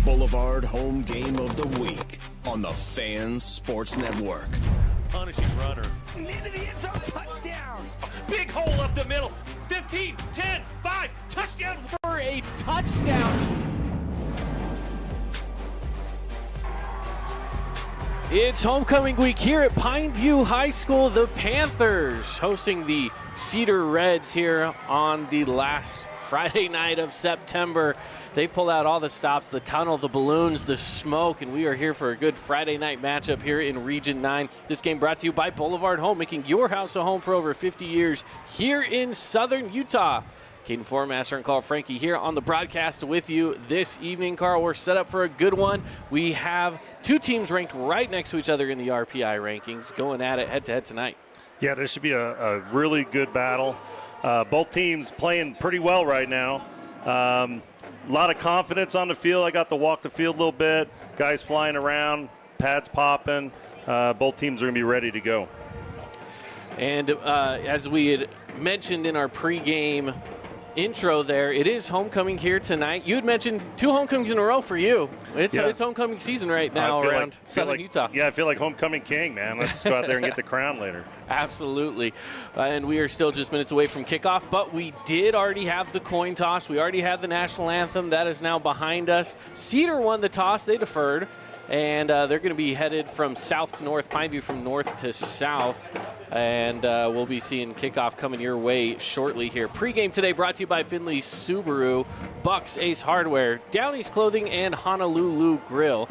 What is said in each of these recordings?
Boulevard home game of the week on the Fans Sports Network. Punishing runner. Into the end zone, touchdown. Big hole up the middle. 15, 10, 5, touchdown. For a touchdown. It's homecoming week here at Pineview High School. The Panthers hosting the Cedar Reds here on the last Friday night of September. They pulled out all the stops, the tunnel, the balloons, the smoke, and we are here for a good Friday night matchup here in Region 9. This game brought to you by Boulevard Home, making your house a home for over 50 years here in Southern Utah. Caden Formaster and Carl Frankie here on the broadcast with you this evening. Carl, we're set up for a good one. We have two teams ranked right next to each other in the RPI rankings going at it head-to-head tonight. Yeah, this should be a really good battle. Both teams playing pretty well right now. A lot of confidence on the field. I got to walk the field a little bit. Guys flying around, pads popping. Both teams are going to be ready to go. And as we had mentioned in our pregame intro there, it is homecoming here tonight. You had mentioned two homecomings in a row for you. It's homecoming season right now around Southern Utah. Yeah, I feel like homecoming king, man. Let's just go out there and get the crown later. Absolutely. And we are still just minutes away from kickoff, but we did already have the coin toss. We already had the national anthem. That is now behind us. Cedar won the toss. They deferred. And they're going to be headed from south to north, Pineview from north to south. And we'll be seeing kickoff coming your way shortly here. Pregame today brought to you by Finley Subaru, Bucks Ace Hardware, Downey's Clothing, and Honolulu Grill.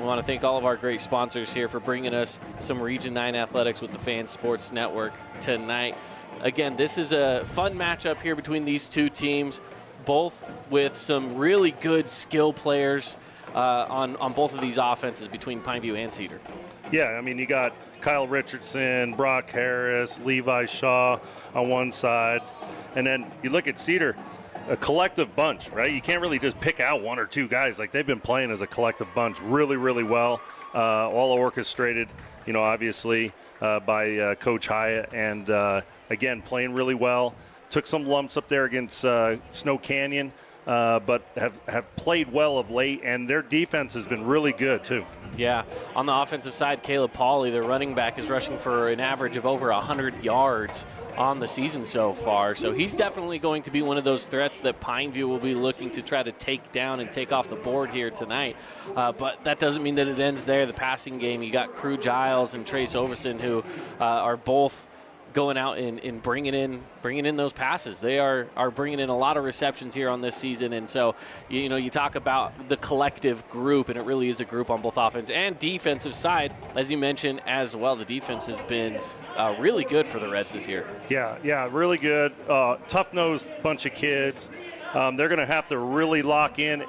We want to thank all of our great sponsors here for bringing us some Region 9 athletics with the Fan Sports Network tonight. Again, this is a fun matchup here between these two teams, both with some really good skill players on both of these offenses between Pineview and Cedar. Yeah, I mean, you got Kyle Richardson, Brock Harris, Levi Shaw on one side. And then you look at Cedar, a collective bunch, right? You can't really just pick out one or two guys. Like, they've been playing as a collective bunch really, really well. All orchestrated, obviously by Coach Hyatt. And, again, playing really well. Took some lumps up there against Snow Canyon. But have played well of late, and their defense has been really good, too. Yeah. On the offensive side, Caleb Pauley, their running back, is rushing for an average of over 100 yards on the season so far. So he's definitely going to be one of those threats that Pineview will be looking to try to take down and take off the board here tonight. But that doesn't mean that it ends there. The passing game, you got Crew Giles and Trace Overson, who are both going out and bringing in those passes. They are bringing in a lot of receptions here on this season. And so, you talk about the collective group, and it really is a group on both offense and defensive side. As you mentioned as well, the defense has been really good for the Reds this year. Yeah, really good. Tough-nosed bunch of kids. They're going to have to really lock in.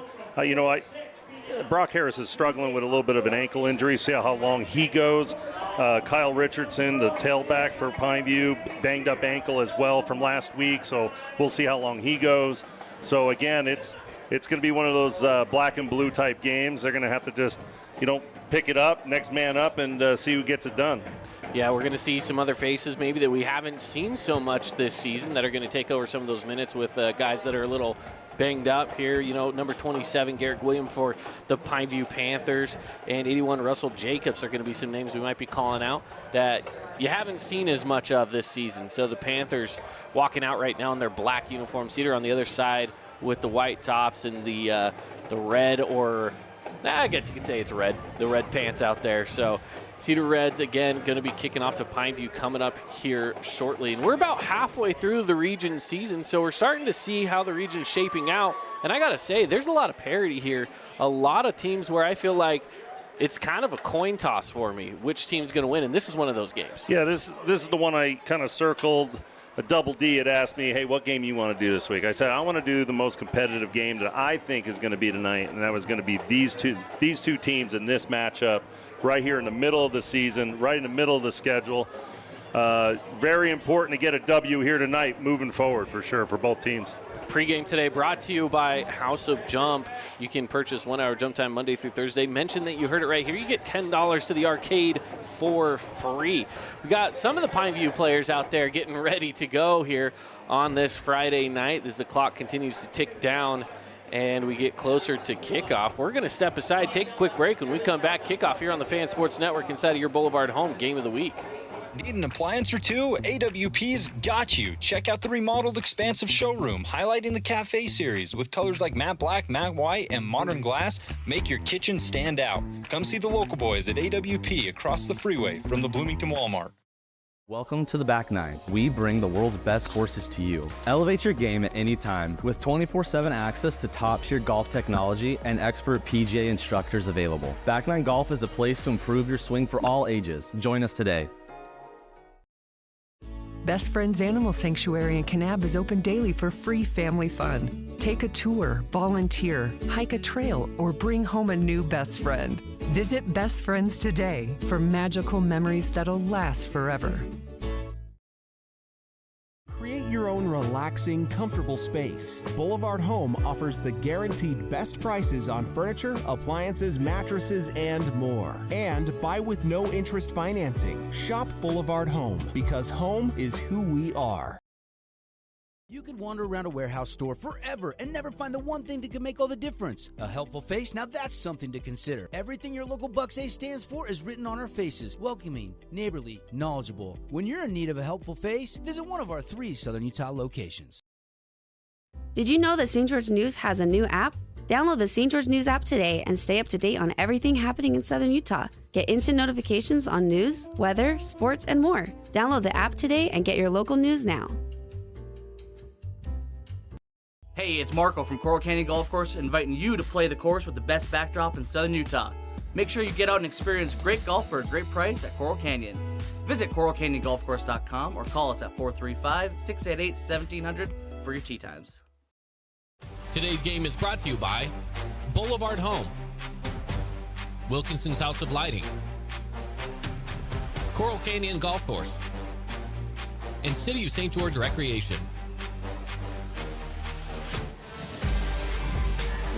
Brock Harris is struggling with a little bit of an ankle injury. See how long he goes. Kyle Richardson, the tailback for Pineview, banged up ankle as well from last week. So we'll see how long he goes. So again, it's going to be one of those black and blue type games. They're going to have to just, pick it up, next man up, and see who gets it done. Yeah, we're going to see some other faces maybe that we haven't seen so much this season that are going to take over some of those minutes with guys that are a little banged up here. Number 27, Garrett Williams for the Pineview Panthers, and 81, Russell Jacobs are going to be some names we might be calling out that you haven't seen as much of this season. So the Panthers walking out right now in their black uniform. Cedar on the other side with the white tops and the red, or I guess you could say it's red, the red pants out there. So Cedar Reds, again, going to be kicking off to Pineview coming up here shortly. And we're about halfway through the region season, so we're starting to see how the region's shaping out. And I got to say, there's a lot of parity here. A lot of teams where I feel like it's kind of a coin toss for me, which team's going to win, and this is one of those games. Yeah, this is the one I kind of circled. A Double D had asked me, hey, what game you want to do this week? I said, I want to do the most competitive game that I think is going to be tonight, and that was going to be these two teams in this matchup right here in the middle of the season, right in the middle of the schedule. Very important to get a W here tonight moving forward for sure for both teams. Pregame today brought to you by House of Jump. You can purchase 1 hour jump time Monday through Thursday. Mention that you heard it right here. You get $10 to the arcade for free. We got some of the Pineview players out there getting ready to go here on this Friday night as the clock continues to tick down and we get closer to kickoff. We're going to step aside, take a quick break. When we come back, kickoff here on the Fan Sports Network inside of your Boulevard home game of the week. Need an appliance or two? AWP's got you. Check out the remodeled expansive showroom, highlighting the cafe series with colors like matte black, matte white, and modern glass. Make your kitchen stand out. Come see the local boys at AWP across the freeway from the Bloomington Walmart. Welcome to the Back Nine. We bring the world's best courses to you. Elevate your game at any time with 24/7 access to top-tier golf technology and expert PGA instructors available. Back Nine Golf is a place to improve your swing for all ages. Join us today. Best Friends Animal Sanctuary in Kanab is open daily for free family fun. Take a tour, volunteer, hike a trail, or bring home a new best friend. Visit Best Friends today for magical memories that'll last forever. Create your own relaxing, comfortable space. Boulevard Home offers the guaranteed best prices on furniture, appliances, mattresses, and more. And buy with no interest financing. Shop Boulevard Home, because home is who we are. You could wander around a warehouse store forever and never find the one thing that could make all the difference. A helpful face? Now that's something to consider. Everything your local Bucks A stands for is written on our faces. Welcoming, neighborly, knowledgeable. When you're in need of a helpful face, visit one of our 3 Southern Utah locations. Did you know that St. George News has a new app? Download the St. George News app today and stay up to date on everything happening in Southern Utah. Get instant notifications on news, weather, sports, and more. Download the app today and get your local news now. Hey, it's Marco from Coral Canyon Golf Course inviting you to play the course with the best backdrop in Southern Utah. Make sure you get out and experience great golf for a great price at Coral Canyon. Visit coralcanyongolfcourse.com or call us at 435-688-1700 for your tee times. Today's game is brought to you by Boulevard Home, Wilkinson's House of Lighting, Coral Canyon Golf Course, and City of St. George Recreation.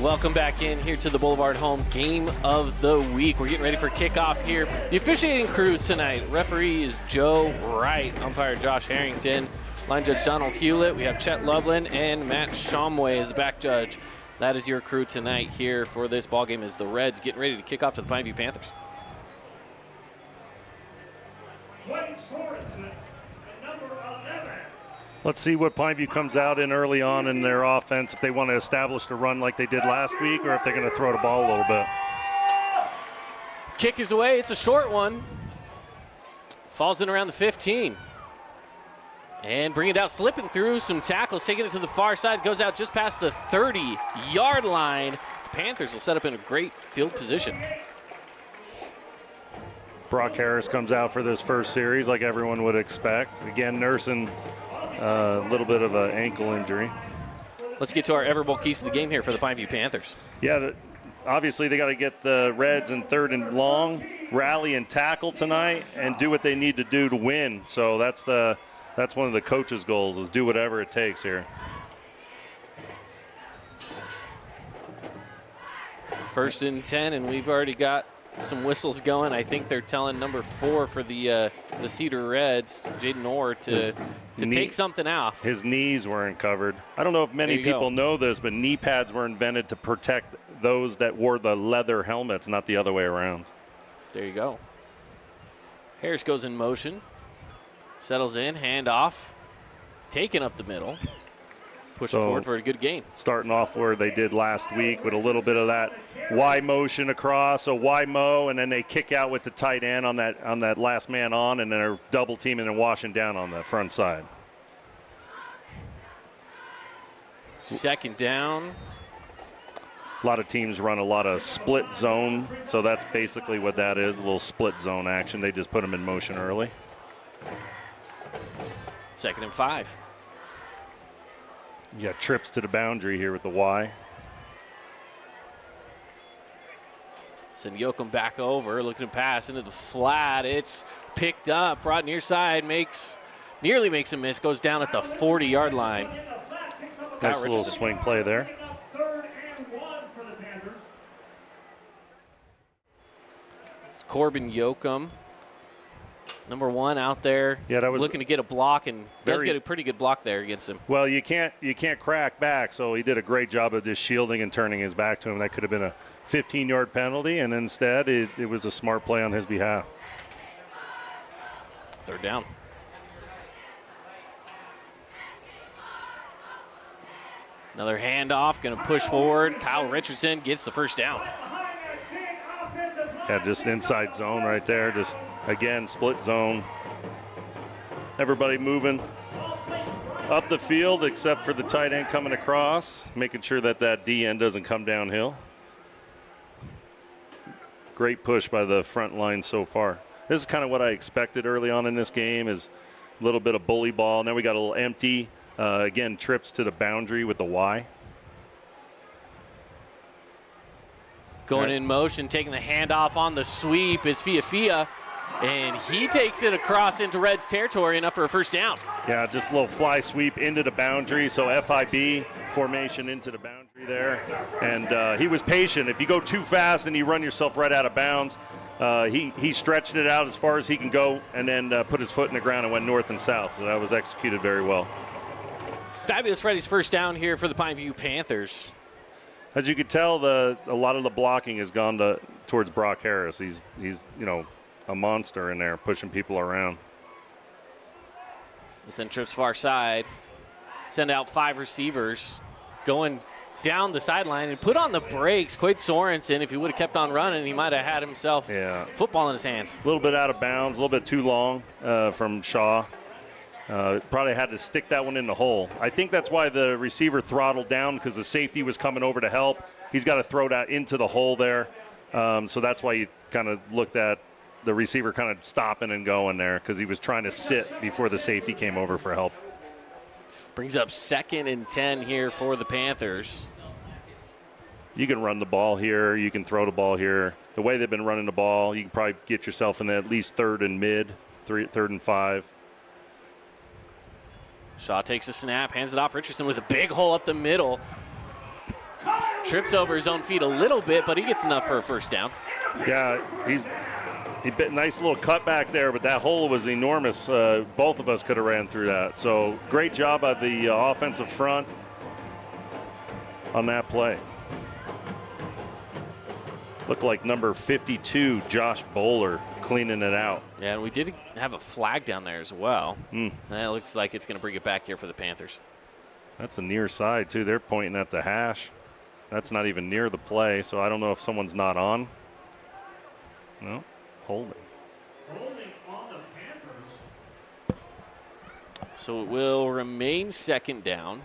Welcome back in here to the Boulevard Home Game of the Week. We're getting ready for kickoff here. The officiating crews tonight. Referee is Joe Wright. Umpire Josh Harrington. Line judge Donald Hewlett. We have Chet Loveland and Matt Shomway as the back judge. That is your crew tonight here for this ball game as the Reds getting ready to kick off to the Pineview Panthers. Let's see what Pineview comes out in early on in their offense, if they want to establish a run like they did last week or if they're going to throw the ball a little bit. Kick is away. It's a short one. Falls in around the 15. And bring it out, slipping through some tackles, taking it to the far side, goes out just past the 30-yard line. The Panthers will set up in a great field position. Brock Harris comes out for this first series like everyone would expect. Again, nursing a little bit of an ankle injury. Let's get to our Everbowl keys to the game here for the Pineview Panthers. Yeah, obviously they got to get the Reds in 3rd and long, rally and tackle tonight, and do what they need to do to win. So that's one of the coach's goals, is do whatever it takes here. 1st and 10, and we've already got some whistles going. I think they're telling number 4 for the Cedar Reds, Jaden Orr, to take something off. His knees weren't covered. I don't know if many people know this, but knee pads were invented to protect those that wore the leather helmets, not the other way around. There you go. Harris goes in motion, settles in, hand off, taken up the middle. Pushing forward for a good gain. Starting off where they did last week with a little bit of that Y motion across, a Y mo, and then they kick out with the tight end on that last man on, and then they're double teaming and washing down on the front side. 2nd down. A lot of teams run a lot of split zone, so that's basically what that is, a little split zone action. They just put them in motion early. 2nd and 5. You got trips to the boundary here with the Y. Send Yoakum back over, looking to pass into the flat. It's picked up, brought near side, nearly makes a miss, goes down at the 40-yard line. Nice little swing play there. It's Corbin Yoakum, number 1 out there, looking to get a block, and does get a pretty good block there against him. Well, you can't crack back, so he did a great job of just shielding and turning his back to him. That could have been a 15-yard penalty, and instead it was a smart play on his behalf. 3rd down. Another handoff, going to push forward. Kyle Richardson gets the 1st down. Yeah, just inside zone right there. Just, again, split zone. Everybody moving up the field except for the tight end coming across, making sure that that D end doesn't come downhill. Great push by the front line so far. This is kind of what I expected early on in this game, is a little bit of bully ball. Now we got a little empty. Again, trips to the boundary with the Y. Going in motion, taking the handoff on the sweep is Fia, and he takes it across into Reds territory, enough for a first down. Yeah, just a little fly sweep into the boundary, so FIB formation into the boundary there. And he was patient. If you go too fast and you run yourself right out of bounds, he stretched it out as far as he can go and then put his foot in the ground and went north and south. So that was executed very well. Fabulous Freddy's first down here for the Pineview Panthers. As you could tell, a lot of the blocking has gone towards Brock Harris. He's a monster in there, pushing people around. They send trips far side, send out 5 receivers, going down the sideline and put on the brakes. Quade Sorensen, if he would have kept on running, he might have had himself football in his hands. A little bit out of bounds, a little bit too long from Shaw. Probably had to stick that one in the hole. I think that's why the receiver throttled down, because the safety was coming over to help. He's got to throw that into the hole there. So that's why you kind of looked at the receiver kind of stopping and going there, because he was trying to sit before the safety came over for help. Brings up 2nd and 10 here for the Panthers. You can run the ball here. You can throw the ball here. The way they've been running the ball, you can probably get yourself in at least 3rd and mid, 3rd and 5. Shaw takes a snap, hands it off. Richardson with a big hole up the middle. Trips over his own feet a little bit, but he gets enough for a first down. Yeah, he bit nice little cut back there, but that hole was enormous. Both of us could have ran through that. So great job by the offensive front on that play. Looked like number 52, Josh Bowler, cleaning it out. Yeah, and we did have a flag down there as well. That looks like it's going to bring it back here for the Panthers. That's a near side, too. They're pointing at the hash. That's not even near the play, so I don't know if someone's not on. No, holding. Holding on the Panthers. So it will remain 2nd down.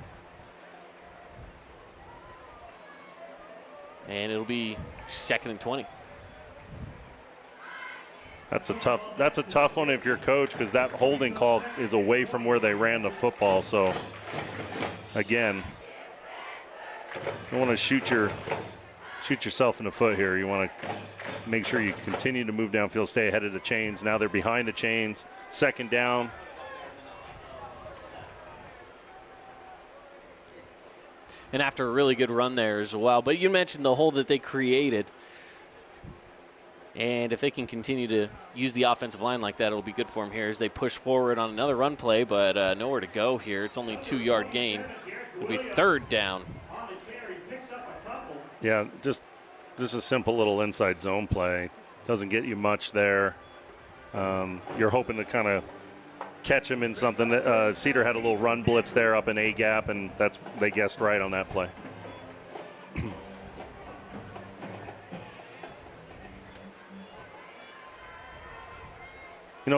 And it'll be 2nd and 20. That's a tough one if you're coach, because that holding call is away from where they ran the football. So again, you want to shoot yourself in the foot here. You want to make sure you continue to move downfield, stay ahead of the chains. Now they're behind the chains. 2nd down. And after a really good run there as well. But you mentioned the hole that they created. And if they can continue to use the offensive line like that, it'll be good for them here as they push forward on another run play, but nowhere to go here. It's only a 2-yard gain. It'll be 3rd down. Yeah, just a simple little inside zone play. Doesn't get you much there. You're hoping to kind of catch him in something. Cedar had a little run blitz there up in A gap, and they guessed right on that play.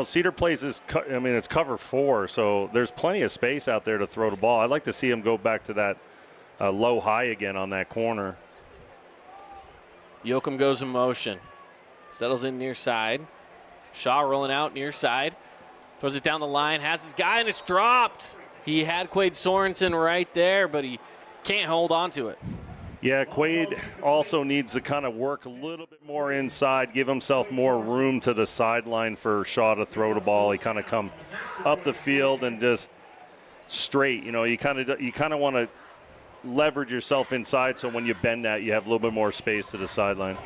Cedar plays this, it's cover 4, so there's plenty of space out there to throw the ball. I'd like to see him go back to that low high again on that corner. Yoakum goes in motion. Settles in near side. Shaw rolling out near side. Throws it down the line, has his guy, and it's dropped. He had Quade Sorensen right there, but he can't hold on to it. Yeah, Quade also needs to kind of work a little bit more inside, give himself more room to the sideline for Shaw to throw the ball. He kind of come up the field and just straight. You kind of want to leverage yourself inside, so when you bend that, you have a little bit more space to the sideline.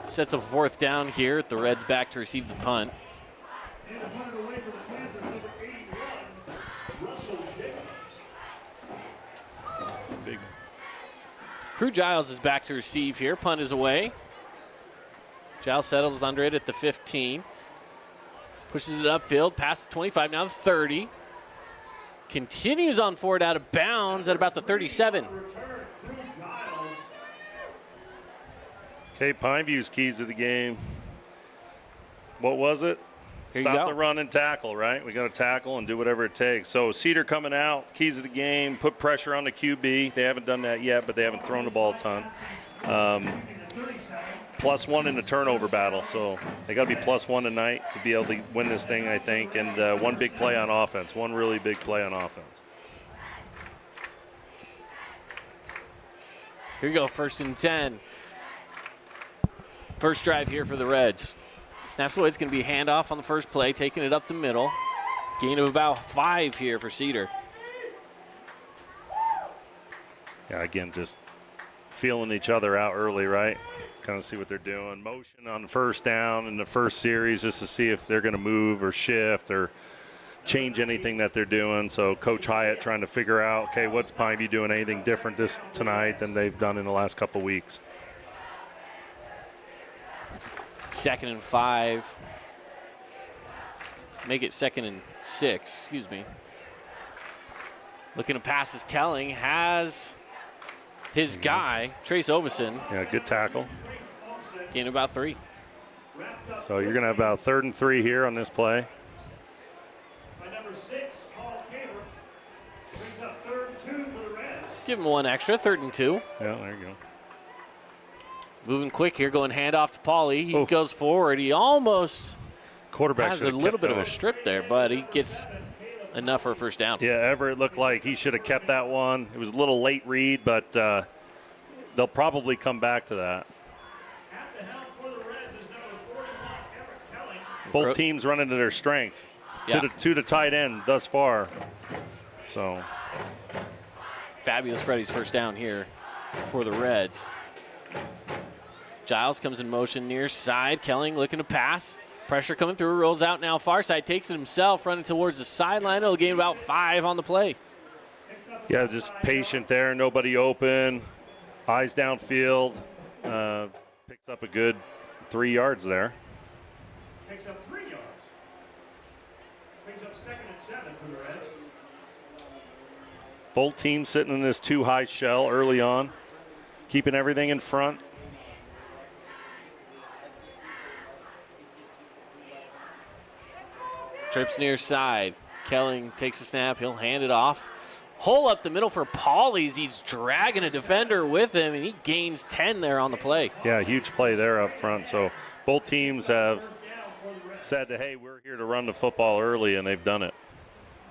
Sets a 4th down here. The Reds back to receive the punt. Crew Giles is back to receive here. Punt is away. Giles settles under it at the 15. Pushes it upfield, past the 25, now the 30. Continues on forward out of bounds at about the 37. Okay, Pineview's keys to the game. What was it? Stop the run and tackle, right? We got to tackle and do whatever it takes. So Cedar coming out, keys of the game, put pressure on the QB. They haven't done that yet, but they haven't thrown the ball a ton. +1 in the turnover battle, so they got to be +1 tonight to be able to win this thing, I think. And one big play on offense, one really big play on offense. Here we go, 1st and 10. First drive here for the Reds. Snaps away. It's going to be a handoff on the first play, taking it up the middle. Gain of about 5 here for Cedar. Yeah, again, just feeling each other out early, right? Kind of see what they're doing. Motion on the first down in the first series just to see if they're going to move or shift or change anything that they're doing. So Coach Hyatt trying to figure out, okay, what's Pineview doing anything different tonight than they've done in the last couple weeks? 2nd and 5. Make it 2nd and 6, excuse me. Looking to pass as Kelling has his guy, Trace Ovison. Yeah, good tackle. Gain about 3. So you're going to have about 3rd and 3 here on this play. Give him 1 extra, 3rd and 2. Yeah, there you go. Moving quick here, going handoff to Pauly. He goes forward. He almost has a little bit of a strip there, but he gets enough for a first down. Yeah, Everett looked like he should have kept that one. It was a little late read, but they'll probably come back to that. Both teams running to their strength, to the tight end thus far. So fabulous Freddy's first down here for the Reds. Giles comes in motion near side. Kelling looking to pass. Pressure coming through, rolls out now far side, takes it himself, running towards the sideline. It'll gain about 5 on the play. Yeah, just patient there, nobody open, eyes downfield. Picks up a good 3 yards there. Picks up 3 yards. Brings up 2nd and 7 for the Reds. Both teams sitting in this 2-high shell early on, keeping everything in front. Trips near side. Kelling takes a snap. He'll hand it off. Hole up the middle for Pauly's. He's dragging a defender with him, and he gains 10 there on the play. Yeah, huge play there up front. So both teams have said, hey, we're here to run the football early, and they've done it.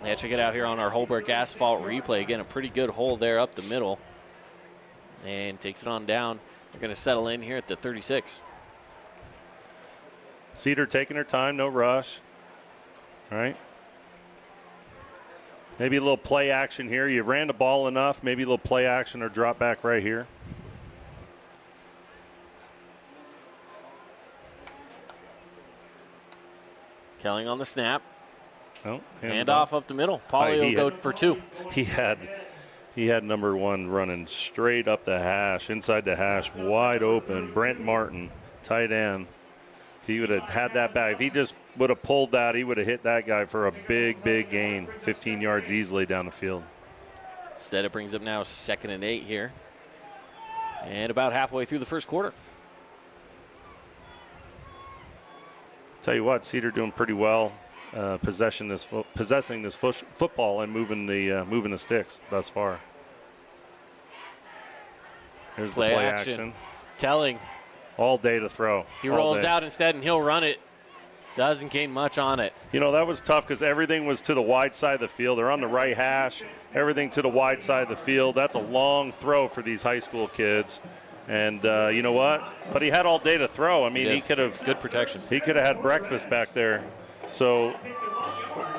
Yeah, check it out here on our Holbrook Asphalt replay. Again, a pretty good hole there up the middle. And takes it on down. They're going to settle in here at the 36. Cedar taking their time, no rush. All right. Maybe a little play action here. You ran the ball enough. Maybe a little play action or drop back right here. Kelling on the snap. Oh, hand off up the middle. Pauly will go for 2. He had number 1 running straight up the hash, inside the hash, wide open. Brent Martin, tight end. If he would have had that back, if he just would have pulled that, he would have hit that guy for a big, big gain, 15 yards easily down the field. Instead, it brings up now 2nd and 8 here. And about halfway through the first quarter. Tell you what, Cedar doing pretty well, possessing this football and moving the sticks thus far. Here's play the play action. Kelling. All day to throw. He rolls out instead, and he'll run it. Doesn't gain much on it. You know, that was tough because everything was to the wide side of the field. They're on the right hash, everything to the wide side of the field. That's a long throw for these high school kids. And you know what? But he had all day to throw. I mean, he could have. Good protection. He could have had breakfast back there. So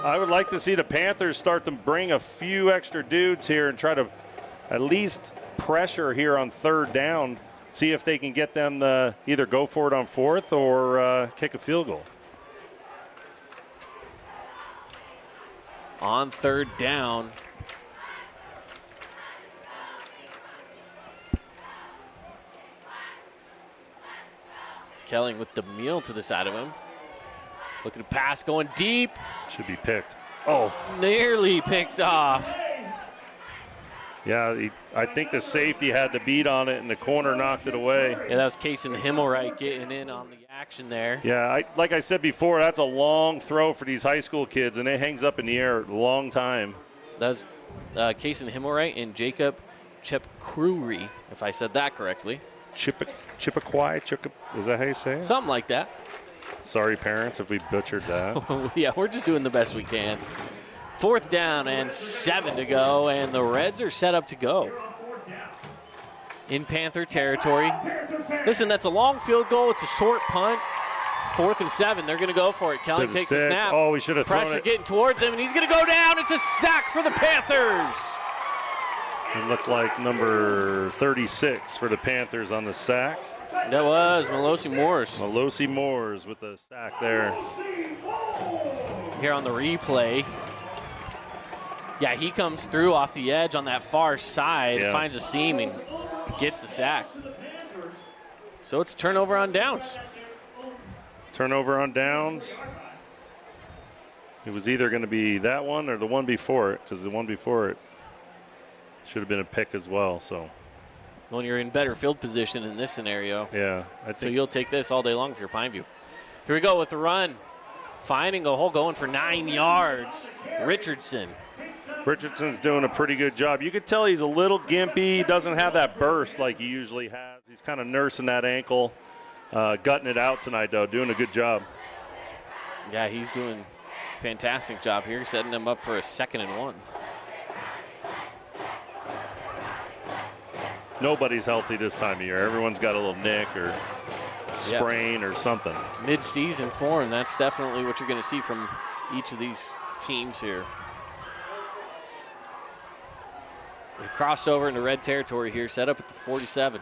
I would like to see the Panthers start to bring a few extra dudes here and try to at least pressure here on 3rd down. See if they can get them to either go for it on 4th or kick a field goal. On 3rd down. Kelling with the meal to the side of him. Looking to pass, going deep. Should be picked. Oh, nearly picked off. Yeah, I think the safety had the beat on it, and the corner knocked it away. Yeah, that was Kason Himmelreich getting in on the action there. Yeah, like I said before, that's a long throw for these high school kids, and it hangs up in the air a long time. That's Kason Himmelreich and Jacob Chepkrury, if I said that correctly. Chippequai? Is that how you say it? Something like that. Sorry, parents, if we butchered that. Yeah, we're just doing the best we can. 4th down and 7 to go, and the Reds are set up to go in Panther territory. Listen, that's a long field goal. It's a short punt. 4th and 7. They're going to go for it. Kelly takes the snap. Oh, we should have thrown it. Pressure getting towards him, and he's going to go down. It's a sack for the Panthers. It looked like number 36 for the Panthers on the sack. That was Melosi Moores. Melosi Moores with the sack there. Here on the replay. Yeah, he comes through off the edge on that far side, finds a seam, and gets the sack. So it's turnover on downs. Turnover on downs. It was either going to be that one or the one before it, because the one before it should have been a pick as well. So when you're in better field position in this scenario. Yeah. So you'll take this all day long if you're Pineview. Here we go with the run. Finding a hole, going for 9 yards. Richardson's doing a pretty good job. You could tell he's a little gimpy. He doesn't have that burst like he usually has. He's kind of nursing that ankle, gutting it out tonight, though, doing a good job. Yeah, he's doing a fantastic job here, setting them up for a 2nd and 1. Nobody's healthy this time of year. Everyone's got a little nick or sprain or something. Mid-season form, that's definitely what you're going to see from each of these teams here. We've crossed over into red territory here, set up at the 47.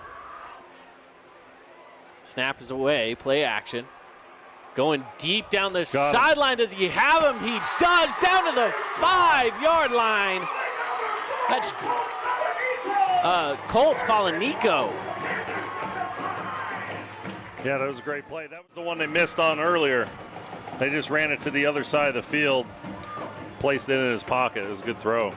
Snap is away, play action. Going deep down the sideline. Does he have him? He does, down to the 5-yard line. That's Colt Falanico. Yeah, that was a great play. That was the one they missed on earlier. They just ran it to the other side of the field, placed it in his pocket. It was a good throw.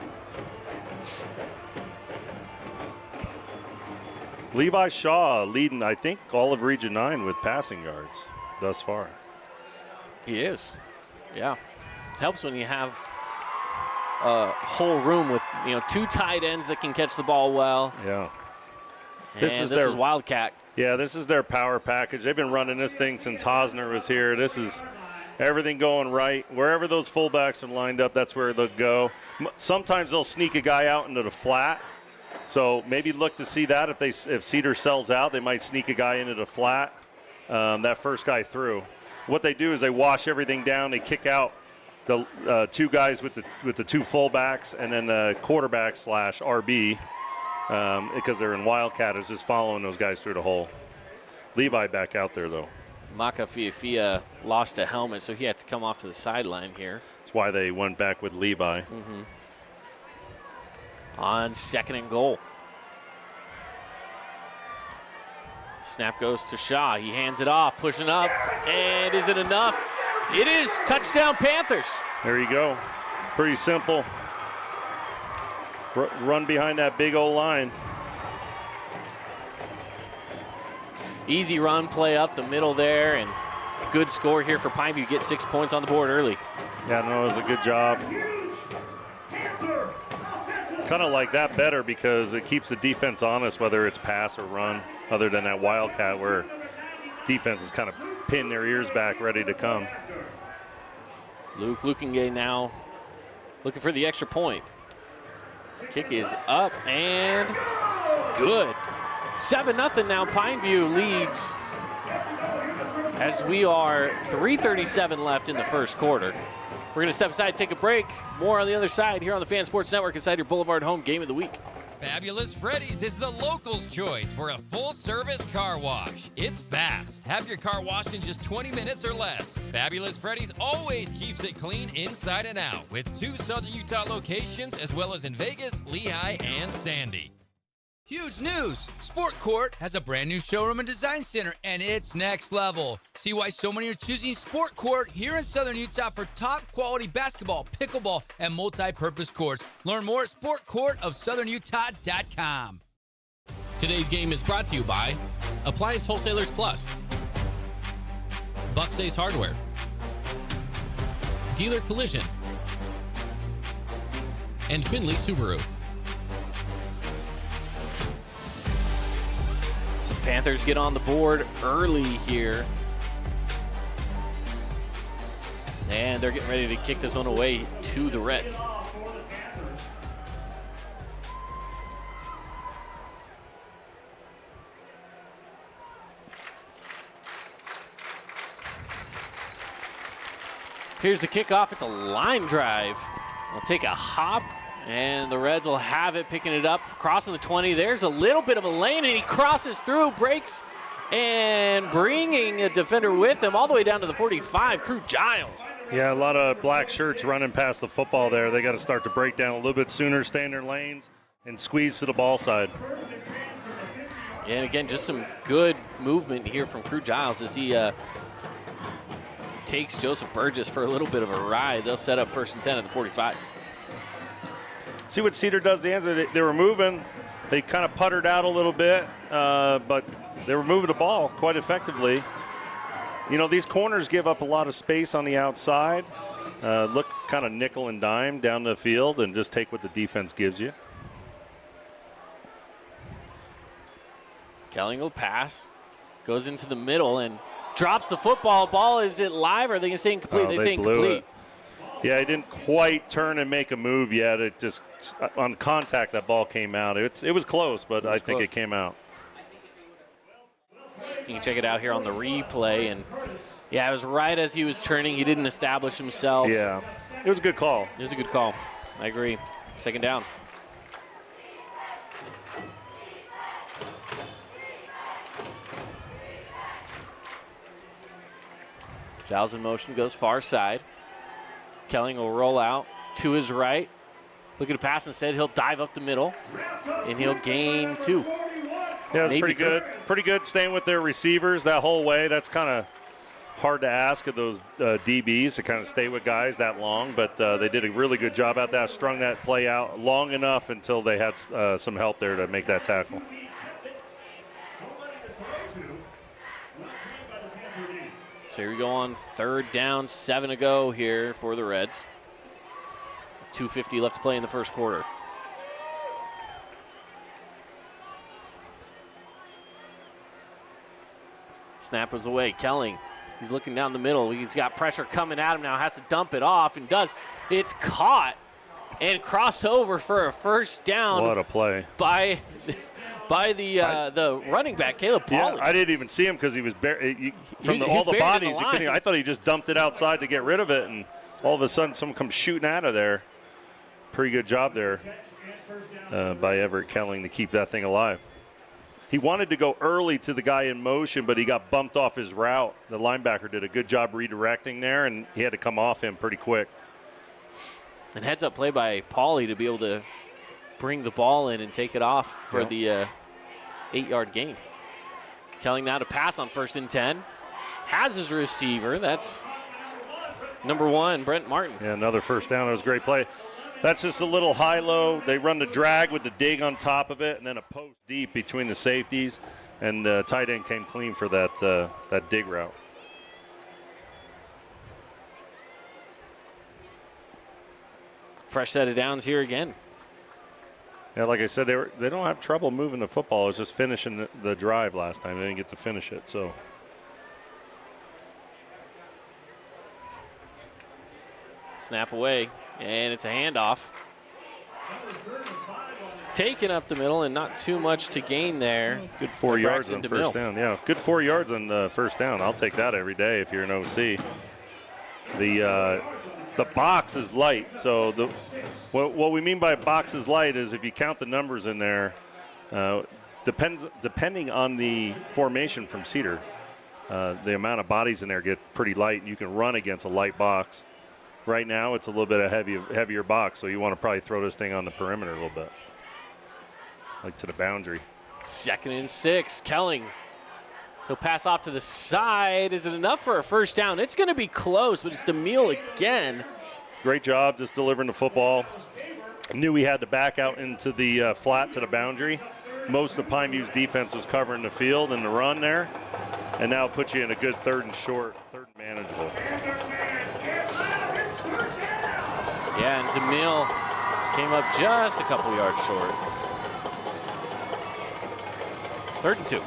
Levi Shaw leading, I think, all of Region 9 with passing yards thus far. He is. Yeah. Helps when you have a whole room with, 2 tight ends that can catch the ball well. Yeah. This is Wildcat. Yeah, this is their power package. They've been running this thing since Hosner was here. This is everything going right. Wherever those fullbacks are lined up, that's where they'll go. Sometimes they'll sneak a guy out into the flat. So maybe look to see that. If Cedar sells out, they might sneak a guy into the flat, that first guy through. What they do is they wash everything down. They kick out the 2 guys with the 2 fullbacks, and then the quarterback / RB, because they're in Wildcat, is just following those guys through the hole. Levi back out there, though. Maka Fiafia lost a helmet, so he had to come off to the sideline here. That's why they went back with Levi. Mm-hmm. On 2nd and goal. Snap goes to Shaw. He hands it off, pushing up, and is it enough? It is. Touchdown Panthers. There you go. Pretty simple. Run behind that big old line. Easy run play up the middle there, and good score here for Pineview. Get 6 points on the board early. Yeah, no, it was a good job. Kind of like that better because it keeps the defense honest, whether it's pass or run, other than that Wildcat where defense is kind of pinning their ears back, ready to come. Luke Lukengay now looking for the extra point. Kick is up and good. 7-0 now. Pineview leads as we are 3:37 left in the first quarter. We're going to step aside, take a break. More on the other side here on the Fan Sports Network inside your Boulevard Home Game of the Week. Fabulous Freddy's is the locals' choice for a full-service car wash. It's fast. Have your car washed in just 20 minutes or less. Fabulous Freddy's always keeps it clean inside and out with 2 Southern Utah locations as well as in Vegas, Lehigh, and Sandy. Huge news! Sport Court has a brand new showroom and design center, and it's next level. See why so many are choosing Sport Court here in Southern Utah for top quality basketball, pickleball, and multi-purpose courts. Learn more at sportcourtofsouthernutah.com. Today's game is brought to you by Appliance Wholesalers Plus, Buck's Ace Hardware, Dealer Collision, and Findlay Subaru. So Panthers get on the board early here. And they're getting ready to kick this one away to the Reds. Here's the kickoff. It's a line drive. They'll take a hop, and the Reds will have it, picking it up, crossing the 20. There's a little bit of a lane, and he crosses through, breaks, and bringing a defender with him all the way down to the 45, Crew Giles. Yeah, a lot of black shirts running past the football there. They got to start to break down a little bit sooner, stay in their lanes, and squeeze to the ball side. And again, just some good movement here from Crew Giles as he takes Joseph Burgess for a little bit of a ride. They'll set up 1st and 10 at the 45. See what Cedar does the answer. They were moving. They kind of puttered out a little bit, but they were moving the ball quite effectively. You know, these corners give up a lot of space on the outside. Look kind of nickel and dime down the field and just take what the defense gives you. Kelling will pass, goes into the middle and drops the football. Ball, is it live or are they going to say incomplete? They say blew incomplete. it. Yeah, he didn't quite turn and make a move yet. It just, on contact, that ball came out. It was close, but I think it came out. You can check it out here on the replay. And yeah, it was right as he was turning. He didn't establish himself. Yeah, it was a good call. It was a good call. I agree. 2nd down. Giles in motion, goes far side. Kelling will roll out to his right. Looking to pass instead. He'll dive up the middle, and he'll gain 2. Yeah, it's pretty good. Pretty good staying with their receivers that whole way. That's kind of hard to ask of those DBs to kind of stay with guys that long, but they did a really good job at that. Strung that play out long enough until they had some help there to make that tackle. So here we go on 3rd down, 7 to go here for the Reds. 2:50 left to play in the first quarter. Snap was away. Kelling, he's looking down the middle. He's got pressure coming at him now. Has to dump it off and does. It's caught and crossed over for a 1st down. What a play by the running back, Caleb Pauly. Yeah, I didn't even see him because he was all the bodies. I thought he just dumped it outside to get rid of it, and all of a sudden someone comes shooting out of there. Pretty good job there by Everett Kelling to keep that thing alive. He wanted to go early to the guy in motion, but he got bumped off his route. The linebacker did a good job redirecting there, and he had to come off him pretty quick. And heads up play by Pauly to be able to bring the ball in and take it off for the 8-yard gain. Kelling now to pass on 1st and 10. Has his receiver. That's number 1, Brent Martin. Yeah, another 1st down. It was a great play. That's just a little high-low. They run the drag with the dig on top of it, and then a post deep between the safeties, and the tight end came clean for that dig route. Fresh set of downs here again. Yeah, like I said, they don't have trouble moving the football. It's just finishing the drive last time. They didn't get to finish it, so. Snap away, and it's a handoff. Taken up the middle, and not too much to gain there. Good 4 yards on 1st down. Yeah, good 4 yards on 1st down. I'll take that every day if you're an OC. The box is light, so what we mean by box is light is if you count the numbers in there, depending on the formation from Cedar, the amount of bodies in there get pretty light, and you can run against a light box. Right now, it's a little bit of heavier box, so you want to probably throw this thing on the perimeter a little bit. like to the boundary. 2nd and 6. Kelling. He'll pass off to the side. Is it enough for a first down? It's going to be close, but it's DeMille again. Great job just delivering the football. Knew he had to back out into the flat to the boundary. Most of Pine View's defense was covering the field and the run there. And now it puts you in a good 3rd and short, 3rd and manageable. Yeah, and DeMille came up just a couple yards short. 3rd and 2.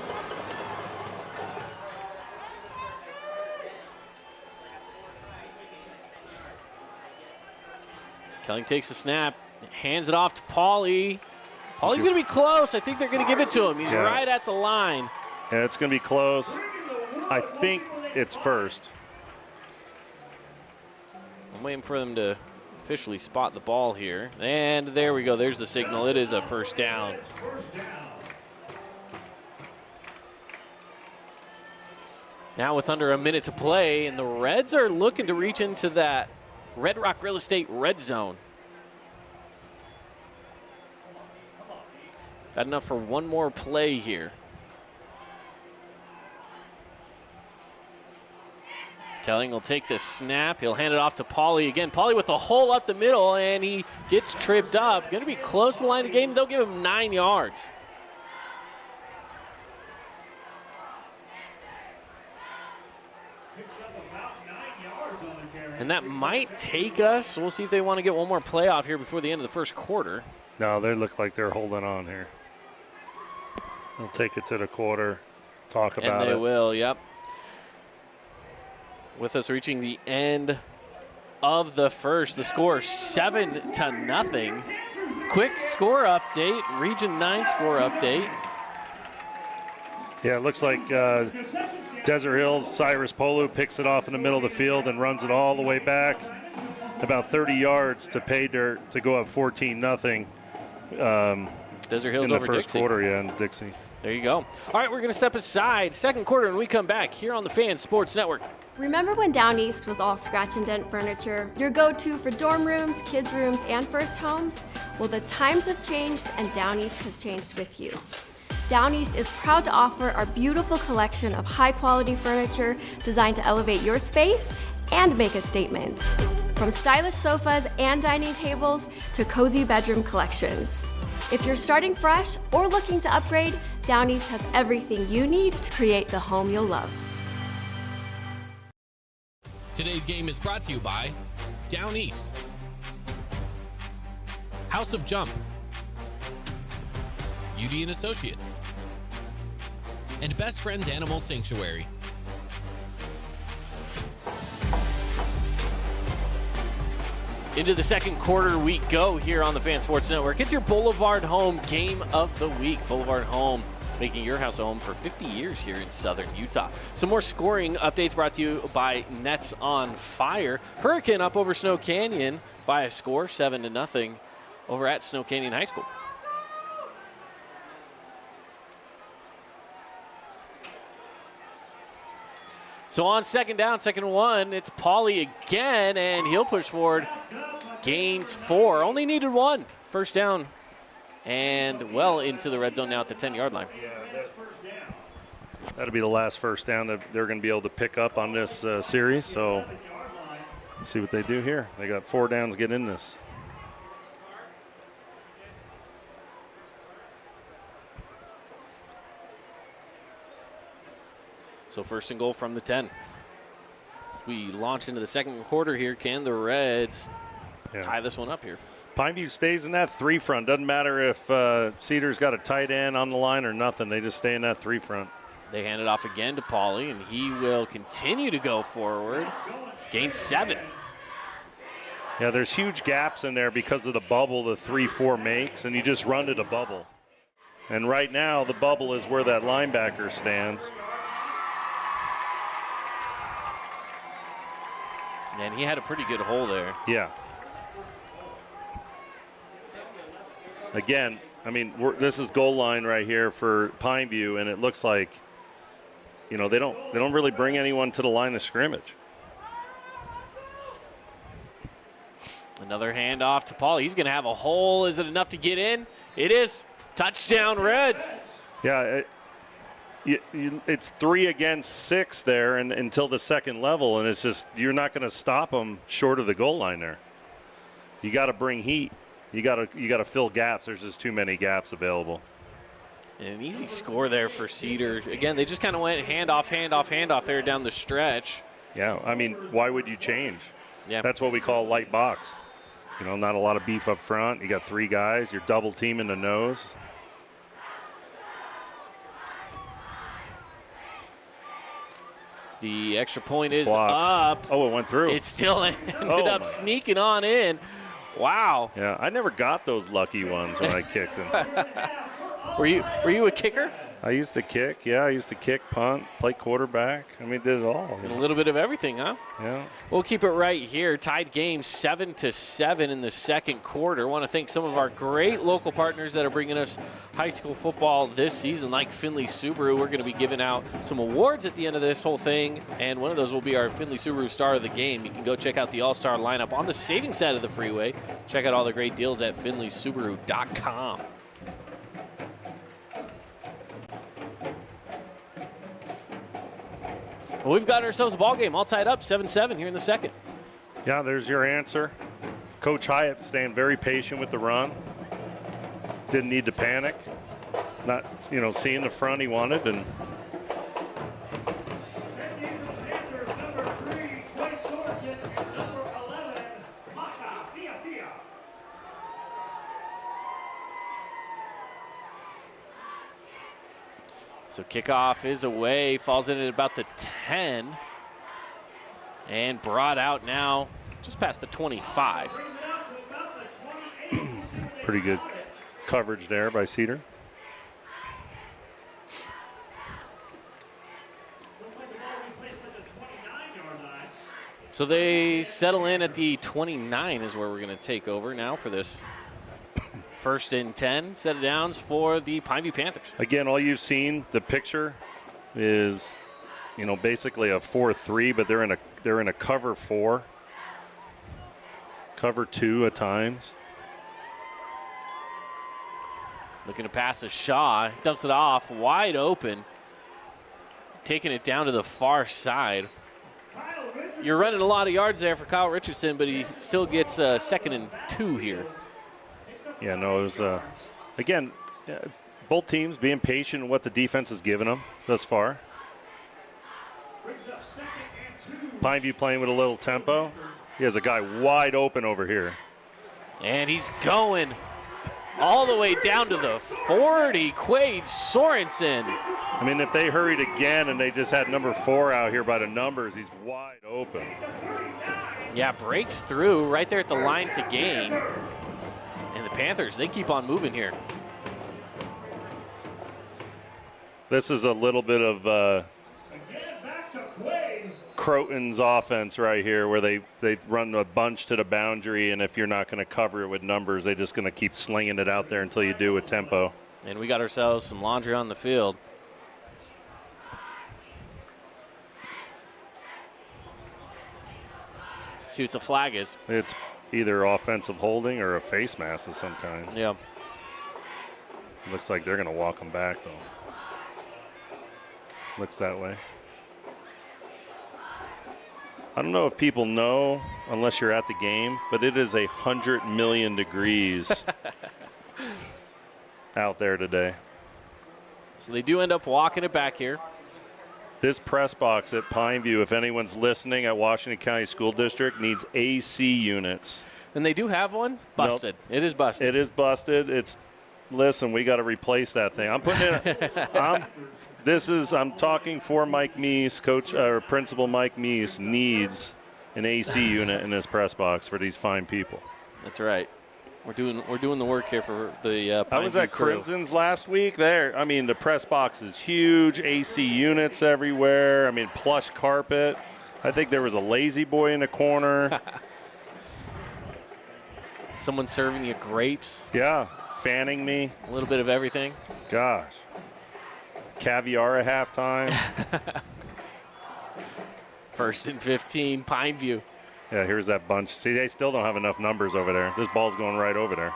Kelling takes the snap, hands it off to Pauly. Pauly's going to be close. I think they're going to give it to him. He's right at the line. Yeah, it's going to be close. I think it's first. I'm waiting for them to officially spot the ball here. And there we go. There's the signal. It is a first down. Now with under a minute to play, and the Reds are looking to reach into that Red Rock Real Estate red zone. Got enough for one more play here. Kelling will take the snap. He'll hand it off to Pauly again. Pauly with the hole up the middle, and he gets tripped up. Going to be close to the line of game. They'll give him 9 yards. And that might take us. We'll see if they want to get one more play off here before the end of the first quarter. No, they look like they're holding on here. They'll take it to the quarter, talk about it. And they will, yep. With us reaching the end of the first, the score 7-0. Quick score update, Region 9 score update. Yeah, it looks like Desert Hills, Cyrus Polu picks it off in the middle of the field and runs it all the way back about 30 yards to pay dirt to go up 14-0. Desert Hills in the over first Dixie. quarter, yeah, in Dixie. There you go. All right, we're going to step aside. Second quarter, and we come back here on the Fan Sports Network. Remember when Down East was all scratch and dent furniture, your go-to for dorm rooms, kids' rooms, and first homes? Well, the times have changed, and Down East has changed with you. Down East is proud to offer our beautiful collection of high-quality furniture designed to elevate your space and make a statement. From stylish sofas and dining tables to cozy bedroom collections. If you're starting fresh or looking to upgrade, Down East has everything you need to create the home you'll love. Today's game is brought to you by Down East, House of Jump, UD and Associates, and Best Friends Animal Sanctuary. Into the second quarter we go here on the Fan Sports Network. It's your Boulevard Home game of the week. Boulevard Home, making your house a home for 50 years here in southern Utah. Some more scoring updates brought to you by Nets on Fire. Hurricane up over Snow Canyon by a score, 7-0 over at Snow Canyon High School. So on second down, 2nd and 1, it's Pauly again, and he'll push forward. Gains 4. Only needed 1. First down, and well into the red zone now at the 10-yard line. That'll be the last first down that they're going to be able to pick up on this series. So let's see what they do here. They got 4 downs to get in this. So first and goal from the 10. As we launch into the second quarter here, can the Reds tie this one up here? Pineview stays in that 3 front. Doesn't matter if Cedar's got a tight end on the line or nothing. They just stay in that 3 front. They hand it off again to Pauly, and he will continue to go forward. Gain 7. Yeah, there's huge gaps in there because of the bubble the 3-4 makes, and you just run to the bubble. And right now, the bubble is where that linebacker stands. And he had a pretty good hole there. Yeah. Again, I mean, this is goal line right here for Pineview, and it looks like, you know, they don't really bring anyone to the line of scrimmage. Another handoff to Pauly. He's going to have a hole. Is it enough to get in? It is. Touchdown, Reds. Yeah, it's 3 against 6 there and until the second level, and it's just you're not going to stop them short of the goal line there. You got to bring heat. You got to fill gaps. There's just too many gaps available. And an easy score there for Cedar. Again, they just kind of went handoff there down the stretch. Yeah, I mean, why would you change? Yeah. That's what we call light box. You know, not a lot of beef up front. You got 3 guys. You're double teaming the nose. The extra point It's is blocked. up. Oh, it went through. It still ended up sneaking on in. Wow. Yeah, I never got those lucky ones when I kicked them. Were you a kicker? I used to kick. Yeah, I used to kick, punt, play quarterback. I mean, did it all. A little bit of everything, huh? Yeah. We'll keep it right here. Tied game 7-7 in the second quarter. Want to thank some of our great local partners that are bringing us high school football this season, like Findlay Subaru. We're going to be giving out some awards at the end of this whole thing, and one of those will be our Findlay Subaru Star of the Game. You can go check out the all-star lineup on the savings side of the freeway. Check out all the great deals at findlaysubaru.com. Well, we've got ourselves a ball game all tied up 7-7 here in the second. Yeah, there's your answer. Coach Hyatt staying very patient with the run. Didn't need to panic. Not, seeing the front he wanted. And so kickoff is away, falls in at about the 10, and brought out now just past the 25. pretty good coverage there by Cedar. So they settle in at the 29 is where we're going to take over now for this 1st and 10 set of downs for the Pineview Panthers. Again, all you've seen, the picture is, basically a 4-3, but they're in a cover 4, cover 2 at times. Looking to pass to Shaw, dumps it off wide open, taking it down to the far side. You're running a lot of yards there for Kyle Richardson, but he still gets 2nd and 2 here. Yeah, no, it was, again, both teams being patient in what the defense has given them thus far. Pineview playing with a little tempo. He has a guy wide open over here. And he's going all the way down to the 40, Quade Sorensen. I mean, if they hurried again and they just had number 4 out here by the numbers, he's wide open. Yeah, breaks through right there at the line to gain. And the Panthers, they keep on moving here. This is a little bit of Croton's offense right here, where they run a bunch to the boundary, and if you're not going to cover it with numbers, they're just going to keep slinging it out there until you do with tempo. And we got ourselves some laundry on the field. Let's see what the flag is. It's either offensive holding or a face mask of some kind. Yeah. Looks like they're going to walk them back, though. Looks that way. I don't know if people know, unless you're at the game, but it is 100 million degrees out there today. So they do end up walking it back here. This press box at Pineview, if anyone's listening at Washington County School District, needs AC units. And they do have one? Busted. Nope. It is busted. It is busted. Listen, we got to replace that thing. I'm putting it. I'm talking for Mike Meese, coach or Principal Mike Meese needs an AC unit in this press box for these fine people. That's right. We're doing the work here for the I was at Crimson's last week. There, I mean, the press box is huge. AC units everywhere. I mean, plush carpet. I think there was a lazy boy in the corner. Someone serving you grapes. Yeah, fanning me. A little bit of everything. Gosh. Caviar at halftime. 1st and 15, Pineview. Yeah, here's that bunch. See, they still don't have enough numbers over there. This ball's going right over there.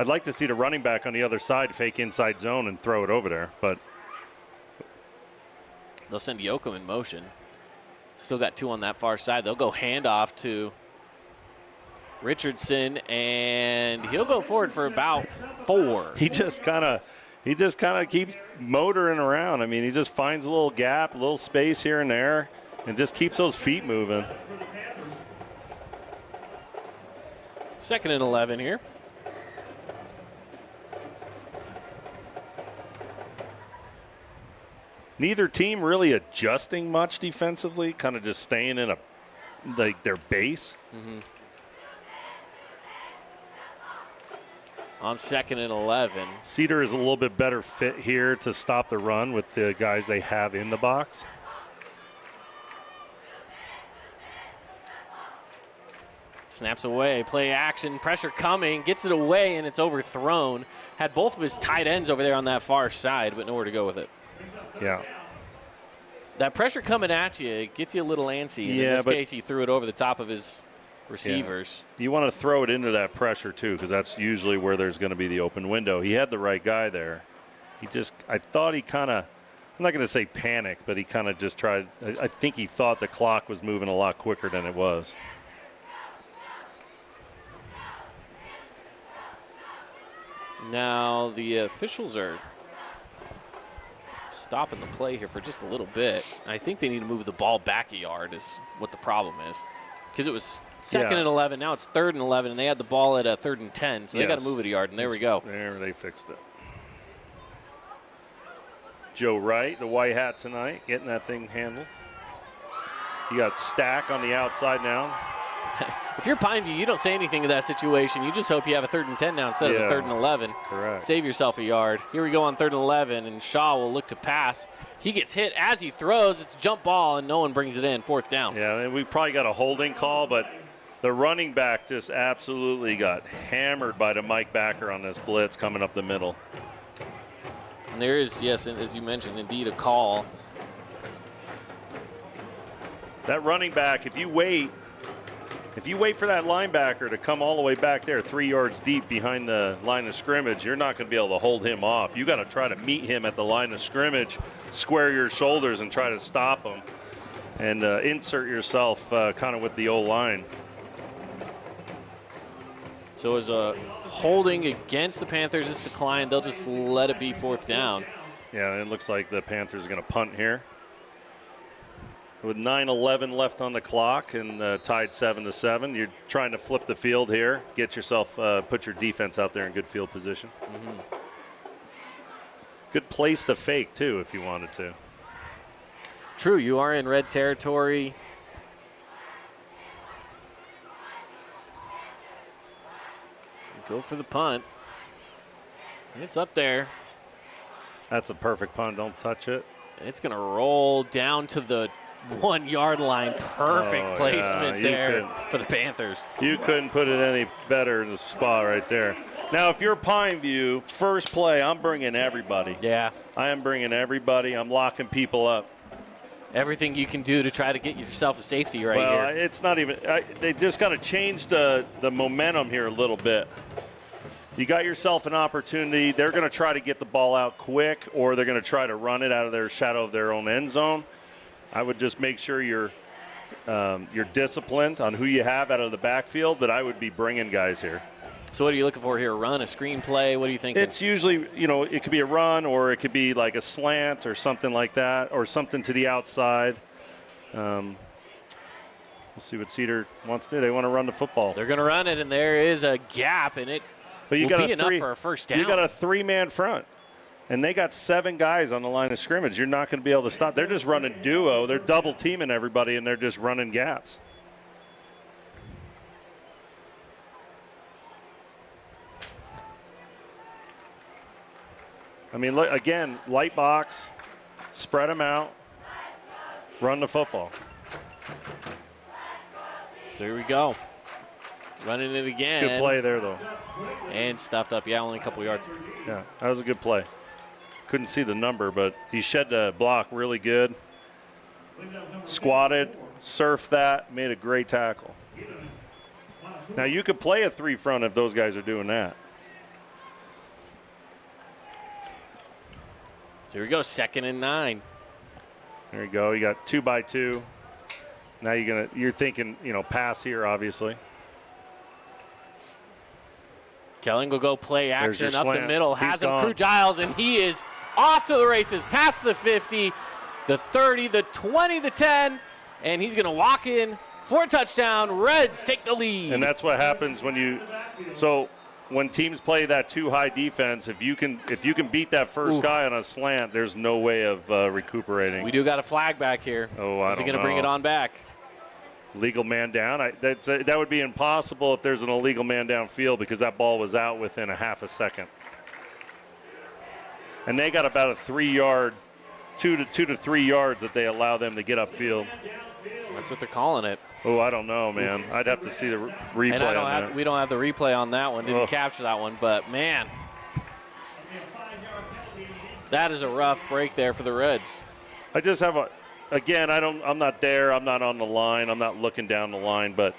I'd like to see the running back on the other side fake inside zone and throw it over there, but they'll send Yoakum in motion. Still got 2 on that far side. They'll go handoff to Richardson, and he'll go forward for about 4. He just kind of keeps motoring around. I mean, he just finds a little gap, a little space here and there, and just keeps those feet moving. 2nd and 11 here. Neither team really adjusting much defensively, kind of just staying in their base. On 2nd and 11. Cedar is a little bit better fit here to stop the run with the guys they have in the box. Snaps away, play action, pressure coming, gets it away, and it's overthrown. Had both of his tight ends over there on that far side, but nowhere to go with it. Yeah. That pressure coming at you, it gets you a little antsy. And in this case, he threw it over the top of his receivers. Yeah. You want to throw it into that pressure, too, because that's usually where there's going to be the open window. He had the right guy there. I thought he kind of, I'm not going to say panicked, but he kind of just tried. I think he thought the clock was moving a lot quicker than it was. Now the officials are stopping the play here for just a little bit. I think they need to move the ball back a yard is what the problem is. Because it was 2nd and 11, now it's 3rd and 11, and they had the ball at 3rd and 10, so they got to move it a yard, and there we go. There, they fixed it. Joe Wright, the white hat tonight, getting that thing handled. You got Stack on the outside now. If you're Pineview, you don't say anything in that situation. You just hope you have a 3rd and 10 now instead of a 3rd and 11. Correct. Save yourself a yard. Here we go on 3rd and 11, and Shaw will look to pass. He gets hit as he throws. It's a jump ball, and no one brings it in. 4th down. Yeah, and we probably got a holding call, but the running back just absolutely got hammered by the Mike backer on this blitz coming up the middle. And there is, yes, as you mentioned, indeed a call. That running back, if you wait for that linebacker to come all the way back there 3 yards deep behind the line of scrimmage, you're not going to be able to hold him off. You got to try to meet him at the line of scrimmage, square your shoulders and try to stop him, and insert yourself kind of with the O-line. So as a holding against the Panthers is declined, they'll just let it be 4th down. Yeah, it looks like the Panthers are going to punt here. With 9:11 left on the clock and tied 7-7, you're trying to flip the field here, get yourself, put your defense out there in good field position. Good place to fake, too, if you wanted to. True, you are in red territory. Go for the punt. It's up there. That's a perfect punt. Don't touch it. It's going to roll down to the 1 yard line. Perfect placement there for the Panthers. You couldn't put it any better in the spot right there. Now, if you're Pineview, first play, I'm bringing everybody. Yeah. I am bringing everybody. I'm locking people up. Everything you can do to try to get yourself a safety right well, here. It's not even they just got to change the momentum here a little bit. You got yourself an opportunity. They're going to try to get the ball out quick, or they're going to try to run it out of their shadow of their own end zone. I would just make sure you're disciplined on who you have out of the backfield, but I would be bringing guys here. So what are you looking for here? A run, a screen play? What do you think? It's usually, it could be a run, or it could be like a slant or something like that, or something to the outside. We'll see what Cedar wants to do. They want to run the football. They're going to run it, and there is a gap, and it will be enough for a first down. You got a 3-man front, and they got 7 guys on the line of scrimmage. You're not going to be able to stop. They're just running duo. They're double teaming everybody, and they're just running gaps. I mean, look, again, light box, spread them out, run the football. So here we go. Running it again. Good play there, though. And stuffed up. Yeah, only a couple yards. Yeah, that was a good play. Couldn't see the number, but he shed the block really good. Squatted, surfed that, made a great tackle. Now, you could play a 3 front if those guys are doing that. So here we go, 2nd and 9. There you go. You got 2 by 2. Now you're thinking, pass here, obviously. Kelling will go play action up slant. the middle. He's Has him gone. Crew Giles, and he is off to the races, past the 50, the 30, the 20, the 10, and he's going to walk in for a touchdown. Reds take the lead. And that's what happens when teams play that too high defense, if you can beat that first guy on a slant, there's no way of recuperating. We do got a flag back here. Oh, I Is he don't going to know. bring it on back? Legal man down. That would be impossible if there's an illegal man down field because that ball was out within a half a second. And they got about a 3-yard, 2 to 3 yards that they allow them to get upfield. That's what they're calling it. Oh, I don't know, man. I'd have to see the replay And on that. we don't have the replay on that one. Didn't Oh. capture that one, but man, that is a rough break there for the Reds. I just have I'm not there. I'm not on the line. I'm not looking down the line. But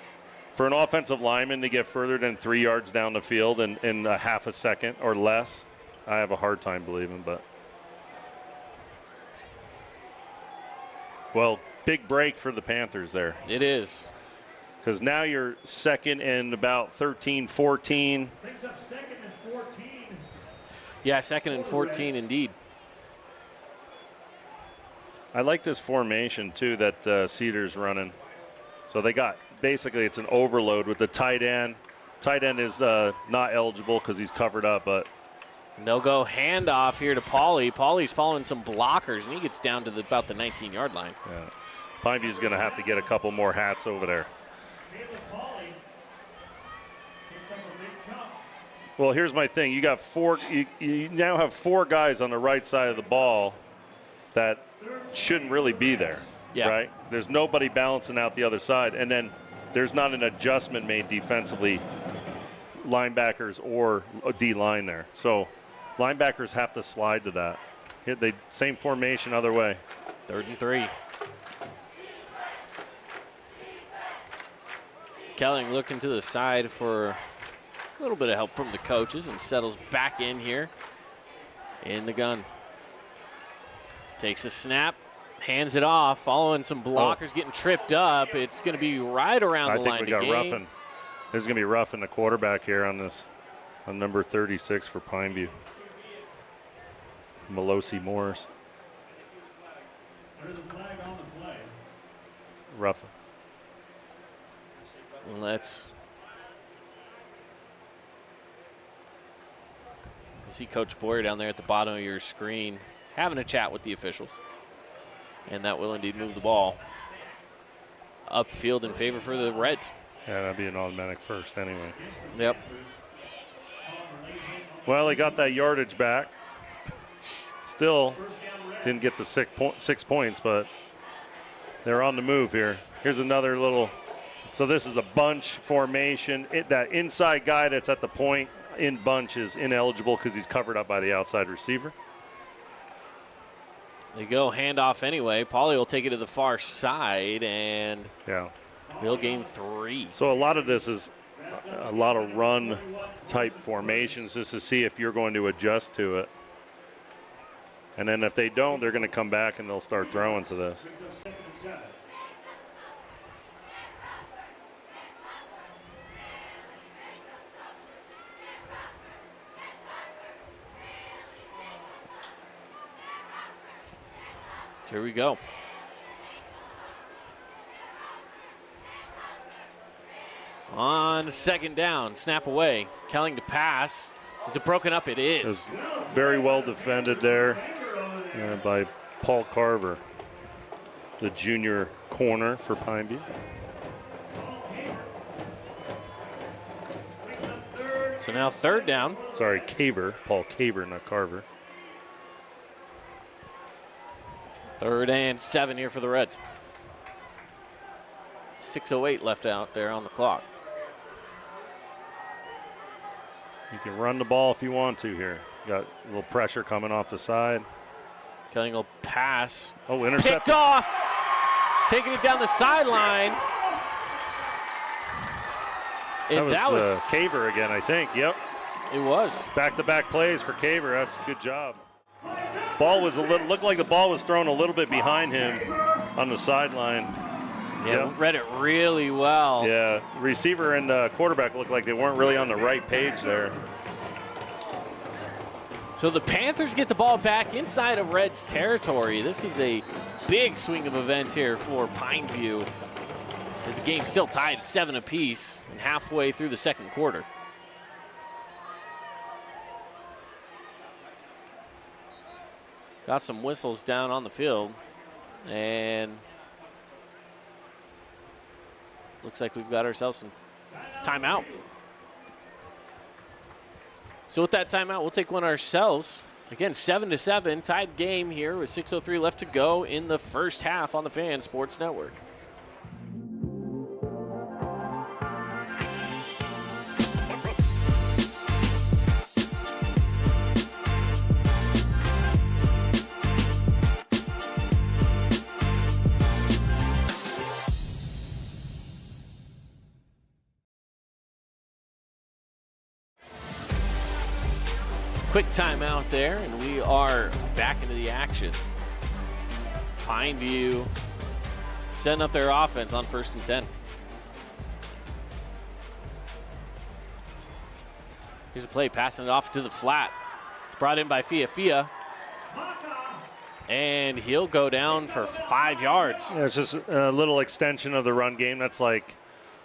for an offensive lineman to get further than 3 yards down the field in a half a second or less, I have a hard time believing. But well, big break for the Panthers there. It is. Because now you're 2nd and about 13, 14. Brings up 2nd and 14. Yeah, 2nd and 14 indeed. I like this formation, too, that Cedar's running. So they got, basically, it's an overload with the tight end. Tight end is not eligible because he's covered up, but. And they'll go handoff here to Pauly. Pauly's following some blockers, and he gets down to about the 19-yard line. Yeah. Pineview's going to have to get a couple more hats over there. Well, here's my thing. You got you now have 4 guys on the right side of the ball that shouldn't really be there, right? There's nobody balancing out the other side, and then there's not an adjustment made defensively, linebackers or D-line there. So linebackers have to slide to that. Same formation, other way. 3rd and 3. Kelling looking to the side for a little bit of help from the coaches and settles back in here in the gun. Takes a snap, hands it off, following some blockers, getting tripped up. It's going to be right around the line I think we to got gain. roughing. There's going to be roughing the quarterback here on number 36 for Pineview. Melosi Morris. There's a flag on the play. Roughing. Let's see Coach Boyer down there at the bottom of your screen having a chat with the officials. And that will indeed move the ball upfield in favor for the Reds. Yeah, that'd be an automatic first anyway. Yep. Well, they got that yardage back. Still didn't get the 6 points, but they're on the move here. Here's another little. So this is a bunch formation. That inside guy that's at the point in bunch is ineligible because he's covered up by the outside receiver. They go handoff anyway. Pauly will take it to the far side, and he'll gain 3. So a lot of this is a lot of run-type formations just to see if you're going to adjust to it. And then if they don't, they're going to come back and they'll start throwing to this. Here we go. On 2nd down, snap away. Kelling to pass. Is it broken up? It is. It was very well defended there by Paul Carver, the junior corner for Pineview. So now 3rd down. Sorry, Caver. Paul Caver, not Carver. 3rd and 7 here for the Reds. 6:08 left out there on the clock. You can run the ball if you want to here. Got a little pressure coming off the side. Kelling will pass. Oh, intercept. Picked off. Taking it down the sideline. That was Caver again, I think. Yep. It was. Back-to-back plays for Caver. That's a good job. Ball was looked like the ball was thrown a little bit behind him on the sideline. Yeah, read it really well. Yeah, receiver and quarterback looked like they weren't really on the right page there. So the Panthers get the ball back inside of Reds territory. This is a big swing of events here for Pineview, as the game's still tied 7 apiece and halfway through the second quarter. Got some whistles down on the field, and looks like we've got ourselves some timeout. So with that timeout, we'll take one ourselves. Again, 7-7, tied game here with 6:03 left to go in the first half on the Fan Sports Network. Quick timeout there, and we are back into the action. Pineview setting up their offense on 1st and 10. Here's a play, passing it off to the flat. It's brought in by Fia, and he'll go down for 5 yards. Yeah, it's just a little extension of the run game. That's like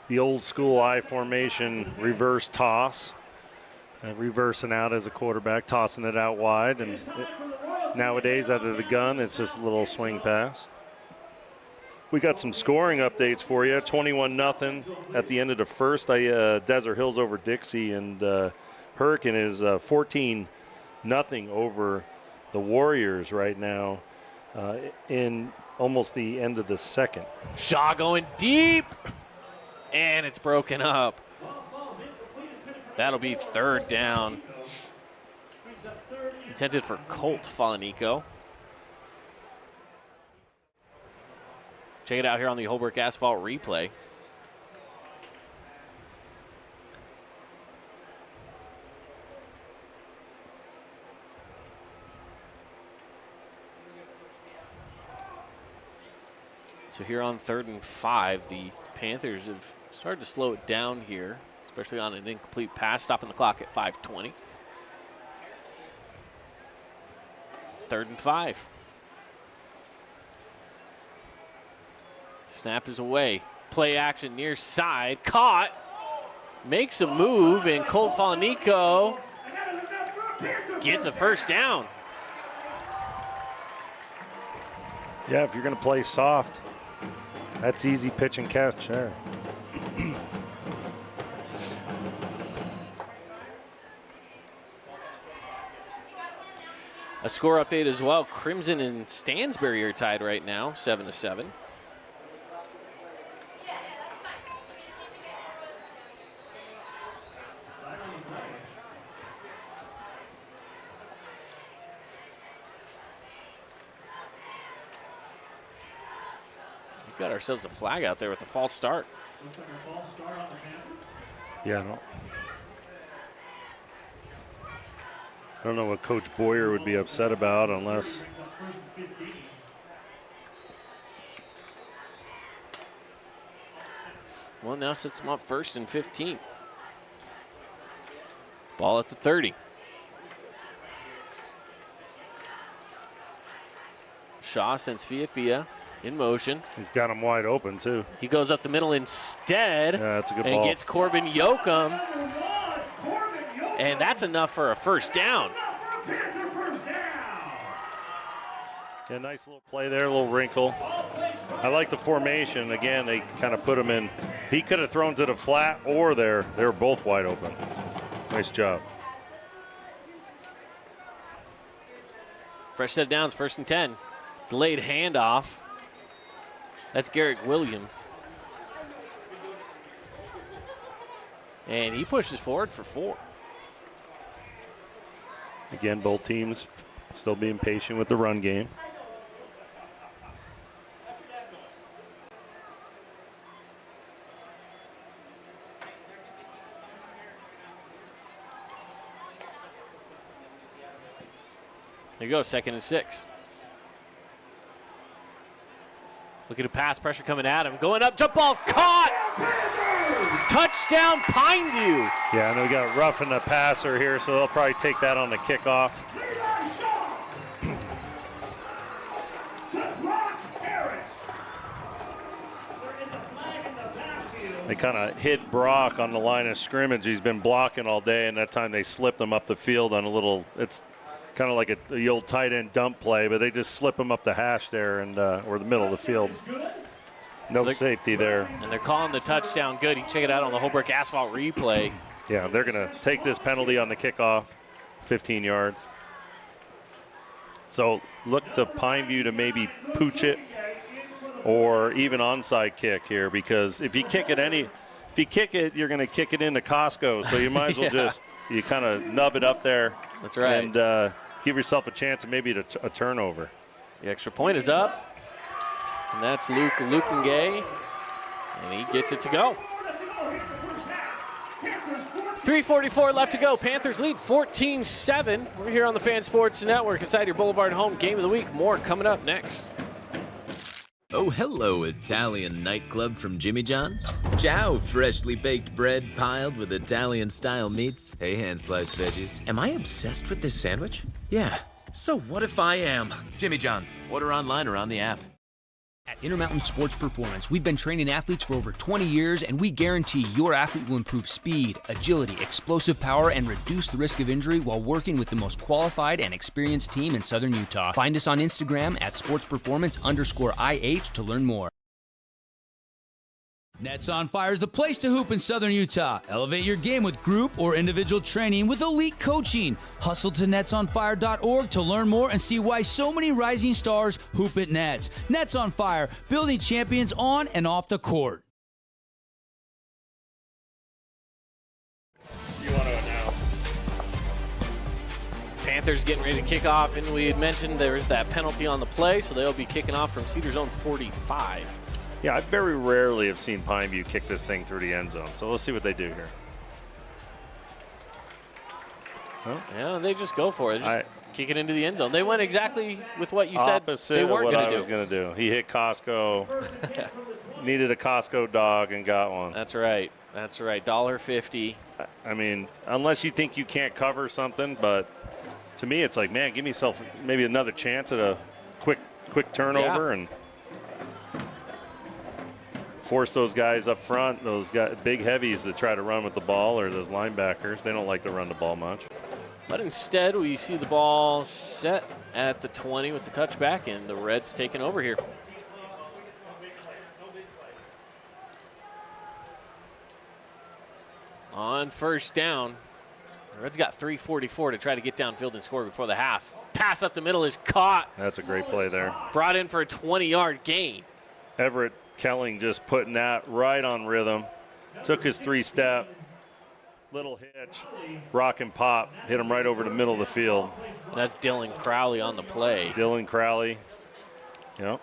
the old school I formation reverse toss. Reversing out as a quarterback, tossing it out wide, and nowadays out of the gun, it's just a little swing pass. We got some scoring updates for you. 21-0 at the end of the first. Desert Hills over Dixie, and Hurricane is 14-0 over the Warriors right now in almost the end of the second. Shaw going deep, and it's broken up. That'll be 3rd down. Intended for Colt Falanico. Check it out here on the Holbrook Asphalt replay. So here on 3rd and 5, the Panthers have started to slow it down here, especially on an incomplete pass, stopping the clock at 5:20. 3rd and 5. Snap is away. Play action near side. Caught. Makes a move, and Colt Falanico gets a 1st down. Yeah, if you're going to play soft, that's easy pitch and catch there. A score update as well. Crimson and Stansbury are tied right now, 7-7. We've got ourselves a flag out there with a false start. Yeah, I don't know what Coach Boyer would be upset about unless. Well, now sets him up 1st and 15. Ball at the 30. Shaw sends Fia in motion. He's got him wide open, too. He goes up the middle instead. Yeah, that's a good and ball. Gets Corbin Yoakum. And that's enough for a 1st down. Yeah, nice little play there, a little wrinkle. I like the formation. Again, they kind of put him in. He could have thrown to the flat or there. They were both wide open. Nice job. Fresh set of downs, 1st and 10. Delayed handoff. That's Garrett William. And he pushes forward for 4. Again, both teams still being patient with the run game. There you go, 2nd and 6. Look at the pass, pressure coming at him. Going up, jump ball, caught! Touchdown, Pineview. Yeah, and we got roughing the passer here, so they'll probably take that on the kickoff. They kind of hit Brock on the line of scrimmage. He's been blocking all day, and that time they slipped him up the field on a little, it's kind of like the old tight end dump play, but they just slip him up the hash there and or the middle of the field. No safety there. And they're calling the touchdown good. You can check it out on the Holbrook Asphalt replay. Yeah, they're going to take this penalty on the kickoff, 15 yards. So look to Pineview to maybe pooch it or even onside kick here, because if you kick it, you're going to kick it into Costco. So you might as well you kind of nub it up there. That's right. And give yourself a chance of maybe a turnover. The extra point is up. And that's Luke Ngay. And he gets it to go. 3:44 left to go. Panthers lead 14-7. We're here on the Fan Sports Network inside your Boulevard Home Game of the Week. More coming up next. Oh, hello, Italian nightclub from Jimmy John's. Ciao, freshly baked bread piled with Italian-style meats. Hey, hand-sliced veggies. Am I obsessed with this sandwich? Yeah. So what if I am? Jimmy John's. Order online or on the app. At Intermountain Sports Performance, we've been training athletes for over 20 years, and we guarantee your athlete will improve speed, agility, explosive power, and reduce the risk of injury while working with the most qualified and experienced team in Southern Utah. Find us on Instagram at sportsperformance_IH to learn more. Nets on Fire is the place to hoop in Southern Utah. Elevate your game with group or individual training with elite coaching. Hustle to netsonfire.org to learn more and see why so many rising stars hoop at Nets. Nets on Fire, building champions on and off the court. You want to announce? Panthers getting ready to kick off, and we had mentioned there's that penalty on the play, so they'll be kicking off from Cedar's own 45. Yeah, I very rarely have seen Pineview kick this thing through the end zone, so let's see what they do here. Well, yeah, they just go for it. Just kick it into the end zone. They went exactly with what you said they weren't going to do. Opposite of what I was going to do. He hit Costco, needed a Costco dog, and got one. That's right. That's right. $1.50. I mean, unless you think you can't cover something, but to me it's like, man, give yourself maybe another chance at a quick turnover and force those guys up front, those big heavies that try to run with the ball, or those linebackers. They don't like to run the ball much. But instead, we see the ball set at the 20 with the touchback, and the Reds taking over here. On first down, the Reds got 3:44 to try to get downfield and score before the half. Pass up the middle is caught. That's a great play there. Brought in for a 20-yard gain. Everett Kelling just putting that right on rhythm. Took his 3-step, little hitch, rock and pop, hit him right over the middle of the field. And that's Dylan Crowley on the play. Dylan Crowley, yep.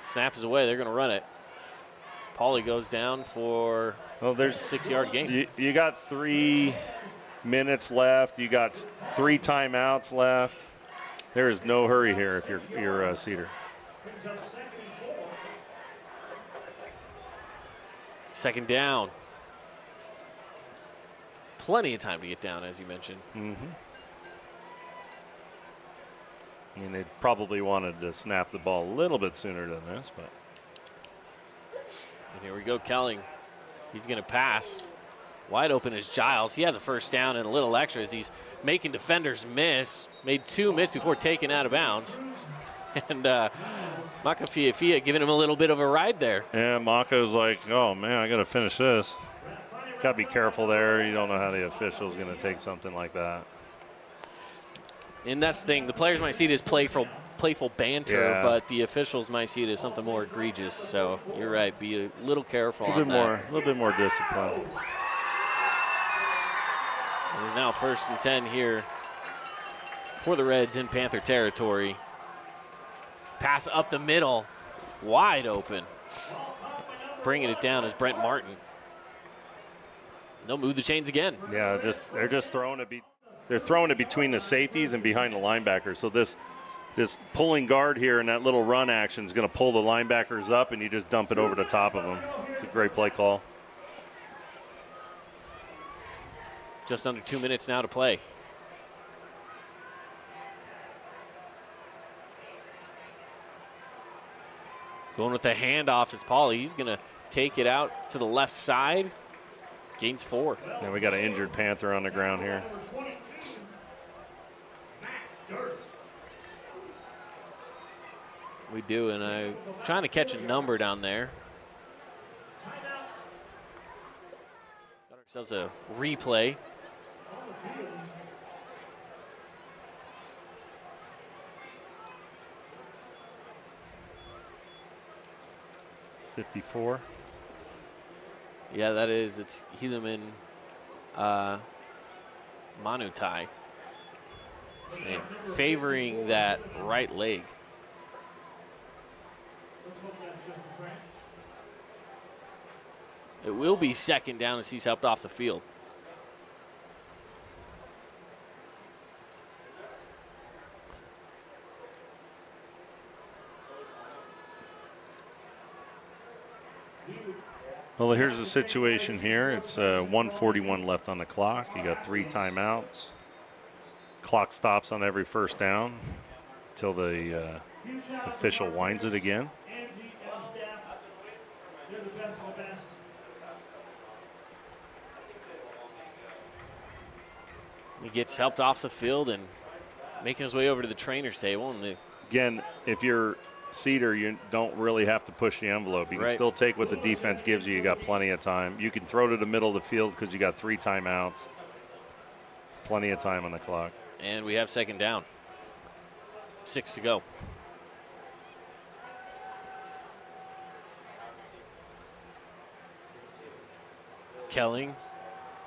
Snap is away, they're gonna run it. Pauly goes down for there's a 6-yard gain. You got 3 minutes left. You got 3 timeouts left. There is no hurry here if you're Cedar. Second down. Plenty of time to get down, as you mentioned. Mm-hmm. I mean, they probably wanted to snap the ball a little bit sooner than this, but. And here we go, Kelling. He's going to pass. Wide open is Giles. He has a first down and a little extra as he's making defenders miss. Made 2 miss before taking out of bounds. And Makafia giving him a little bit of a ride there. Yeah, Maka's like, oh, man, I got to finish this. Got to be careful there. You don't know how the official's going to take something like that. And that's the thing. The players might see it as playful banter, but the officials might see it as something more egregious. So you're right. Be a little careful on that. A little bit more discipline. It is now 1st and 10 here for the Reds in Panther territory. Pass up the middle, wide open. Bringing it down is Brent Martin. They'll move the chains again. Yeah, they're just throwing it. They're throwing it between the safeties and behind the linebackers. So this pulling guard here and that little run action is going to pull the linebackers up, and you just dump it over the top of them. It's a great play call. Just under 2 minutes now to play. Going with the handoff is Pauly. He's going to take it out to the left side. Gains 4. Yeah, we got an injured Panther on the ground here. We do, and I'm trying to catch a number down there. Got ourselves a replay. $54. Yeah, that is. It's Helaman Manutai. And favoring that right leg. It will be second down as he's helped off the field. Well, here's the situation here. It's 1:41 left on the clock. You got 3 timeouts. Clock stops on every first down until the official winds it again. He gets helped off the field and making his way over to the trainer's table. And again, if you're Cedar, you don't really have to push the envelope. You can still take what the defense gives you. You got plenty of time. You can throw to the middle of the field because you got 3 timeouts. Plenty of time on the clock. And we have second down. 6 to go. Kelling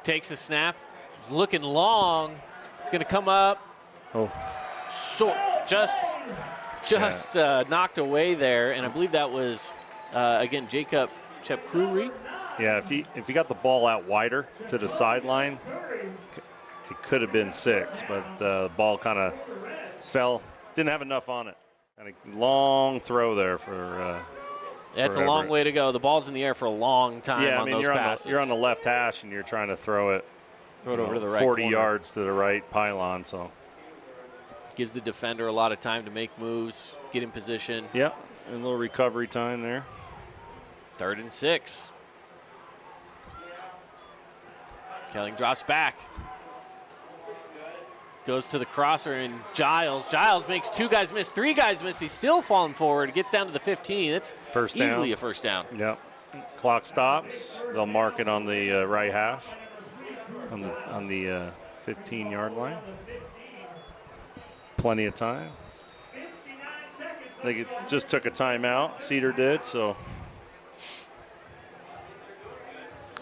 takes a snap. He's looking long. It's going to come up. Oh. Short. Just knocked away there. And I believe that was, again, Jacob Chepkruri. Yeah, if he got the ball out wider to the sideline, it could have been 6, but the ball kind of fell. Didn't have enough on it. And a long throw there for That's a long way to go. The ball's in the air for a long time on those passes. You're on the left hash, and you're trying to throw it over to the right 40 corner. yards to the right pylon. So gives the defender a lot of time to make moves, get in position. Yep, and a little recovery time there. 3rd and 6. Kelling drops back. Goes to the crosser, and Giles. Giles makes 2 guys miss, 3 guys miss. He's still falling forward. Gets down to the 15. It's first down. Easily a first down. Yep. Clock stops. They'll mark it on the right half, on the 15-yard line. Plenty of time. They just took a timeout. Cedar did, so.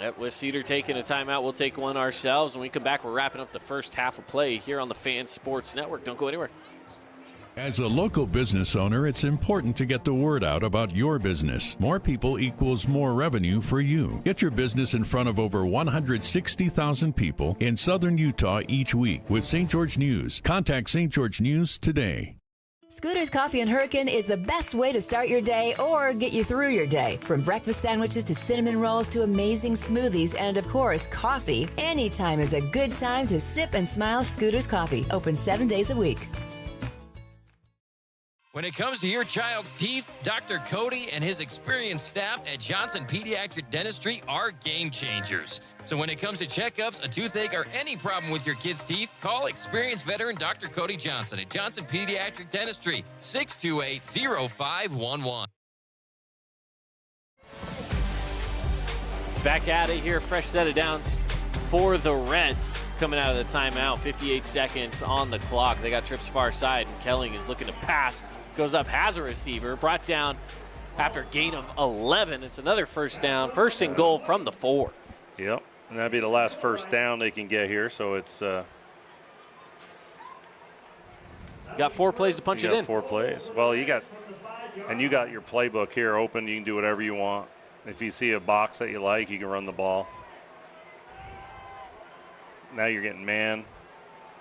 Yep, with Cedar taking a timeout, we'll take one ourselves. When we come back, we're wrapping up the first half of play here on the Fan Sports Network. Don't go anywhere. As a local business owner, it's important to get the word out about your business. More people equals more revenue for you. Get your business in front of over 160,000 people in southern Utah each week with St. George News. Contact St. George News today. Scooter's Coffee and Hurricane is the best way to start your day or get you through your day. From breakfast sandwiches to cinnamon rolls to amazing smoothies and, of course, coffee. Anytime is a good time to sip and smile Scooter's Coffee. Open 7 days a week. When it comes to your child's teeth, Dr. Cody and his experienced staff at Johnson Pediatric Dentistry are game changers. So when it comes to checkups, a toothache, or any problem with your kid's teeth, call experienced veteran Dr. Cody Johnson at Johnson Pediatric Dentistry, 628-0511. Back at it here, fresh set of downs for the Reds coming out of the timeout. 58 seconds on the clock. They got trips far side, and Kelling is looking to pass. Goes up, has a receiver, brought down after a gain of 11. It's another first down, 1st and goal from the 4. Yep, and that'd be the last first down they can get here, so it's got 4 plays to punch it in. 4 plays. Well, you got And you got your playbook here open. You can do whatever you want. If you see a box that you like, you can run the ball. Now you're getting man.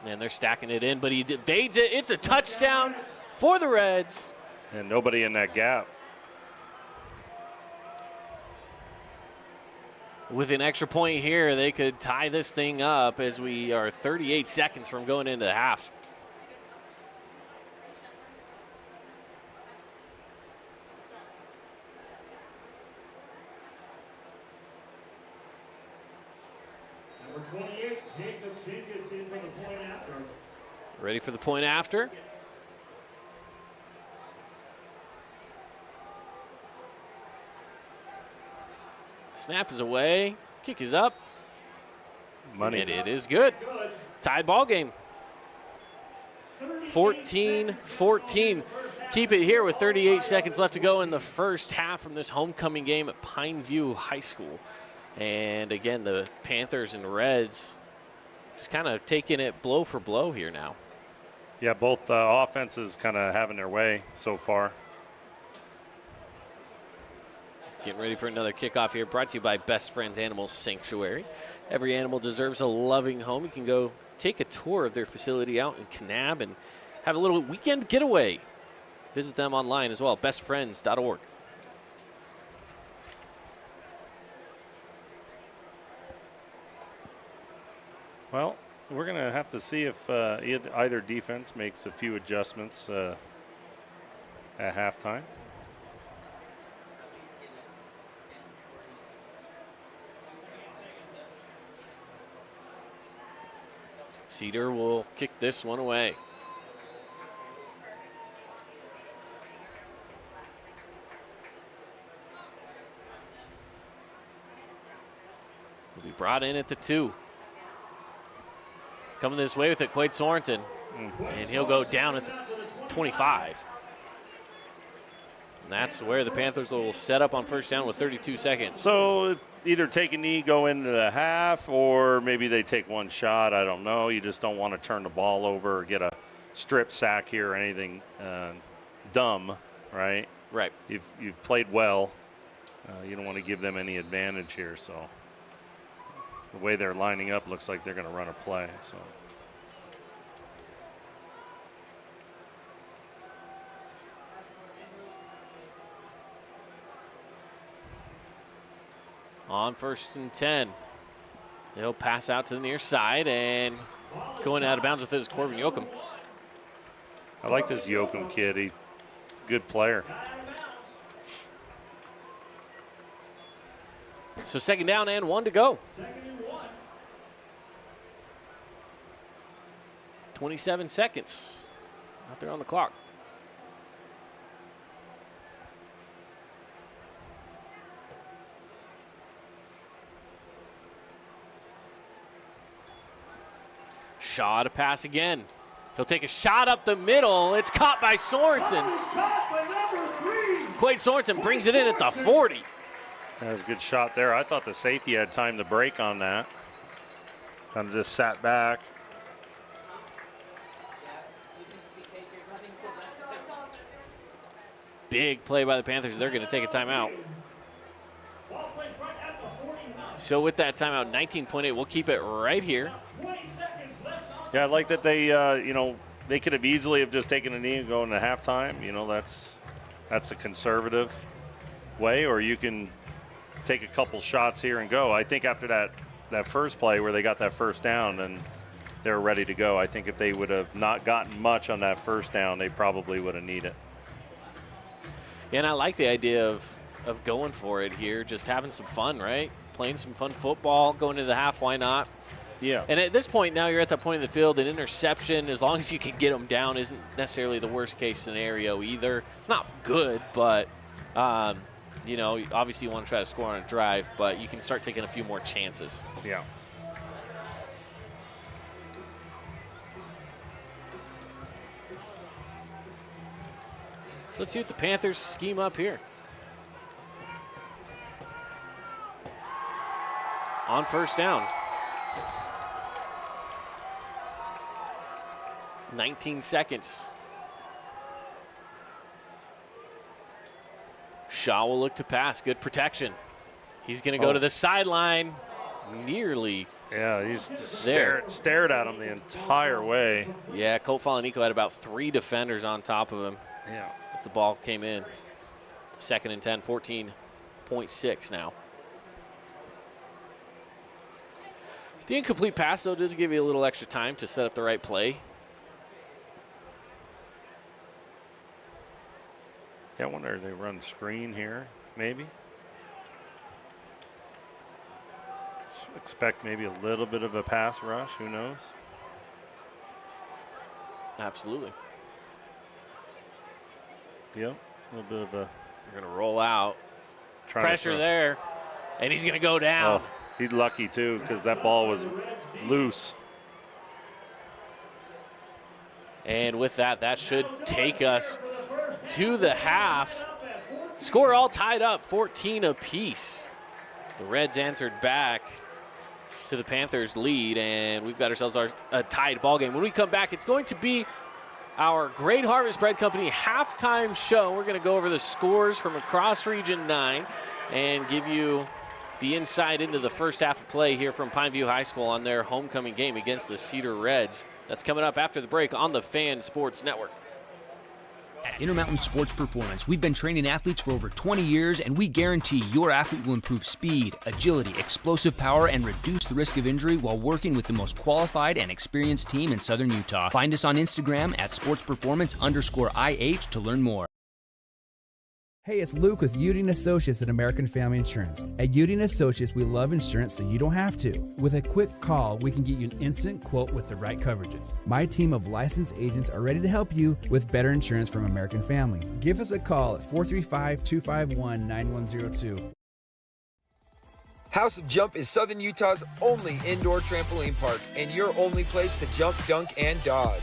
And they're stacking it in, but he evades it. It's a touchdown for the Reds. And nobody in that gap. With an extra point here, they could tie this thing up as we are 38 seconds from going into the half. Number 28, Jacob Jenkins in for the point after. Ready for the point after. Snap is away. Kick is up. Money. And it is good. Tied ball game. 14-14. Keep it here with 38 seconds left to go in the first half from this homecoming game at Pineview High School. And again, the Panthers and Reds just kind of taking it blow for blow here now. Yeah, both offenses kind of having their way so far. Getting ready for another kickoff here, brought to you by Best Friends Animal Sanctuary. Every animal deserves a loving home. You can go take a tour of their facility out in Kanab and have a little weekend getaway. Visit them online as well, bestfriends.org. Well, we're going to have to see if either defense makes a few adjustments at halftime. Cedar will kick this one away. Will be brought in at the 2. Coming this way with it, Quade Sorensen. And he'll go down at the 25. And that's where the Panthers will set up on first down with 32 seconds. So either take a knee, go into the half, or maybe they take one shot. I don't know. You just don't want to turn the ball over or get a strip sack here or anything dumb, right? Right. You've played well. You don't want to give them any advantage here. So the way they're lining up looks like they're going to run a play. So. On first and 10. He'll pass out to the near side, and going out of bounds with it is Corbin Yoakum. I like this Yoakum kid. He's a good player. So second down and 1 to go. 27 seconds out there on the clock. Shaw to pass again. He'll take a shot up the middle. It's caught by Sorensen. Quade Sorensen brings it in at the 40. That was a good shot there. I thought the safety had time to break on that. Kind of just sat back. Big play by the Panthers. They're going to take a timeout. So with that timeout, 19.8, we'll keep it right here. Yeah, I like that they, they could have easily have just taken a knee and go into halftime. You know, that's a conservative way, or you can take a couple shots here and go. I think after that first play where they got that first down, then they were ready to go. I think if they would have not gotten much on that first down, they probably would have needed it. Yeah, and I like the idea of going for it here, just having some fun, right? Playing some fun football, going into the half, why not? Yeah. And at this point now, you're at that point in the field, an interception, as long as you can get them down, isn't necessarily the worst case scenario either. It's not good, but, obviously you want to try to score on a drive, but you can start taking a few more chances. Yeah. So let's see what the Panthers scheme up here. On first down. 19 seconds. Shaw will look to pass. Good protection. He's going to go to the sideline. Nearly. Yeah, he's just stared at him the entire way. Yeah, Colt Falanico had about 3 defenders on top of him. Yeah. As the ball came in. 2nd and 10, 14.6 now. The incomplete pass, though, does give you a little extra time to set up the right play. Yeah, I wonder if they run screen here, maybe. Expect maybe a little bit of a pass rush, who knows? Absolutely. Yep, a little bit of a... They're going to roll out. Pressure there, and he's going to go down. Oh, he's lucky, too, because that ball was loose. And with that, that should take us to the half. Score all tied up, 14 apiece. The Reds answered back to the Panthers' lead, and we've got ourselves a tied ball game. When we come back, it's going to be our Great Harvest Bread Company halftime show. We're going to go over the scores from across Region 9 and give you the insight into the first half of play here from Pineview High School on their homecoming game against the Cedar Reds. That's coming up after the break on the Fan Sports Network. At Intermountain Sports Performance, we've been training athletes for over 20 years, and we guarantee your athlete will improve speed, agility, explosive power, and reduce the risk of injury while working with the most qualified and experienced team in Southern Utah. Find us on Instagram at sportsperformance_IH to learn more. Hey, it's Luke with Udine Associates at American Family Insurance. At Udine Associates, we love insurance so you don't have to. With a quick call, we can get you an instant quote with the right coverages. My team of licensed agents are ready to help you with better insurance from American Family. Give us a call at 435-251-9102. House of Jump is Southern Utah's only indoor trampoline park and your only place to jump, dunk, and dodge.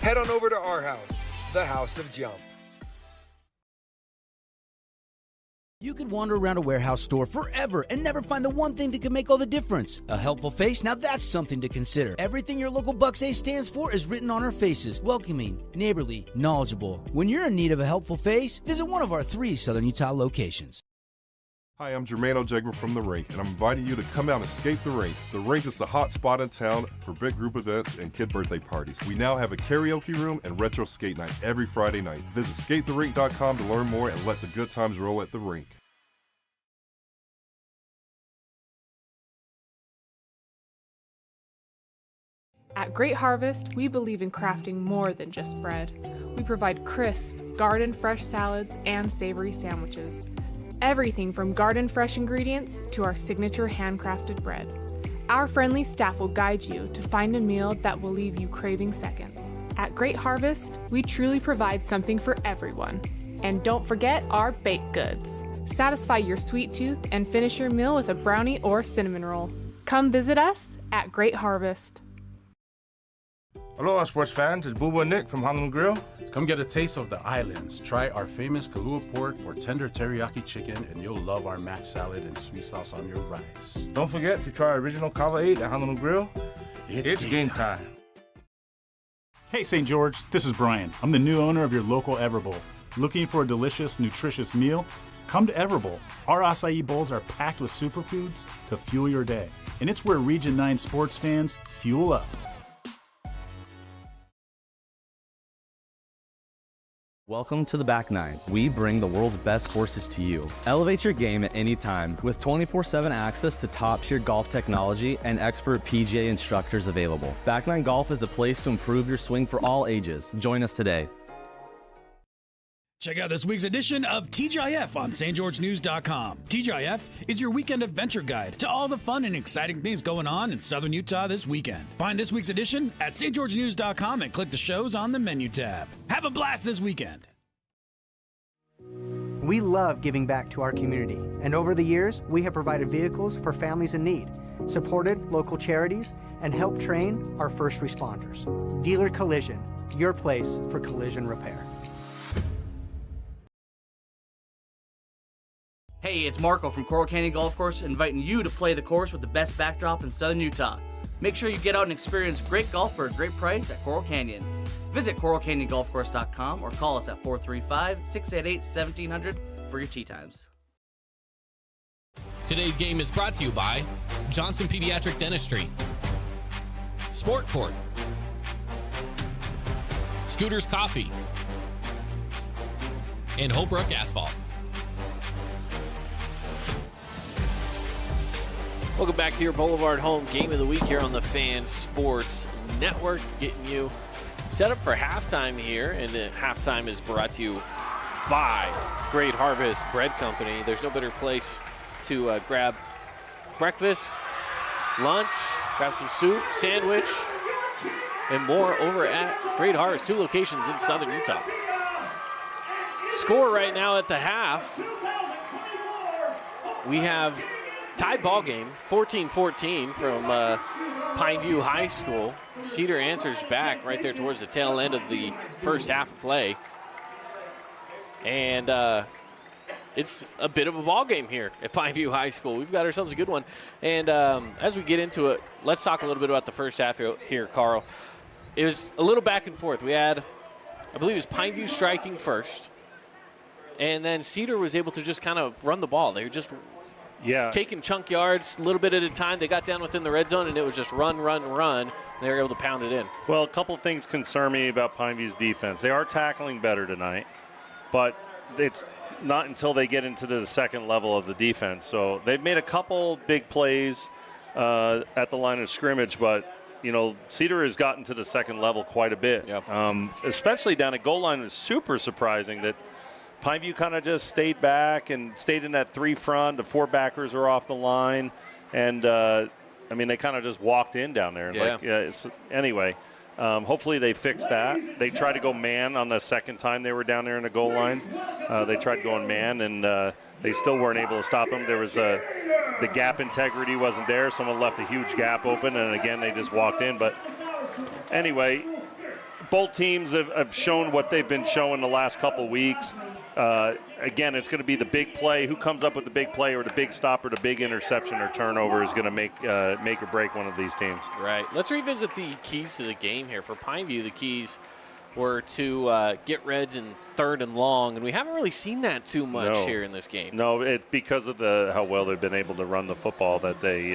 Head on over to our house, the House of Jump. You could wander around a warehouse store forever and never find the one thing that can make all the difference. A helpful face? Now that's something to consider. Everything your local Bucks A stands for is written on our faces. Welcoming, neighborly, knowledgeable. When you're in need of a helpful face, visit one of our 3 Southern Utah locations. Hi, I'm Jermaine O'Jegman from The Rink, and I'm inviting you to come out and skate The Rink. The Rink is the hot spot in town for big group events and kid birthday parties. We now have a karaoke room and retro skate night every Friday night. Visit skatetherink.com to learn more and let the good times roll at The Rink. At Great Harvest, we believe in crafting more than just bread. We provide crisp, garden-fresh salads and savory sandwiches. Everything from garden-fresh ingredients to our signature handcrafted bread. Our friendly staff will guide you to find a meal that will leave you craving seconds. At Great Harvest, we truly provide something for everyone. And don't forget our baked goods. Satisfy your sweet tooth and finish your meal with a brownie or cinnamon roll. Come visit us at Great Harvest. Aloha, sports fans. It's Boo and Nick from Honolulu Grill. Come get a taste of the islands. Try our famous Kahlua pork or tender teriyaki chicken, and you'll love our mac salad and sweet sauce on your rice. Don't forget to try our original Kava 8 at Honolulu Grill. It's game time. Hey, St. George. This is Brian. I'm the new owner of your local Everbowl. Looking for a delicious, nutritious meal? Come to Everbowl. Our acai bowls are packed with superfoods to fuel your day. And it's where Region 9 sports fans fuel up. Welcome to the Back Nine. We bring the world's best courses to you. Elevate your game at any time with 24/7 access to top-tier golf technology and expert PGA instructors available. Back Nine Golf is a place to improve your swing for all ages. Join us today. Check out this week's edition of TGIF on stgeorgenews.com. TGIF is your weekend adventure guide to all the fun and exciting things going on in Southern Utah this weekend. Find this week's edition at stgeorgenews.com and click the shows on the menu tab. Have a blast this weekend. We love giving back to our community, and over the years, we have provided vehicles for families in need, supported local charities, and helped train our first responders. Dealer Collision, your place for collision repair. Hey, it's Marco from Coral Canyon Golf Course, inviting you to play the course with the best backdrop in Southern Utah. Make sure you get out and experience great golf for a great price at Coral Canyon. Visit CoralCanyonGolfCourse.com or call us at 435-688-1700 for your tee times. Today's game is brought to you by Johnson Pediatric Dentistry, Sport Court, Scooters Coffee, and Holbrook Asphalt. Welcome back to your Boulevard Home Game of the Week here on the Fan Sports Network, getting you set up for halftime here, and the halftime is brought to you by Great Harvest Bread Company. There's no better place to grab breakfast, lunch, grab some soup, sandwich, and more over at Great Harvest, 2 locations in southern Utah. Score right now at the half, we have tied ball game, 14-14 from Pineview High School. Cedar answers back right there towards the tail end of the first half of play. And it's a bit of a ball game here at Pineview High School. We've got ourselves a good one. And as we get into it, let's talk a little bit about the first half here, Carl. It was a little back and forth. We had, I believe it was Pineview striking first. And then Cedar was able to just kind of run the ball. They were just taking chunk yards a little bit at a time. They got down within the red zone, and it was just run, run, run. They were able to pound it in. Well, a couple things concern me about Pineview's defense. They are tackling better tonight, but it's not until they get into the second level of the defense. So they've made a couple big plays at the line of scrimmage, but Cedar has gotten to the second level quite a bit. Yep. Especially down at goal line. It was super surprising that Pineview kind of just stayed back and stayed in that 3 front. The 4 backers are off the line. And, they kind of just walked in down there. Yeah. Anyway, hopefully they fix that. They tried to go man on the second time they were down there in the goal line. They tried going man, and they still weren't able to stop them. There was the gap integrity wasn't there. Someone left a huge gap open, and, again, they just walked in. But, anyway, both teams have shown what they've been showing the last couple weeks. Again, it's going to be the big play. Who comes up with the big play or the big stop or the big interception or turnover is going to make or break one of these teams. Right. Let's revisit the keys to the game here. For Pineview, the keys were to get reds in 3rd and long, and we haven't really seen that too much here in this game. No, it's because of how well they've been able to run the football that they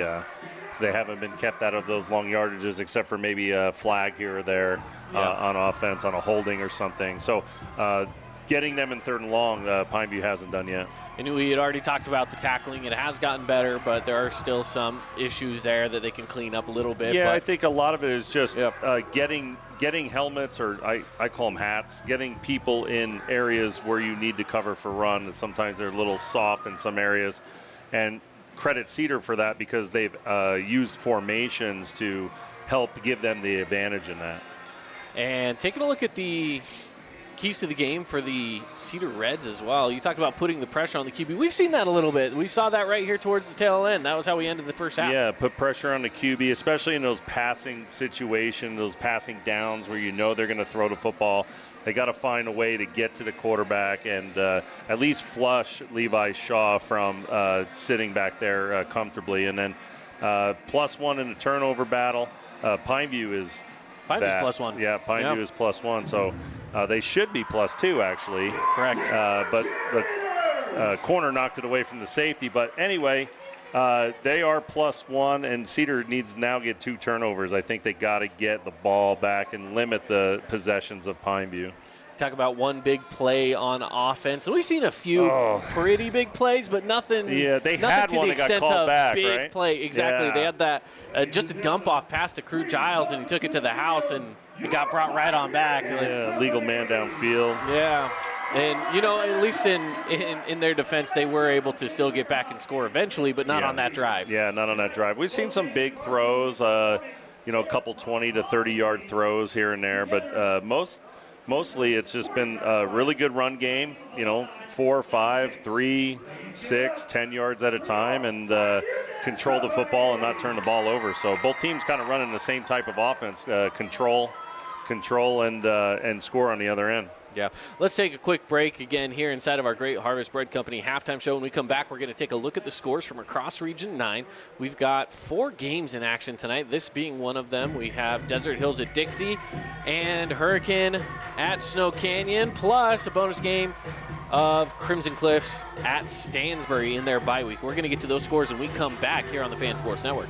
haven't been kept out of those long yardages, except for maybe a flag here or there on offense, on a holding or something. So getting them in 3rd and long, Pineview hasn't done yet. And we had already talked about the tackling. It has gotten better, but there are still some issues there that they can clean up a little bit. Yeah, I think a lot of it is just getting helmets, or I call them hats, getting people in areas where you need to cover for run. And sometimes they're a little soft in some areas. And credit Cedar for that, because they've used formations to help give them the advantage in that. And taking a look at the keys to the game for the Cedar Reds as well. You talked about putting the pressure on the QB. We've seen that a little bit. We saw that right here towards the tail end. That was how we ended the first half. Yeah, put pressure on the QB, especially in those passing situations, those passing downs where they're going to throw the football. They got to find a way to get to the quarterback and at least flush Levi Shaw from sitting back there comfortably. And then +1 in the turnover battle. Pineview's +1. Yeah, Pineview is +1. So they should be +2, actually. Correct. But the corner knocked it away from the safety. But anyway, they are +1, and Cedar needs now get 2 turnovers. I think they got to get the ball back and limit the possessions of Pineview. Talk about one big play on offense. We've seen a few pretty big plays, but nothing. Yeah, they had to one the that got extent called of back, big right? play. Exactly. Yeah. They had that just a dump off pass to Crew Giles, and he took it to the house, and it got brought right on back. Yeah, legal man downfield. Yeah. And, at least in their defense, they were able to still get back and score eventually, but not on that drive. Yeah, not on that drive. We've seen some big throws, a couple 20 to 30-yard throws here and there, but mostly it's just been a really good run game, 4, 5, 3, 6, 10 yards at a time, and control the football and not turn the ball over. So both teams kind of running the same type of offense, control and score on the other end. Yeah. Let's take a quick break again here inside of our Great Harvest Bread Company halftime show. When we come back, we're going to take a look at the scores from across Region 9. We've got 4 games in action tonight, this being one of them. We have Desert Hills at Dixie and Hurricane at Snow Canyon, plus a bonus game of Crimson Cliffs at Stansbury in their bye week. We're going to get to those scores when we come back here on the Fan Sports Network.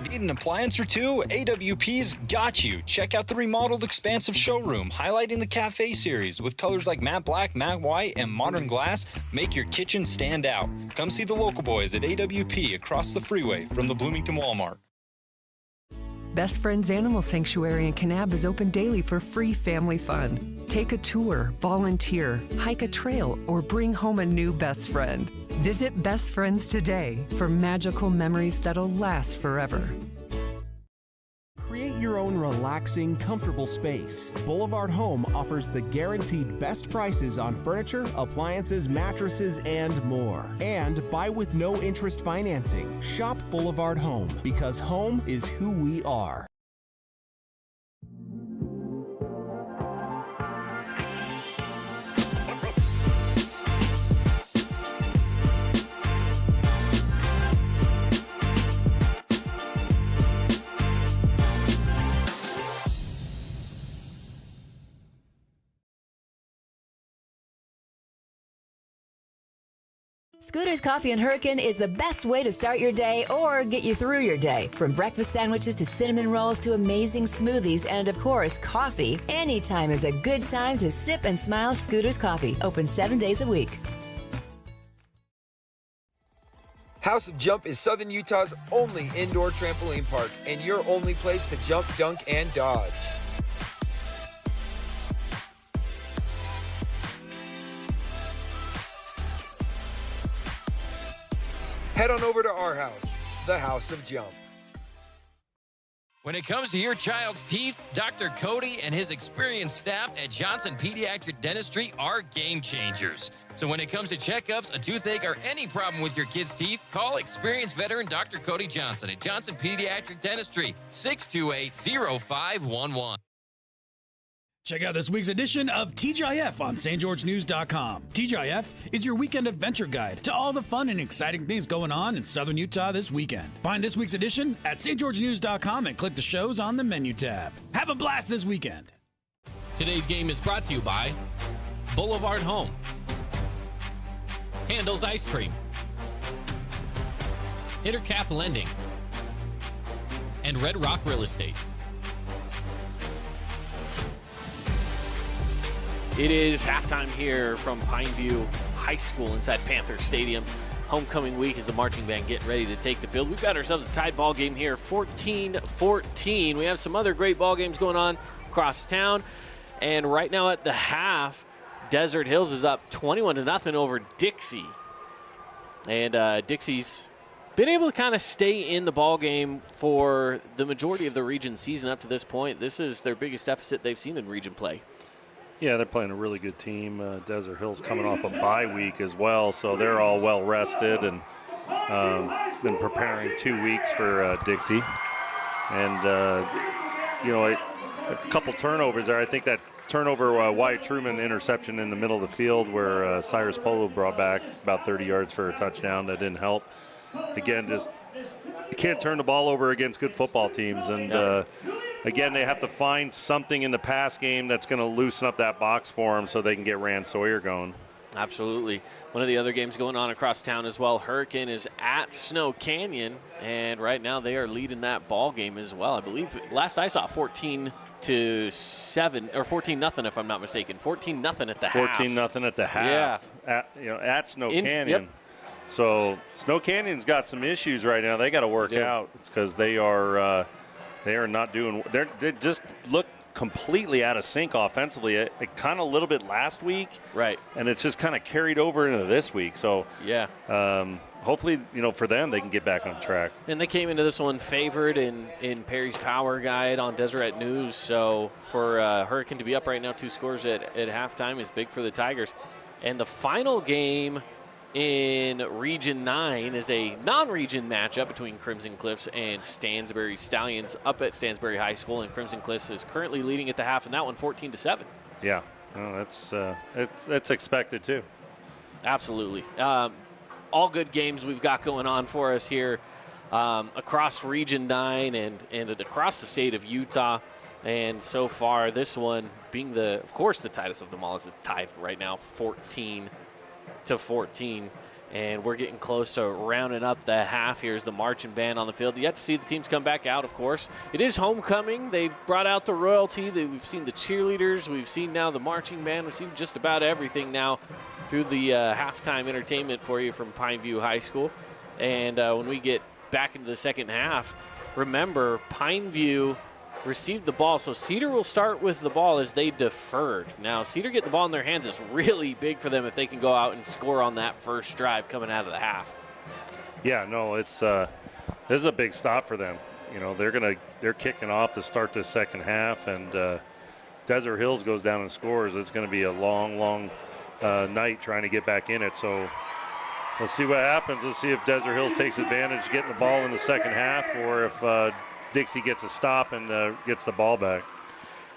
Need an appliance or two? AWP's got you. Check out the remodeled expansive showroom, highlighting the Cafe series with colors like matte black, matte white, and modern glass. Make your kitchen stand out. Come see the local boys at AWP across the freeway from the Bloomington Walmart. Best Friends Animal Sanctuary in Kanab is open daily for free family fun. Take a tour, volunteer, hike a trail, or bring home a new best friend. Visit Best Friends today for magical memories that'll last forever. Create your own relaxing, comfortable space. Boulevard Home offers the guaranteed best prices on furniture, appliances, mattresses, and more. And buy with no interest financing. Shop Boulevard Home, because home is who we are. Scooter's Coffee and Hurricane is the best way to start your day or get you through your day. From breakfast sandwiches to cinnamon rolls to amazing smoothies and, of course, coffee, anytime is a good time to sip and smile. Scooter's Coffee, open 7 days a week. House of Jump is Southern Utah's only indoor trampoline park and your only place to jump, dunk, and dodge. Head on over to our house, the House of Jump. When it comes to your child's teeth, Dr. Cody and his experienced staff at Johnson Pediatric Dentistry are game changers. So when it comes to checkups, a toothache, or any problem with your kid's teeth, call experienced veteran Dr. Cody Johnson at Johnson Pediatric Dentistry, 628-0511. Check out this week's edition of TGIF on StGeorgeNews.com. TGIF is your weekend adventure guide to all the fun and exciting things going on in Southern Utah this weekend. Find this week's edition at StGeorgeNews.com and click the shows on the menu tab. Have a blast this weekend. Today's game is brought to you by Boulevard Home, Handel's Ice Cream, Intercap Lending, and Red Rock Real Estate. It is halftime here from Pineview High School inside Panthers Stadium. Homecoming week as the marching band getting ready to take the field. We've got ourselves a tied ball game here, 14-14. We have some other great ball games going on across town. And right now at the half, Desert Hills is up 21-0 over Dixie. And Dixie's been able to kind of stay in the ball game for the majority of the region season up to this point. This is their biggest deficit they've seen in region play. Yeah, they're playing a really good team. Desert Hills coming off a bye week as well, so they're all well rested and been preparing 2 weeks for Dixie. And, a couple turnovers there. I think that turnover, Wyatt Truman interception in the middle of the field where Cyrus Polo brought back about 30 yards for a touchdown. That didn't help. Again, just you can't turn the ball over against good football teams. And, again, they have to find something in the pass game that's going to loosen up that box for them so they can get Rand Sawyer going. Absolutely. One of the other games going on across town as well, Hurricane is at Snow Canyon, and right now they are leading that ball game as well. I believe last I saw 14-7 or 14-0 if I'm not mistaken. 14-0 at the half. 14-0 at the half. Yeah. At Snow Canyon. Yep. So Snow Canyon's got some issues right now. They got to work out. It's because they are not doing. They just look completely out of sync offensively. It kind of a little bit last week, right? And it's just kind of carried over into this week. So yeah, hopefully, for them they can get back on track. And they came into this one favored in Perry's Power Guide on Deseret News. So for Hurricane to be up right now 2 scores at halftime is big for the Tigers. And the final game in Region 9 is a non-region matchup between Crimson Cliffs and Stansbury Stallions up at Stansbury High School, and Crimson Cliffs is currently leading at the half in that one 14-7. Yeah, Well, it's expected too. Absolutely. All good games we've got going on for us here across Region 9 and across the state of Utah. And so far, this one being of course, the tightest of them all, as it's tied right now 14-14. And we're getting close to rounding up that half. Here's the marching band on the field. Yet to see the teams come back out, of course. It is homecoming. They've brought out the royalty. We've seen the cheerleaders. We've seen now the marching band. We've seen just about everything now through the halftime entertainment for you from Pineview High School. And when we get back into the second half, remember, Pineview received the ball, so Cedar will start with the ball as they deferred. Now, Cedar getting the ball in their hands is really big for them if they can go out and score on that first drive coming out of the half. Yeah, no, this is a big stop for them. You know, they're kicking off to start the second half, and Desert Hills goes down and scores. It's going to be a long night trying to get back in it. So let's see what happens. Let's see if Desert Hills takes advantage getting the ball in the second half, or if Dixie gets a stop and gets the ball back.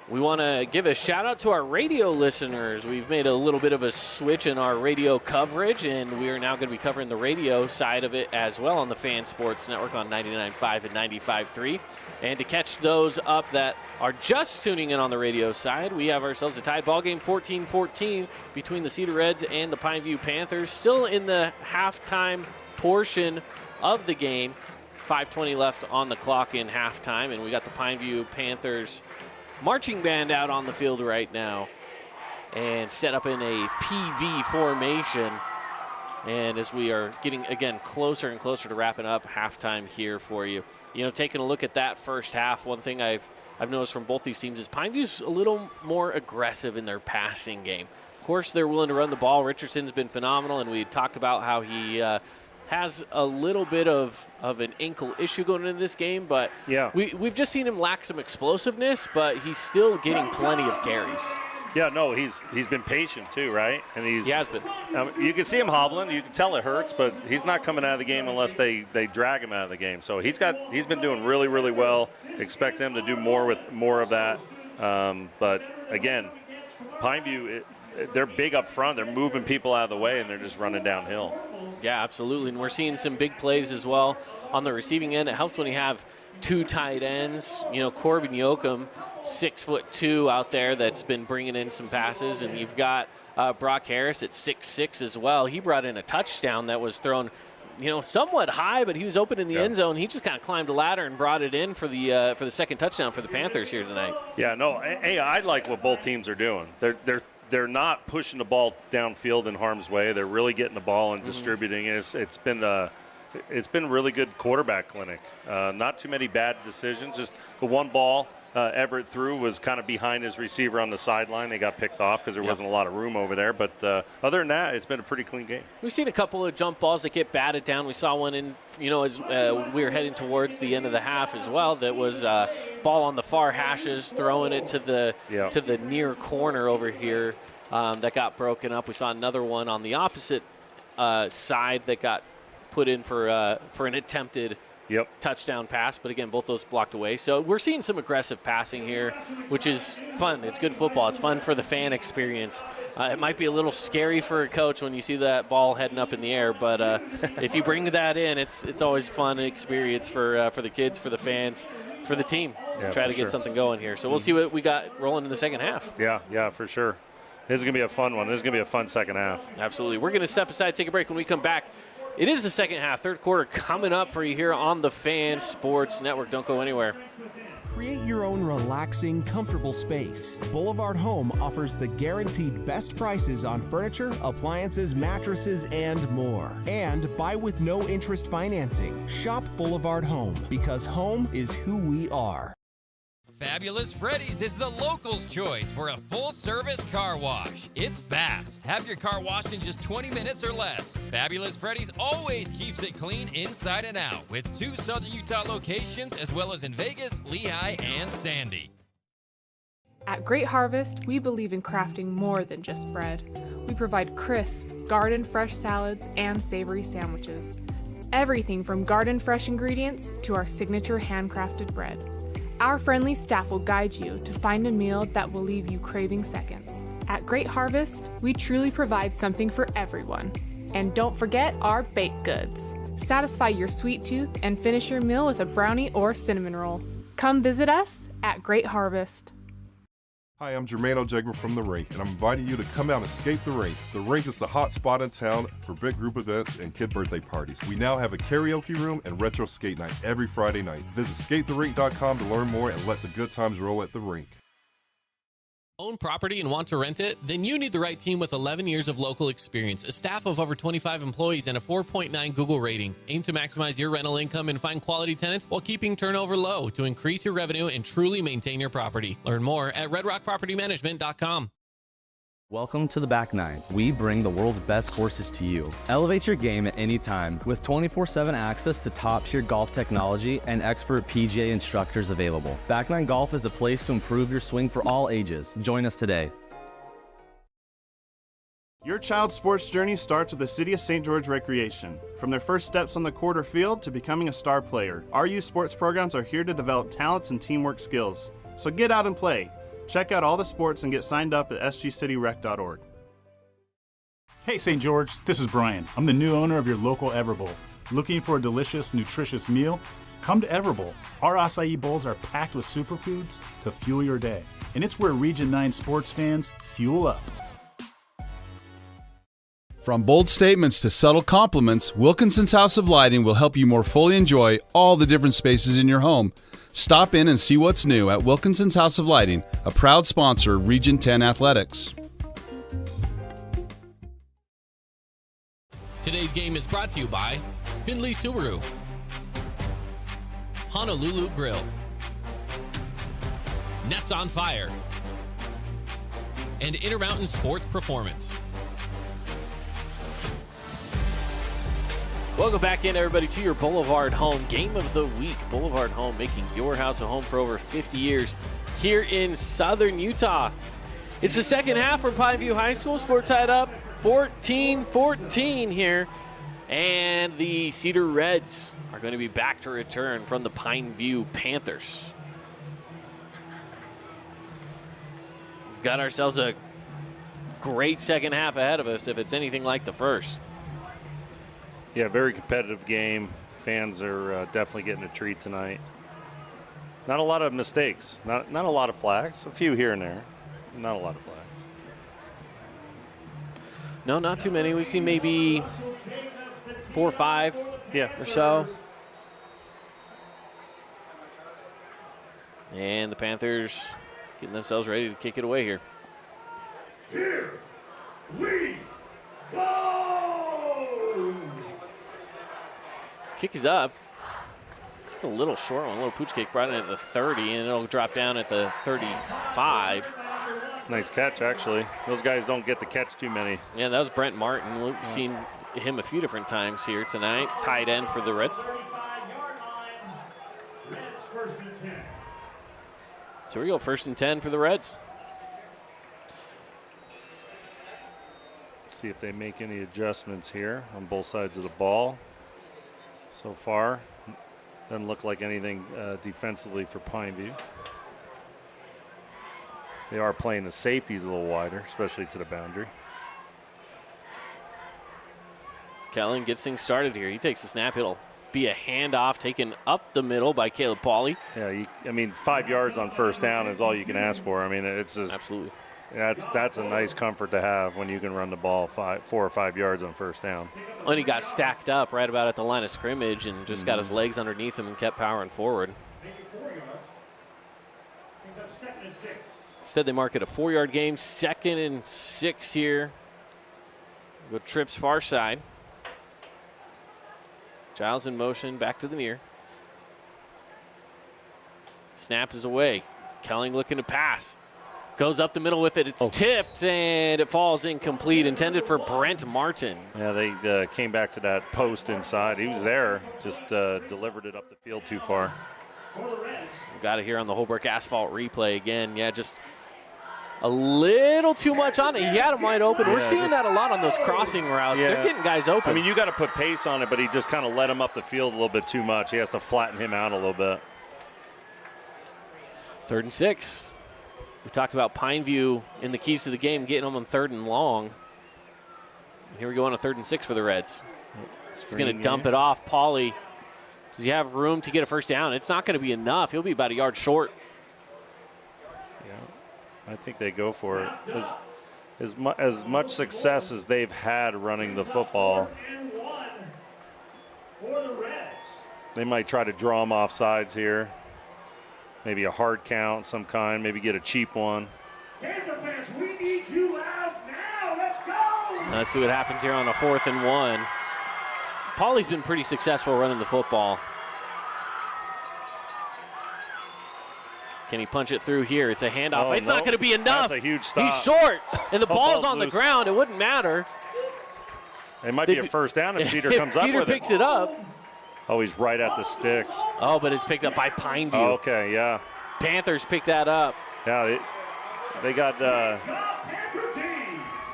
We want to give a shout out to our radio listeners. We've made a little bit of a switch in our radio coverage, and we are now going to be covering the radio side of it as well on the Fan Sports Network on 99.5 and 95.3. And to catch those up that are just tuning in on the radio side, we have ourselves a tied ball game 14-14 between the Cedar Reds and the Pineview Panthers. Still in the halftime portion of the game. 5:20 left on the clock in halftime, and we got the Pineview Panthers marching band out on the field right now and set up in a PV formation. And as we are getting, again, closer and closer to wrapping up halftime here for you. You know, taking a look at that first half, one thing I've noticed from both these teams is Pineview's a little more aggressive in their passing game. Of course, they're willing to run the ball. Richardson's been phenomenal, and we talked about how he has a little bit of an ankle issue going into this game, but yeah, we've just seen him lack some explosiveness, but he's still getting plenty of carries. Yeah, no, he's been patient too, right? And he has been. You can see him hobbling. You can tell it hurts, but he's not coming out of the game unless they drag him out of the game. So he's been doing really, really well. Expect them to do more of that. But again, Pineview, they're big up front. They're moving people out of the way, and they're just running downhill. Yeah, absolutely. And we're seeing some big plays as well on the receiving end. It helps when you have two tight ends. You know, Corbin Yoakum, 6'2" out there that's been bringing in some passes. And you've got Brock Harris at 6'6" as well. He brought in a touchdown that was thrown, you know, somewhat high, but he was open in the end zone. He just kind of climbed the ladder and brought it in for the second touchdown for the Panthers here tonight. Yeah, no, hey, I like what both teams are doing. They're not pushing the ball downfield in harm's way. They're really getting the ball and distributing it. It's been really good quarterback clinic. Not too many bad decisions. Just the one ball Everett threw was kind of behind his receiver on the sideline. They got picked off because there wasn't a lot of room over there. But other than that, it's been a pretty clean game. We've seen a couple of jump balls that get batted down. We saw one in, you know, as we were heading towards the end of the half as well. That was ball on the far hashes, throwing it to the near corner over here that got broken up. We saw another one on the opposite side that got put in for an attempted touchdown pass, but again, both those blocked away. So we're seeing some aggressive passing here, which is fun. It's good football. It's fun for the fan experience. It might be a little scary for a coach when you see that ball heading up in the air, but if you bring that in, it's always fun experience for the kids, for the fans, for the team. Try to get something going here. So we'll see what we got rolling in the second half. Yeah, for sure. This is going to be a fun one. This is going to be a fun second half. Absolutely. We're going to step aside, take a break. When we come back, it is the second half, third quarter coming up for you here on the Fan Sports Network. Don't go anywhere. Create your own relaxing, comfortable space. Boulevard Home offers the guaranteed best prices on furniture, appliances, mattresses, and more. And buy with no interest financing. Shop Boulevard Home, because home is who we are. Fabulous Freddy's is the locals' choice for a full-service car wash. It's fast. Have your car washed in just 20 minutes or less. Fabulous Freddy's always keeps it clean inside and out, with 2 Southern Utah locations as well as in Vegas, Lehigh, and Sandy. At Great Harvest, we believe in crafting more than just bread. We provide crisp, garden-fresh salads and savory sandwiches. Everything from garden-fresh ingredients to our signature handcrafted bread. Our friendly staff will guide you to find a meal that will leave you craving seconds. At Great Harvest, we truly provide something for everyone. And don't forget our baked goods. Satisfy your sweet tooth and finish your meal with a brownie or cinnamon roll. Come visit us at Great Harvest. Hi, I'm Jermaine O'Jegman from The Rink, and I'm inviting you to come out and skate The Rink. The Rink is the hot spot in town for big group events and kid birthday parties. We now have a karaoke room and retro skate night every Friday night. Visit skatetherink.com to learn more and let the good times roll at The Rink. Own property and want to rent it? Then you need the right team with 11 years of local experience, a staff of over 25 employees, and a 4.9 Google rating. Aim to maximize your rental income and find quality tenants while keeping turnover low to increase your revenue and truly maintain your property. Learn more at redrockpropertymanagement.com. Welcome to the Back Nine. We bring the world's best courses to you. Elevate your game at any time with 24/7 access to top-tier golf technology and expert PGA instructors available. Back Nine Golf is a place to improve your swing for all ages. Join us today. Your child's sports journey starts with the City of St. George Recreation. From their first steps on the court or field to becoming a star player, our youth sports programs are here to develop talents and teamwork skills. So get out and play. Check out all the sports and get signed up at sgcityrec.org. Hey St. George, this is Brian. I'm the new owner of your local Everbowl. Looking for a delicious, nutritious meal? Come to Everbowl. Our acai bowls are packed with superfoods to fuel your day. And it's where Region 9 sports fans fuel up. From bold statements to subtle compliments, Wilkinson's House of Lighting will help you more fully enjoy all the different spaces in your home. Stop in and see what's new at Wilkinson's House of Lighting, a proud sponsor of Region 10 Athletics. Today's game is brought to you by Findlay Subaru, Honolulu Grill, Nets on Fire, and Intermountain Sports Performance. Welcome back in, everybody, to your Boulevard Home Game of the Week. Boulevard Home, making your house a home for over 50 years here in southern Utah. It's the second half for Pineview High School. Score tied up 14-14 here. And the Cedar Reds are going to be back to return from the Pineview Panthers. We've got ourselves a great second half ahead of us if it's anything like the first. Yeah, very competitive game. Fans are definitely getting a treat tonight. Not a lot of mistakes. Not a lot of flags. A few here and there. Not a lot of flags. No, not too many. We've seen maybe 4 or 5 or so. And the Panthers getting themselves ready to kick it away here. Here we go! Kick is up. It's a little short one, a little pooch kick, brought in at the 30, and it'll drop down at the 35. Nice catch, actually. Those guys don't get to catch too many. Yeah, that was Brent Martin. We've seen him a few different times here tonight. Tight end for the Reds. So we go 1st and 10 for the Reds. See if they make any adjustments here on both sides of the ball. So far, doesn't look like anything defensively for Pineview. They are playing the safeties a little wider, especially to the boundary. Kellen gets things started here. He takes the snap. It'll be a handoff taken up the middle by Caleb Pauly. Yeah, I mean, 5 yards on first down is all you can ask for. I mean, it's just absolutely. That's a nice comfort to have when you can run the ball 4 or 5 yards on first down. And he got stacked up right about at the line of scrimmage and just got his legs underneath him and kept powering forward. Instead, they mark it a 4-yard game. 2nd and 6 here. Go trips far side. Giles in motion, back to the near. Snap is away. Kelling looking to pass. Goes up the middle with it. It's tipped, and it falls incomplete. Intended for Brent Martin. Yeah, they came back to that post inside. He was there, just delivered it up the field too far. We've got it here on the Holbrook Asphalt replay again. Yeah, just a little too much on it. He had him wide open. We're seeing that a lot on those crossing routes. Yeah. They're getting guys open. I mean, you got to put pace on it, but he just kind of let him up the field a little bit too much. He has to flatten him out a little bit. 3rd and 6. We talked about Pineview in the keys to the game, getting them on 3rd and long. Here we go on a 3rd and 6 for the Reds. He's going to dump it off. Pauly, does he have room to get a first down? It's not going to be enough. He'll be about a yard short. Yeah, I think they go for it. As much success as they've had running the football, they might try to draw them off sides here. Maybe a hard count, some kind. Maybe get a cheap one. Panther fans, we need you out now. Let's go. Let's see what happens here on a 4th and 1. Pauly's been pretty successful running the football. Can he punch it through here? It's a handoff. Oh, it's not going to be enough. That's a huge stop. He's short, and the ball's on the loose. ground. It wouldn't matter. It might be a first down if Cedar comes up with it. Cedar picks it up. Oh, he's right at the sticks. Oh, but it's picked up by Pineview. Oh, okay, yeah. Panthers pick that up. Yeah, they got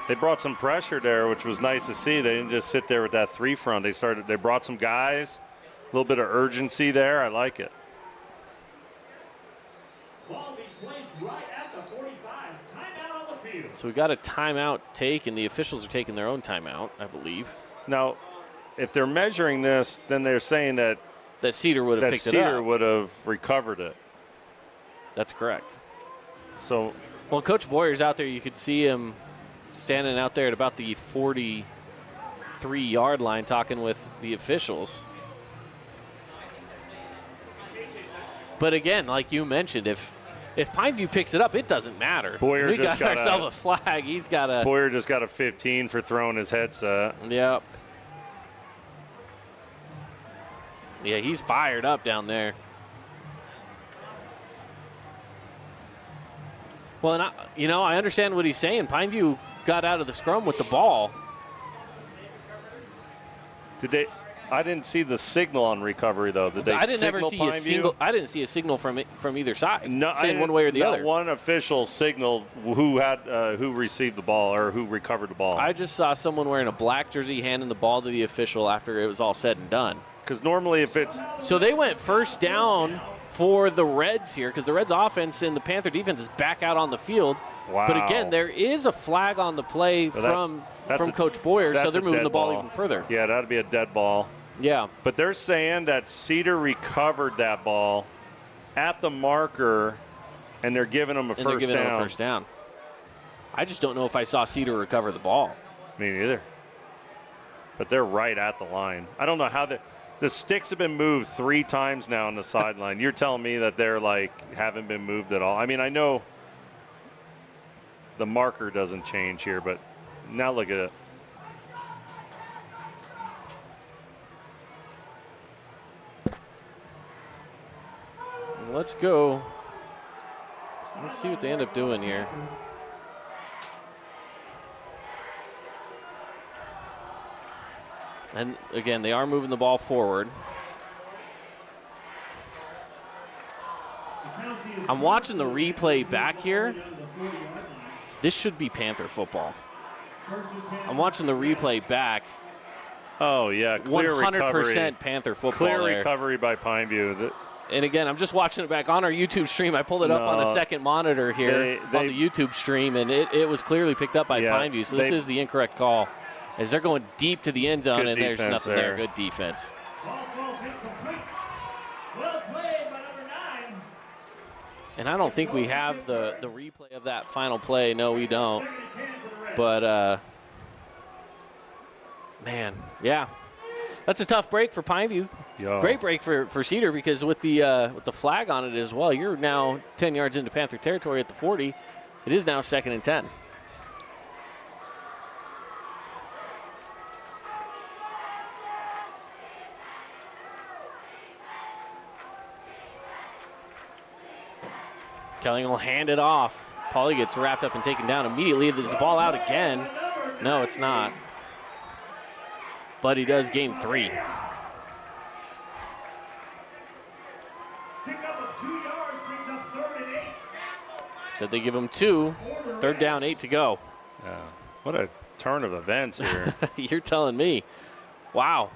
they brought some pressure there, which was nice to see. They didn't just sit there with that 3 front. They brought some guys, a little bit of urgency there. I like it. So we got a timeout take, and the officials are taking their own timeout, I believe. Now, if they're measuring this, then they're saying that Cedar would have picked it up. Cedar would have recovered it. That's correct. So, well, Coach Boyer's out there. You could see him standing out there at about the 43-yard line talking with the officials. But again, like you mentioned, if Pineview picks it up, it doesn't matter. Boyer we just got ourselves a flag. He's got a Boyer just got a 15 for throwing his headset. Yep. Yeah, he's fired up down there. Well, and I understand what he's saying. Pineview got out of the scrum with the ball. I didn't see the signal on recovery though. Did they signal Pineview? I didn't see a signal from either side, no, saying one way or the other. Not one official signaled who received the ball or who recovered the ball. I just saw someone wearing a black jersey handing the ball to the official after it was all said and done. Because normally if it's... So they went first down for the Reds here because the Reds offense and the Panther defense is back out on the field. Wow. But again, there is a flag on the play from Coach Boyer, so they're moving the ball even further. Yeah, that'd be a dead ball. Yeah. But they're saying that Cedar recovered that ball at the marker, and they're giving them a first down. I just don't know if I saw Cedar recover the ball. Me neither. But they're right at the line. I don't know how the sticks have been moved 3 times now on the sideline. You're telling me that they're haven't been moved at all. I mean, I know the marker doesn't change here, but now look at it. Let's go. Let's see what they end up doing here. And again, they are moving the ball forward. I'm watching the replay back here. This should be Panther football. I'm watching the replay back. Oh, yeah, clear 100% recovery. Panther football. Clear there. recovery by Pineview. And again, I'm just watching it back on our YouTube stream. I pulled it up on a second monitor here on the YouTube stream, and it was clearly picked up by Pineview. So this is the incorrect call. As they're going deep to the end zone, and there's nothing there. Good defense. And I don't think we have the replay of that final play. No, we don't. But, man, yeah. That's a tough break for Pineview. Yeah. Great break for Cedar because with the flag on it as well, you're now 10 yards into Panther territory at the 40. It is now 2nd and 10. Kelly will hand it off. Pauly gets wrapped up and taken down immediately. Is the ball out again? No, it's not. But he does gain 3. Said they give him 2. 3rd down, 8 to go. Yeah. What a turn of events here. You're telling me. Wow.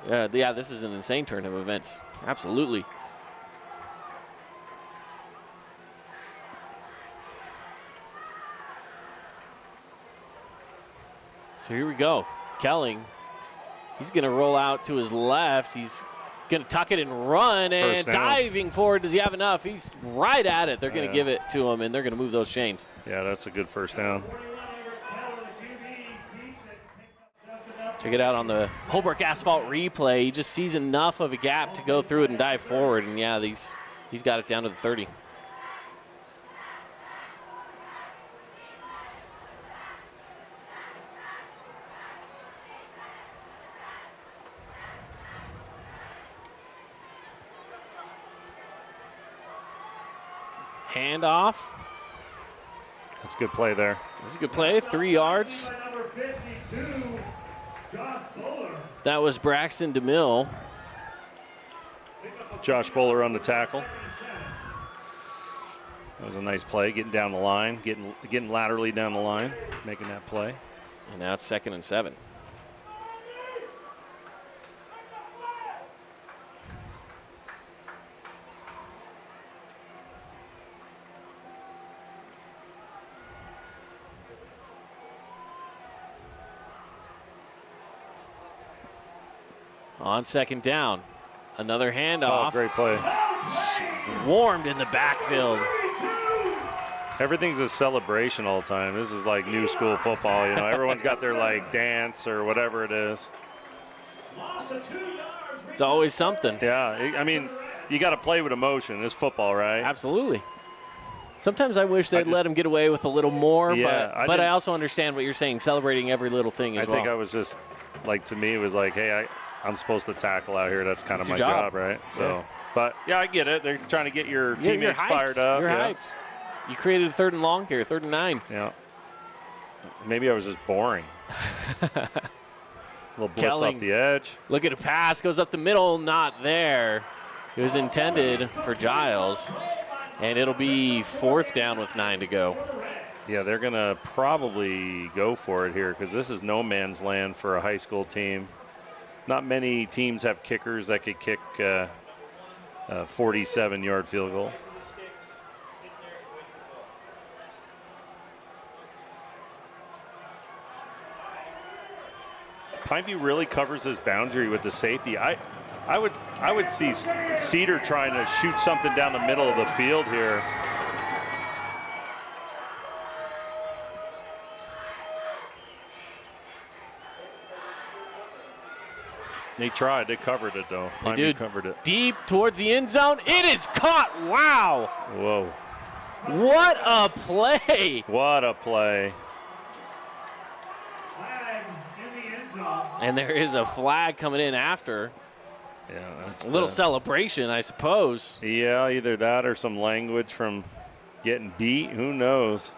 Yeah, this is an insane turn of events. Absolutely. So here we go. Kelling, he's going to roll out to his left. He's going to tuck it and run, and diving forward. Does he have enough? He's right at it. They're going to give it to him, and they're going to move those chains. Yeah, that's a good first down. Check it out on the Holbrook Asphalt replay. He just sees enough of a gap to go through it and dive forward, and yeah, he's got it down to the 30. Handoff. That's a good play there. That's a good play. 3 yards. That was Braxton DeMille. Josh Bowler on the tackle. That was a nice play, getting down the line, getting laterally down the line, making that play. And now it's 2nd and 7. On 2nd down, another handoff. Oh, great play. Swarmed in the backfield. Everything's a celebration all the time. This is like new school football. You know, everyone's got their like dance or whatever it is. It's always something. Yeah, I mean, you got to play with emotion. It's football, right? Absolutely. Sometimes I wish they'd let him get away with a little more, Yeah, but I also understand what you're saying, celebrating every little thing as well. I think I was just, like, to me, it was like, hey, I'm supposed to tackle out here. That's kind of my job, right? So, Yeah. But, yeah, I get it. They're trying to get your teammates fired up. You're hyped. You created a 3rd and long here, 3rd and 9. Yeah. Maybe I was just boring. A little blitz off the edge. Look at a pass, goes up the middle, not there. It was intended for Giles, and it'll be 4th down with 9 to go. Yeah, they're going to probably go for it here because this is no man's land for a high school team. Not many teams have kickers that could kick a 47-yard field goal. Pineview really covers this boundary with the safety. I would see Cedar trying to shoot something down the middle of the field here. They tried. They covered it, though. They did. Covered it. Deep towards the end zone. It is caught. Wow. Whoa. What a play. What a play. And there is a flag coming in after. Yeah, that's a little celebration, I suppose. Yeah, either that or some language from getting beat. Who knows?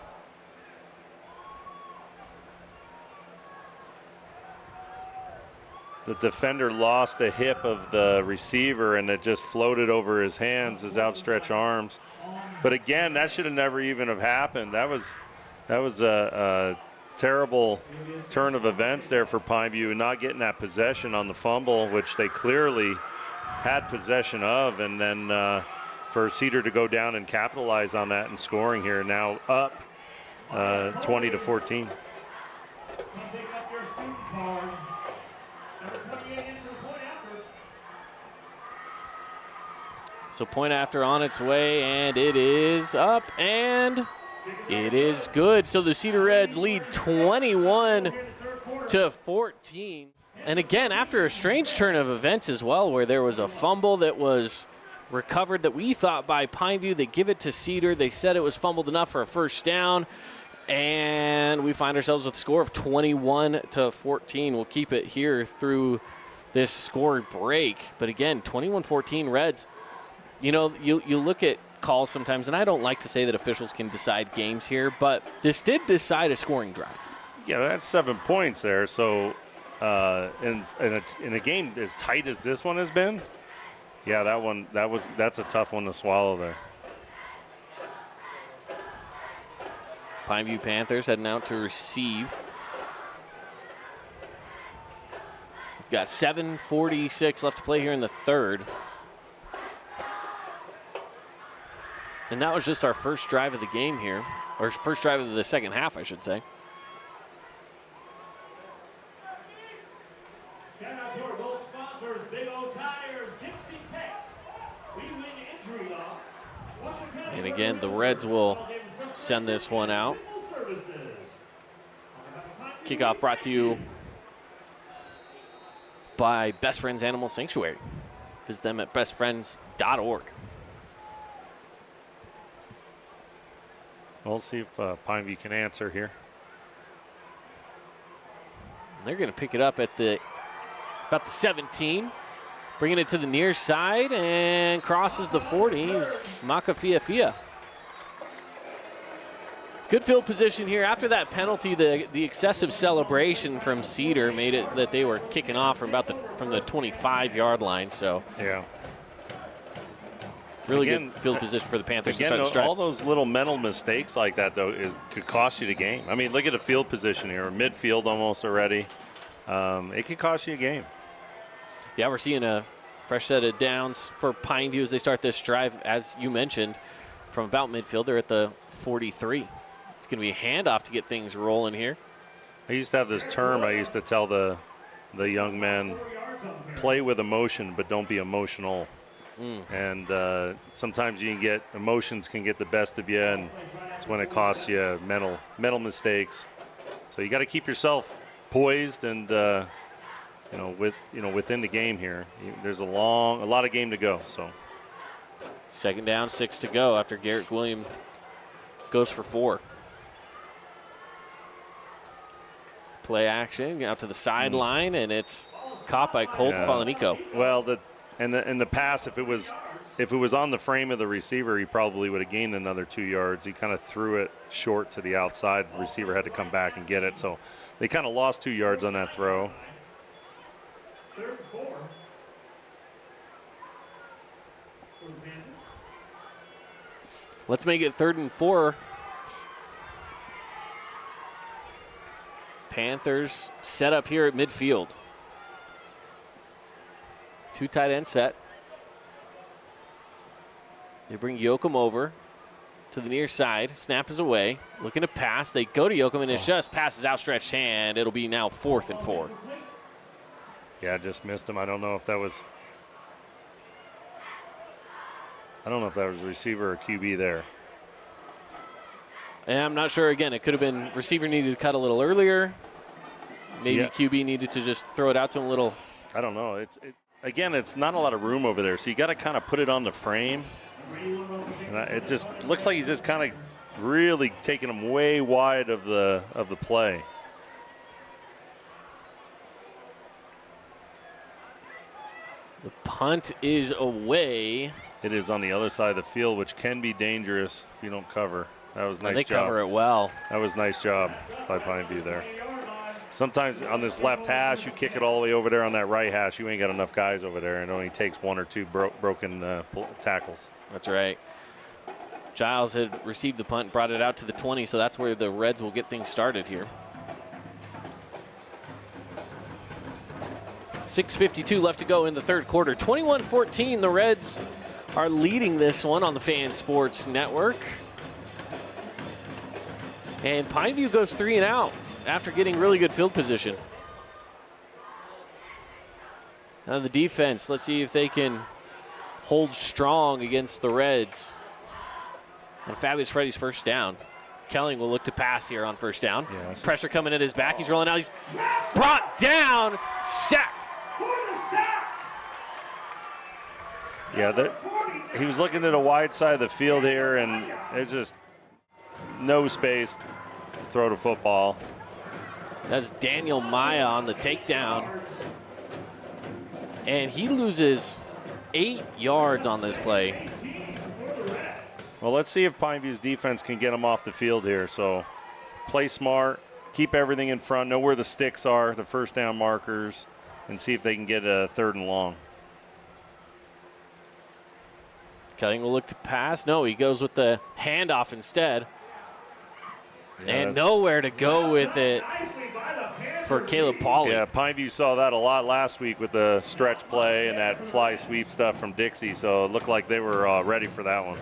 The defender lost the hip of the receiver, and it just floated over his hands, his outstretched arms. But again, that should have never even have happened. That was a terrible turn of events there for Pineview, not getting that possession on the fumble, which they clearly had possession of, and then for Cedar to go down and capitalize on that and scoring here, now up 20-14. So point after on its way, and it is up, and it is good. So the Cedar Reds lead 21-14. And again, after a strange turn of events as well, where there was a fumble that was recovered that we thought by Pineview. They give it to Cedar. They said it was fumbled enough for a 1st down. And we find ourselves with a score of 21-14. We'll keep it here through this score break. But again, 21-14 Reds. You know, you look at calls sometimes, and I don't like to say that officials can decide games here, but this did decide a scoring drive. Yeah, that's 7 points there. So in a game as tight as this one has been, yeah, that's a tough one to swallow there. Pineview Panthers heading out to receive. We've got 7:46 left to play here in the third. And that was just our first drive of the game here, or first drive of the second half, I should say. Shout out to our gold sponsors, Big O Tires, Dixie Tech, We Win Injury Law, Washington County. And again, the Reds will send this one out. Kickoff brought to you by Best Friends Animal Sanctuary. Visit them at bestfriends.org. We'll see if Pineview can answer here. They're going to pick it up at about the 17, bringing it to the near side and crosses the 40s. Makafiafia. Good field position here. After that penalty, the excessive celebration from Cedar made it that they were kicking off from the 25-yard line. So yeah, really good field position for the Panthers to start the strike. All those little mental mistakes like that, though, could cost you the game. I mean, look at the field position here. Midfield almost already. It could cost you a game. Yeah, we're seeing a fresh set of downs for Pineview as they start this drive, as you mentioned, from about midfield. They're at the 43. It's going to be a handoff to get things rolling here. I used to have this term I used to tell the young men, play with emotion, but don't be emotional. And sometimes emotions can get the best of you, and it's when it costs you mental mistakes. So you got to keep yourself poised and within the game here. There's a lot of game to go. So second down, 6 to go after Garrett William goes for 4. Play action out to the sideline, and it's caught by Colt Falanico. Well, in the pass, if it was on the frame of the receiver, he probably would have gained another 2 yards. He kind of threw it short to the outside. The receiver had to come back and get it. So they kind of lost 2 yards on that throw. Third and 4. Let's make it 3rd and 4. Panthers set up here at midfield. 2 tight end set. They bring Yoakum over to the near side. Snap is away. Looking to pass. They go to Yoakum, and it's just passes outstretched hand. It'll be now 4th and 4. Yeah, just missed him. I don't know if that was receiver or QB there. And I'm not sure. Again, it could have been receiver needed to cut a little earlier. Maybe QB needed to just throw it out to him a little. I don't know. Again, it's not a lot of room over there, so you got to kind of put it on the frame. And it just looks like he's just kind of really taking him way wide of the play. The punt is away. It is on the other side of the field, which can be dangerous if you don't cover. That was a nice job. They cover it well. That was a nice job by Pineview there. Sometimes on this left hash, you kick it all the way over there on that right hash. You ain't got enough guys over there, and it only takes 1 or 2 broken tackles. That's right. Giles had received the punt, brought it out to the 20, so that's where the Reds will get things started here. 6:52 left to go in the third quarter. 21-14, the Reds are leading this one on the Fan Sports Network. And Pineview goes 3 and out after getting really good field position. Now the defense, let's see if they can hold strong against the Reds. On Fabulous Freddy's first down. Kelling will look to pass here on first down. Yeah, pressure coming at his back. He's rolling out. He's brought down, sacked. Yeah, he was looking at a wide side of the field here, and there's just no space to throw the football. That's Daniel Maya on the takedown. And he loses 8 yards on this play. Well, let's see if Pineview's defense can get him off the field here. So play smart, keep everything in front, know where the sticks are, the first down markers, and see if they can get a 3rd and long. Kelling will look to pass. No, he goes with the handoff instead. Yeah, and nowhere to go with it for Caleb Pauley. Yeah, Pineview saw that a lot last week with the stretch play and that fly sweep stuff from Dixie, so it looked like they were ready for that one.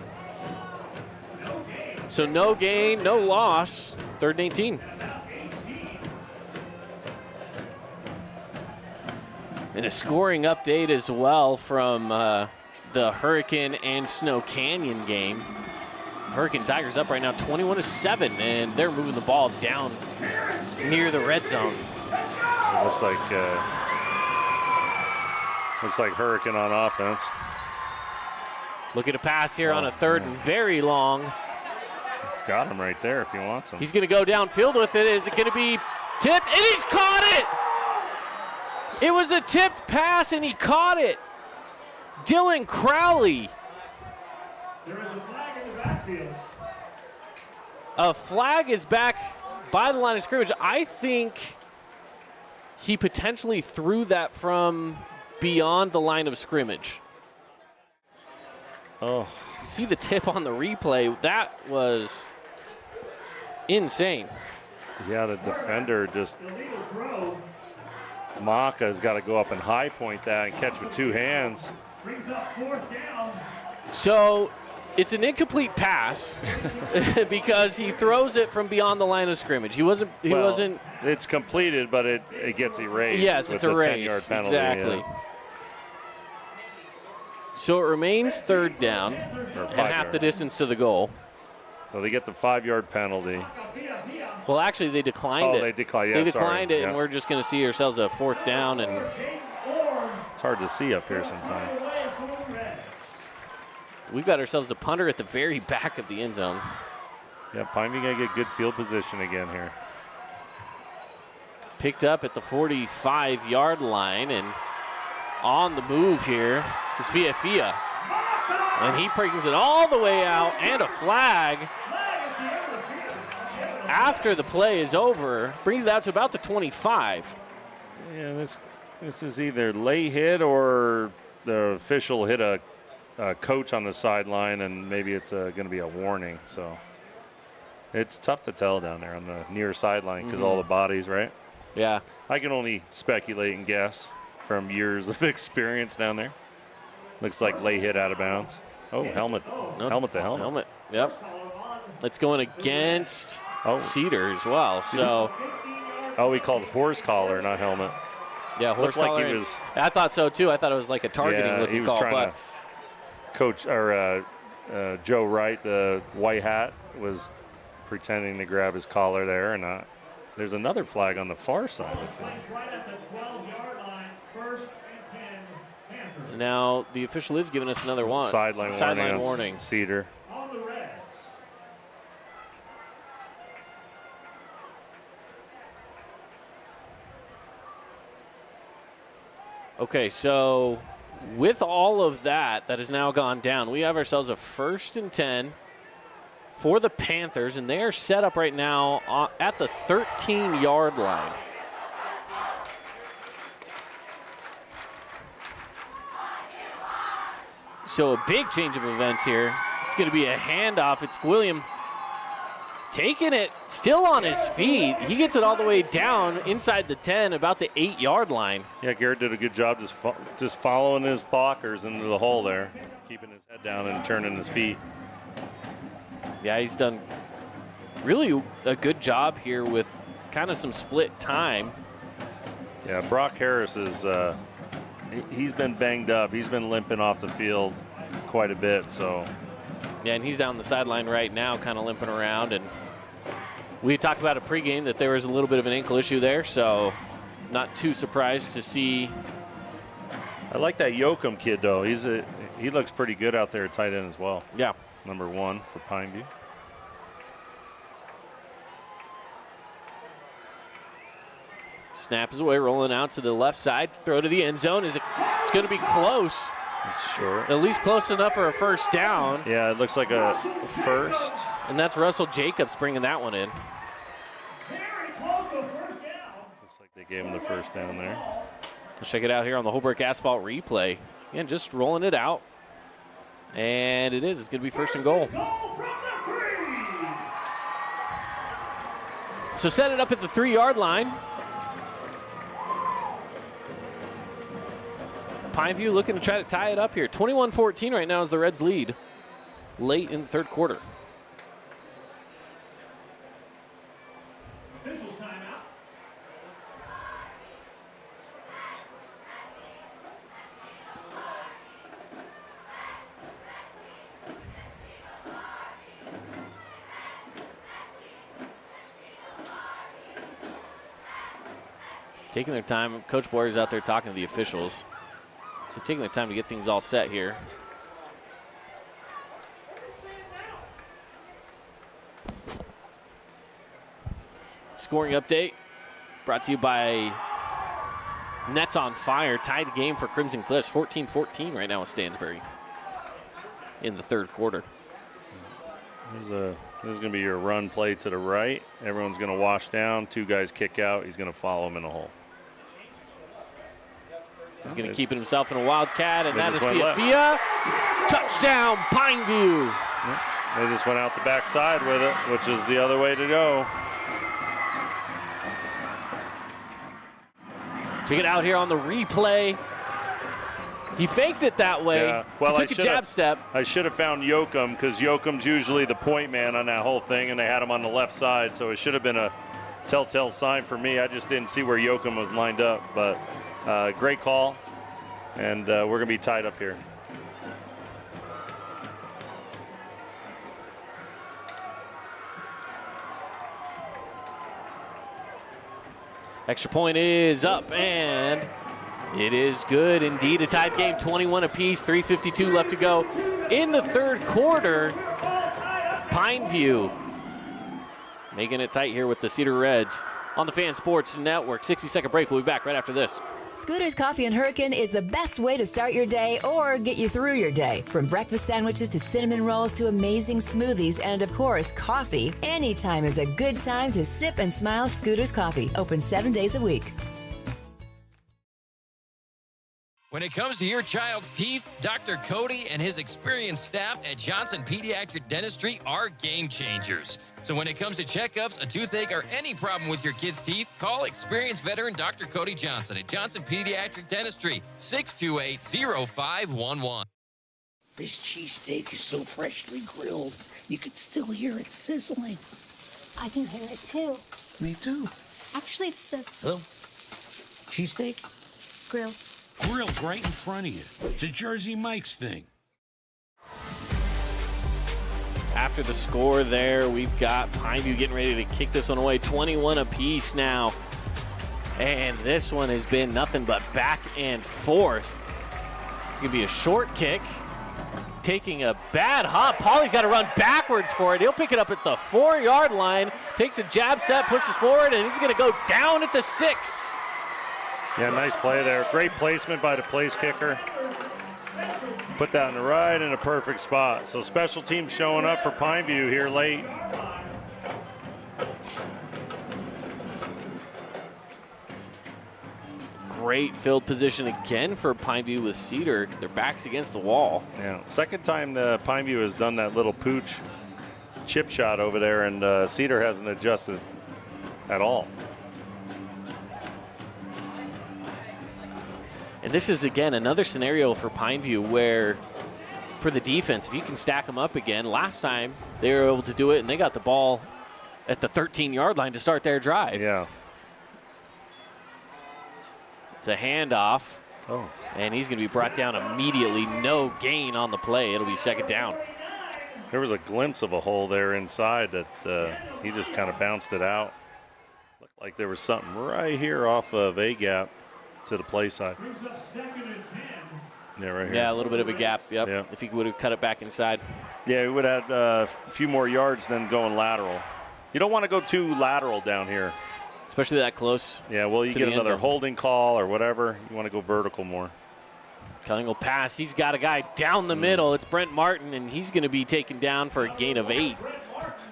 So no gain, no loss, 3rd and 18. And a scoring update as well from the Hurricane and Snow Canyon game. Hurricane Tigers up right now 21-7, and they're moving the ball down near the red zone. Looks like Hurricane on offense. Looking to pass here on a 3rd and very long. He's got him right there if he wants him. He's going to go downfield with it. Is it going to be tipped? And he's caught it! It was a tipped pass, and he caught it. Dylan Crowley. There is a flag in the backfield. A flag is back by the line of scrimmage. I think he potentially threw that from beyond the line of scrimmage. Oh. You see the tip on the replay. That was insane. Yeah, the defender just... Maka's got to go up and high point that and catch with 2 hands. Brings up 4th down. So it's an incomplete pass because he throws it from beyond the line of scrimmage. He wasn't. It's completed, but it gets erased. Yes, with it's the erased. 10-yard penalty. Exactly. Yeah. So it remains 3rd down and half the distance to the goal. So they get the 5-yard penalty. Well, actually, they declined it. They declined. Yeah, they declined it, yeah. and we're just going to see ourselves a 4th down. And it's hard to see up here sometimes. We've got ourselves a punter at the very back of the end zone. Yeah, Pineview going to get good field position again here. Picked up at the 45-yard line, and on the move here is Fia. And he brings it all the way out, and a flag after the play is over. Brings it out to about the 25. Yeah, this is either lay hit or the official hit a coach on the sideline, and maybe it's going to be a warning. So it's tough to tell down there on the near sideline because all the bodies, right? Yeah. I can only speculate and guess from years of experience down there. Looks like lay hit out of bounds. Oh, helmet to helmet. Helmet, yep. It's going against Cedar as well. So. Oh, he called horse collar, not helmet. Yeah, horse collar. Like he was. I thought so too. I thought it was like a targeting looking call. He was trying to coach or Joe Wright, the white hat, was pretending to grab his collar there, and there's another flag on the far side. Right at the 12-yard line, 1st and 10. Panthers. Now the official is giving us another one. Sideline warning. Cedar. On the red. Okay, so with all of that has now gone down, we have ourselves a 1st and 10 for the Panthers, and they are set up right now at the 13-yard line. So a big change of events here. It's going to be a handoff. It's William taking it, still on his feet. He gets it all the way down inside the 10, about the 8-yard line. Yeah, Garrett did a good job just following his blockers into the hole there, keeping his head down and turning his feet. Yeah, he's done really a good job here with kind of some split time. Yeah, Brock Harris is he's been banged up. He's been limping off the field quite a bit, so. Yeah, and he's down the sideline right now, kind of limping around. And we talked about a pregame that there was a little bit of an ankle issue there, so not too surprised to see. I like that Yoakum kid, though. He looks pretty good out there at tight end as well. Yeah. Number 1 for Pineview. Snap is away, rolling out to the left side. Throw to the end zone. It's going to be close. Short. At least close enough for a 1st down. Yeah, it looks like a first. And that's Russell Jacobs bringing that one in. Very close to a 1st down. Looks like they gave him the 1st down there. Let's check it out here on the Holbrook Asphalt replay. Again, just rolling it out. And it is. It's going to be 1st and goal. So set it up at the 3-yard line. Pineview looking to try to tie it up here. 21-14 right now is the Reds' lead late in the third quarter. Officials timeout. Taking their time. Coach Boyer's out there talking to the officials. So taking their time to get things all set here. Scoring update brought to you by Nets on Fire. Tied game for Crimson Cliffs. 14-14 right now with Stansbury in the third quarter. This is going to be your run play to the right. Everyone's going to wash down. Two guys kick out. He's going to follow him in the hole. He's going to keep it himself in a Wildcat, and that is Via. Touchdown, Pineview. They just went out the backside with it, which is the other way to go. Check it out here on the replay. He faked it that way. Yeah. Well, he took a jab step. I should have found Yoakum because Yoakum's usually the point man on that whole thing, and they had him on the left side, so it should have been a telltale sign for me. I just didn't see where Yoakum was lined up, but great call, and we're going to be tied up here. Extra point is up, and it is good indeed. A tied game, 21 apiece, 3:52 left to go in the third quarter. Pineview making it tight here with the Cedar Reds on the Fan Sports Network. 60-second break. We'll be back right after this. Scooter's Coffee and Hurricane is the best way to start your day or get you through your day. From breakfast sandwiches to cinnamon rolls to amazing smoothies and, of course, coffee. Anytime is a good time to sip and smile. Scooter's Coffee, open 7 days a week. When it comes to your child's teeth, Dr. Cody and his experienced staff at Johnson Pediatric Dentistry are game changers. So when it comes to checkups, a toothache, or any problem with your kid's teeth, call experienced veteran Dr. Cody Johnson at Johnson Pediatric Dentistry, 628-0511. This cheesesteak is so freshly grilled, you can still hear it sizzling. I can hear it too. Me too. Actually, it's the Hello? Cheesesteak? grill. Grilled right in front of you. It's a Jersey Mike's thing. After the score there, we've got Pineview getting ready to kick this one away. 21 apiece now. And this one has been nothing but back and forth. It's going to be a short kick. Taking a bad hop. Paulie's got to run backwards for it. He'll pick it up at the 4-yard line. Takes a jab step, pushes forward, and he's going to go down at the 6. Yeah, nice play there. Great placement by the place kicker. Put that in the right in a perfect spot. So special teams showing up for Pineview here late. Great field position again for Pineview with Cedar. Their backs against the wall. Yeah, second time the Pineview has done that little pooch chip shot over there, and Cedar hasn't adjusted at all. And this is, again, another scenario for Pineview where, for the defense, if you can stack them up again, last time they were able to do it, and they got the ball at the 13-yard line to start their drive. Yeah. It's a handoff. Oh. And he's going to be brought down immediately. No gain on the play. It'll be second down. There was a glimpse of a hole there inside that he just kind of bounced it out. Looked like there was something right here off of A-gap to the play side. Yeah, right here. Yeah, a little bit of a gap, yep. Yeah. If he would have cut it back inside. Yeah, we would have had a few more yards than going lateral. You don't want to go too lateral down here. Especially that close. Yeah, well, you get another holding call or whatever. You want to go vertical more. Kelling will pass. He's got a guy down the middle. It's Brent Martin, and he's going to be taken down for a gain of 8.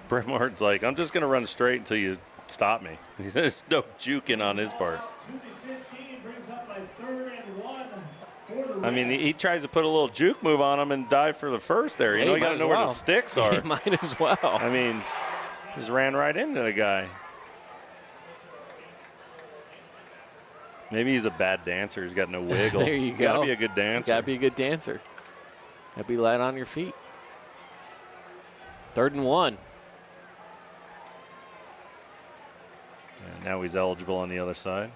Brent Martin's like, I'm just going to run straight until you stop me. There's no juking on his part. I mean, he tries to put a little juke move on him and dive for the first there. You know, you got to know where the sticks are. He might as well. I mean, just ran right into the guy. Maybe he's a bad dancer. He's got no wiggle. There you go. Got to be a good dancer. Got to be a good dancer. Got to be light on your feet. 3rd and 1. And now he's eligible on the other side.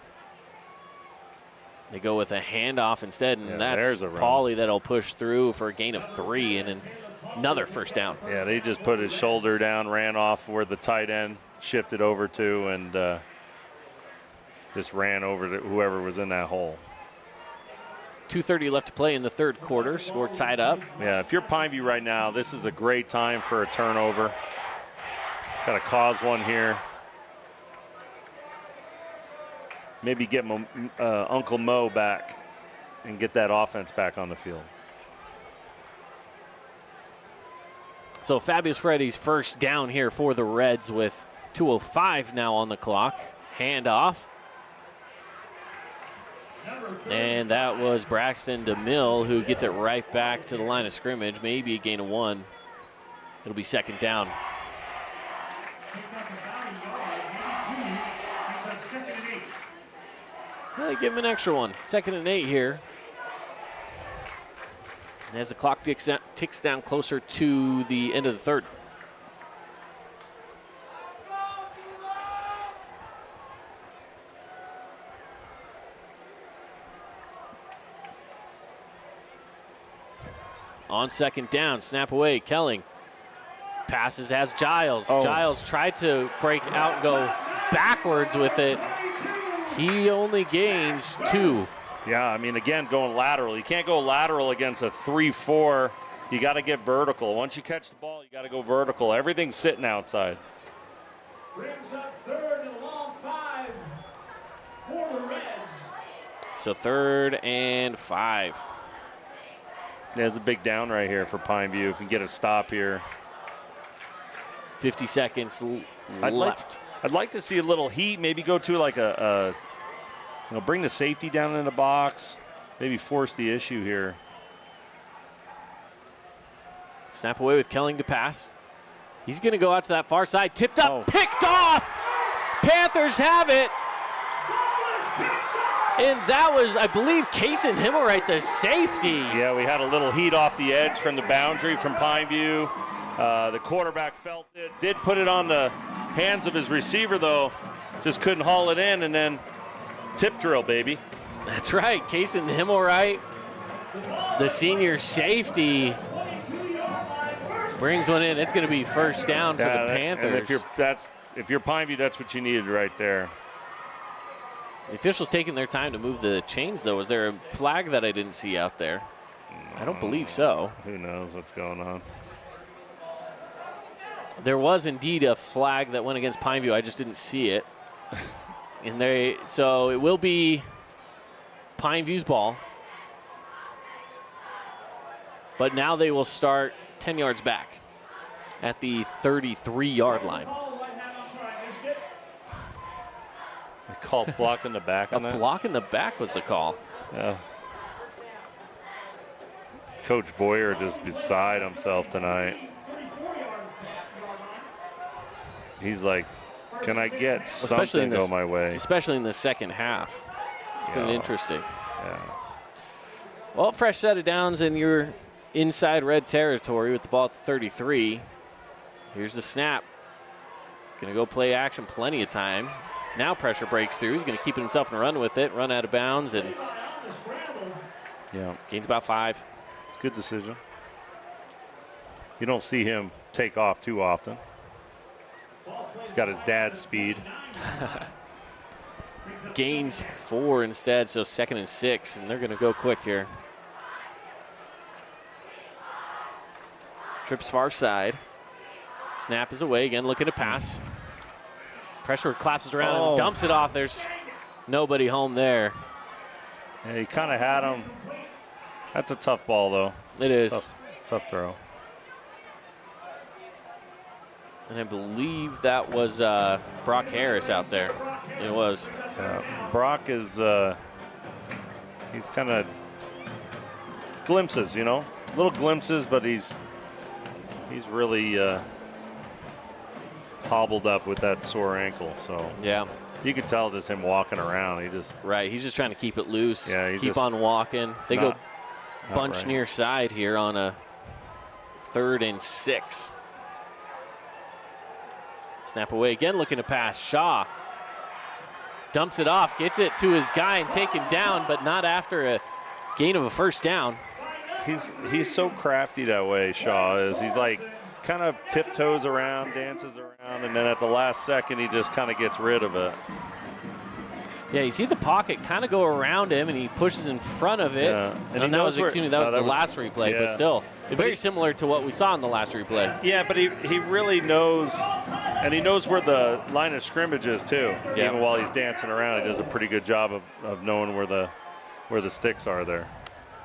They go with a handoff instead, and that's there's a run. Pauly that'll push through for a gain of 3 and another first down. Yeah, they just put his shoulder down, ran off where the tight end shifted over to, and just ran over to whoever was in that hole. 2:30 left to play in the 3rd quarter. Score tied up. Yeah, if you're Pineview right now, this is a great time for a turnover. Got to cause one here. Maybe get Uncle Mo back and get that offense back on the field. So Fabulous Freddy's first down here for the Reds with 2:05 now on the clock. Handoff. And that was Braxton DeMille who gets it right back to the line of scrimmage. Maybe a gain of 1. It'll be 2nd down. Well, give him an extra one. 2nd and 8 here. And as the clock ticks down closer to the end of the 3rd. On 2nd down, snap away, Kelling. Passes as Giles. Oh. Giles tried to break out and go backwards with it. He only gains 2. Yeah, I mean, again, going lateral. You can't go lateral against a 3-4. You got to get vertical. Once you catch the ball, you got to go vertical. Everything's sitting outside. Brings up 3rd and long 5 for the Reds. So 3rd and 5. There's a big down right here for Pineview. If you get a stop here. 50 seconds left. I'd like to see a little heat. Maybe go to like bring the safety down in the box. Maybe force the issue here. Snap away with Kelling to pass. He's going to go out to that far side. Tipped up, picked off. Panthers have it. And that was, I believe, Kason Himmelwright, the safety. Yeah, we had a little heat off the edge from the boundary from Pineview. The quarterback felt it. Did put it on the hands of his receiver, though. Just couldn't haul it in, and then tip drill, baby. That's right. Kason Himmelwright, the senior safety, brings one in. It's going to be first down for the Panthers. And if you're Pineview, that's what you needed right there. The officials taking their time to move the chains, though. Was there a flag that I didn't see out there? I don't believe so. Who knows what's going on? There was indeed a flag that went against Pineview. I just didn't see it. So it will be Pineview's ball. But now they will start 10 yards back at the 33-yard line. They called block in the back on that? A block in the back was the call. Yeah. Coach Boyer just beside himself tonight. He's like, can I get something to go my way? Especially in the second half. It's been interesting. Yeah. Well, fresh set of downs in your inside red territory with the ball at the 33. Here's the snap. Going to go play action plenty of time. Now pressure breaks through. He's going to keep himself and run with it. Run out of bounds and gains about 5. It's a good decision. You don't see him take off too often. He's got his dad's speed. Gains 4 instead, so 2nd and 6, and they're going to go quick here. Trips far side. Snap is away again, looking to pass. Pressure collapses around and dumps it off. There's nobody home there. Yeah, he kind of had him. That's a tough ball, though. It is. Tough throw. And I believe that was Brock Harris out there. It was. Brock is, he's kind of glimpses, little glimpses, but he's really hobbled up with that sore ankle. So yeah, You could tell just him walking around. He's just trying to keep it loose. Yeah, he's keep just on walking. They go bunch right. near side here on a 3rd and 6. Snap away again, looking to pass. Shaw dumps it off, gets it to his guy and taken down, but not after a gain of a first down. He's so crafty that way, Shaw is. He's like kind of tiptoes around, dances around, and then at the last second he just kind of gets rid of it. Yeah, you see the pocket kind of go around him, and he pushes in front of it. Yeah. And that was the last replay, yeah. but still, very similar to what we saw in the last replay. Yeah, but he really knows, and he knows where the line of scrimmage is too. Yeah. Even while he's dancing around, he does a pretty good job of knowing where the sticks are there.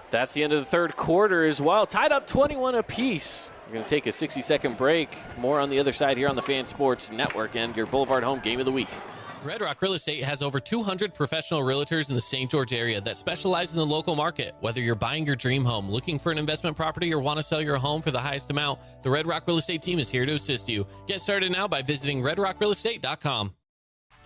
That's the end of the third quarter as well. Tied up 21 apiece. We're going to take a 60-second break. More on the other side here on the Fan Sports Network and your Boulevard Home Game of the Week. Red Rock Real Estate has over 200 professional realtors in the St. George area that specialize in the local market. Whether you're buying your dream home, looking for an investment property, or want to sell your home for the highest amount, the Red Rock Real Estate team is here to assist you. Get started now by visiting redrockrealestate.com.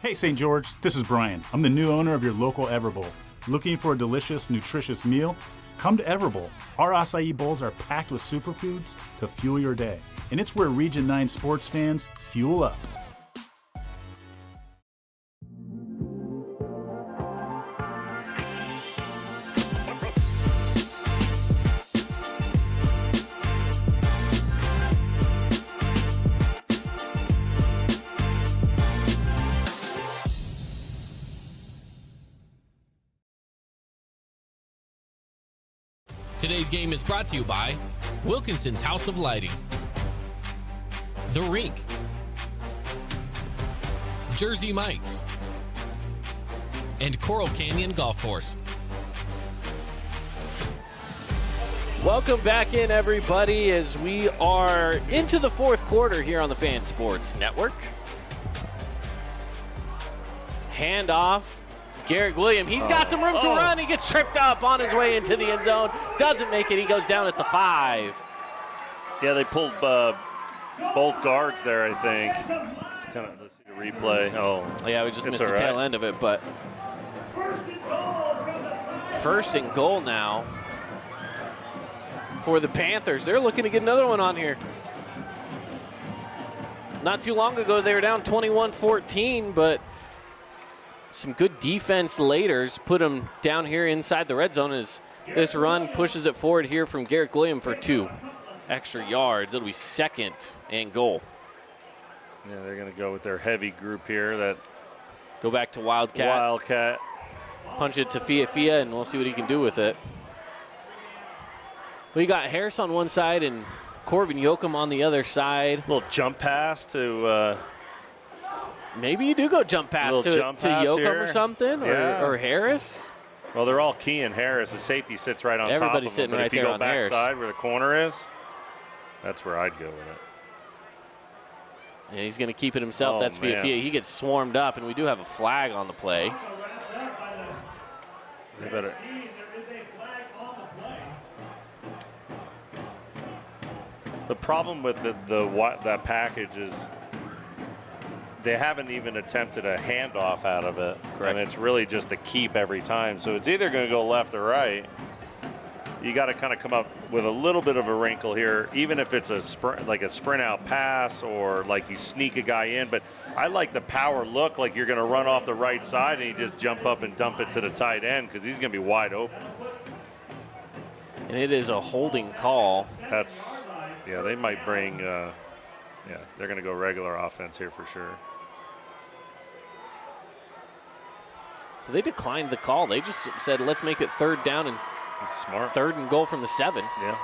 Hey, St. George, this is Brian. I'm the new owner of your local Everbowl. Looking for a delicious, nutritious meal? Come to Everbowl. Our acai bowls are packed with superfoods to fuel your day. And it's where Region 9 sports fans fuel up. Today's game is brought to you by Wilkinson's House of Lighting, The Rink, Jersey Mike's, and Coral Canyon Golf Course. Welcome back in, everybody, as we are into the fourth quarter here on the Fan Sports Network. Handoff. Garrett Williams, he's got some room to run. He gets tripped up on his way into the end zone. Doesn't make it. He goes down at the 5. Yeah, they pulled both guards there, I think. Let's see the replay. Oh, yeah, we just missed the tail end of it, but first and goal now for the Panthers. They're looking to get another one on here. Not too long ago, they were down 21-14, but some good defense later put them down here inside the red zone as this run pushes it forward here from Garrett Williams for 2 extra yards. It'll be 2nd and goal. Yeah, they're going to go with their heavy group here. That go back to Wildcat. Punch it to Fia, and we'll see what he can do with it. We got Harris on one side and Corbin Yoakum on the other side. Little jump pass to maybe you do go jump pass to Yoakum or something, or Harris. Well, they're all keying Harris. The safety sits right on Everybody's top of him. sitting right there on Harris. If you go backside where the corner is, that's where I'd go with it. And he's going to keep it himself. That's Fia. He gets swarmed up, and we do have a flag on the play. They better. The problem with that package is they haven't even attempted a handoff out of it. Correct. And it's really just a keep every time. So it's either going to go left or right. You got to kind of come up with a little bit of a wrinkle here, even if it's a sprint out pass or like you sneak a guy in. But I like the power look, like you're going to run off the right side and you just jump up and dump it to the tight end because he's going to be wide open. And it is a holding call. They might bring, they're going to go regular offense here for sure. So they declined the call. They just said, let's make it 3rd down and smart. 3rd and goal from the 7. Yeah.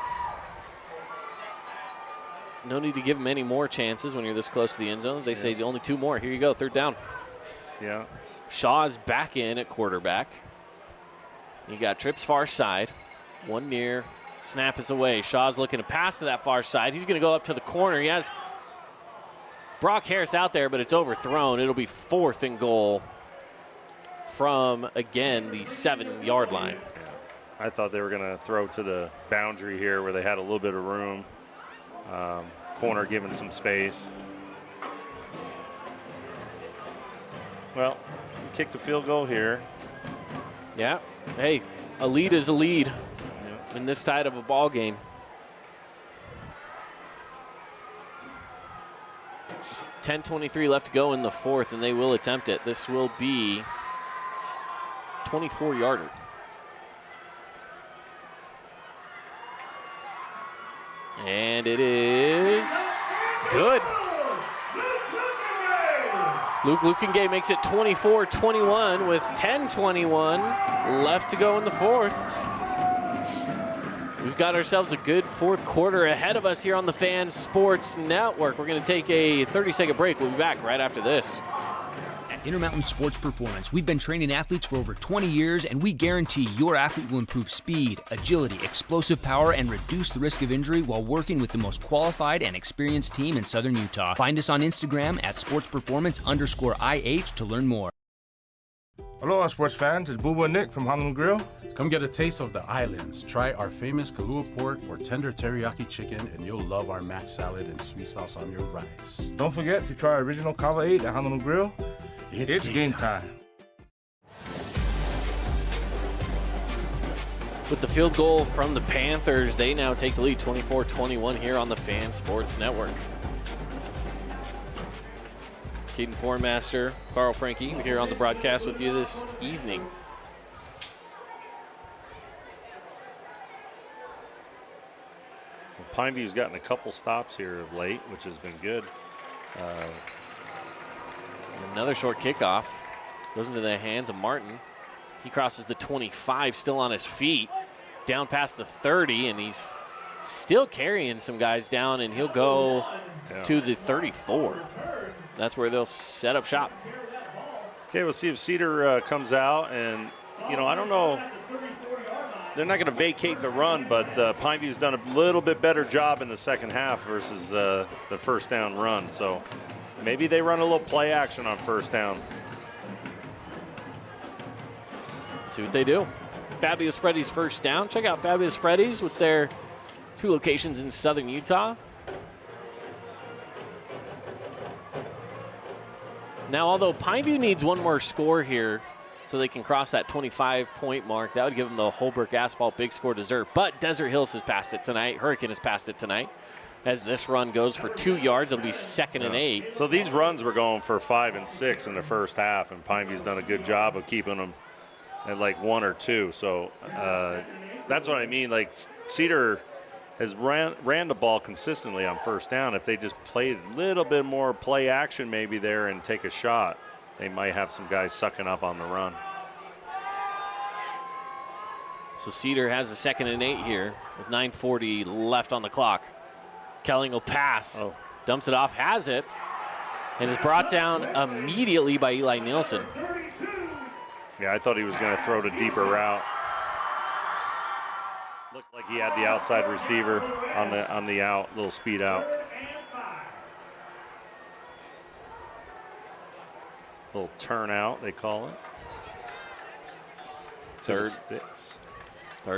No need to give them any more chances when you're this close to the end zone. They say only 2 more. Here you go, 3rd down. Yeah. Shaw's back in at quarterback. You got trips far side. 1 near. Snap is away. Shaw's looking to pass to that far side. He's going to go up to the corner. He has Brock Harris out there, but it's overthrown. It'll be 4th and goal from, again, the 7-yard line. I thought they were going to throw to the boundary here where they had a little bit of room. Corner giving some space. Well, kick the field goal here. Yeah. Hey, a lead is a lead in this side of a ball game. .10:23 left to go in the fourth, and they will attempt it. This will be 24-yarder. And it is good. Luke Lukengay makes it 24-21 with 10:21 left to go in the fourth. We've got ourselves a good fourth quarter ahead of us here on the Fan Sports Network. We're going to take a 30-second break. We'll be back right after this. At Intermountain Sports Performance, we've been training athletes for over 20 years, and we guarantee your athlete will improve speed, agility, explosive power, and reduce the risk of injury while working with the most qualified and experienced team in Southern Utah. Find us on Instagram at sportsperformance_IH to learn more. Aloha, sports fans. It's Boo and Nick from Honolulu Grill. Come get a taste of the islands. Try our famous Kalua pork or tender teriyaki chicken, and you'll love our mac salad and sweet sauce on your rice. Don't forget to try our original Kava 8 at Honolulu Grill. It's game time. With the field goal from the Panthers, they now take the lead 24-21 here on the Fan Sports Network. Caden Formaster, Carl Frankie here on the broadcast with you this evening. Well, Pineview's gotten a couple stops here of late, which has been good. Another short kickoff goes into the hands of Martin. He crosses the 25, still on his feet, down past the 30, and he's still carrying some guys down, and he'll go to the 34. That's where they'll set up shop. Okay, we'll see if Cedar comes out, and, you know, I don't know. They're not going to vacate the run, but Pineview's done a little bit better job in the second half versus the first down run. So maybe they run a little play action on first down. Let's see what they do. Fabulous Freddy's first down. Check out Fabulous Freddy's with their 2 locations in Southern Utah. Now, although Pineview needs one more score here so they can cross that 25-point mark, that would give them the Holbrook Asphalt big score dessert. But Desert Hills has passed it tonight. Hurricane has passed it tonight. As this run goes for 2 yards, it'll be 2nd and 8. So these runs were going for 5 and 6 in the first half, and Pineview's done a good job of keeping them at like 1 or 2. So that's what I mean. Like Cedar has ran the ball consistently on first down. If they just played a little bit more play action maybe there and take a shot, they might have some guys sucking up on the run. So Cedar has a 2nd and 8 here with 9:40 left on the clock. Kelling will pass, dumps it off, has it, and is brought down immediately by Eli Nielsen. Yeah, I thought he was going to throw the deeper route. Looked like he had the outside receiver on the out, little speed out. Little turnout, they call it. Third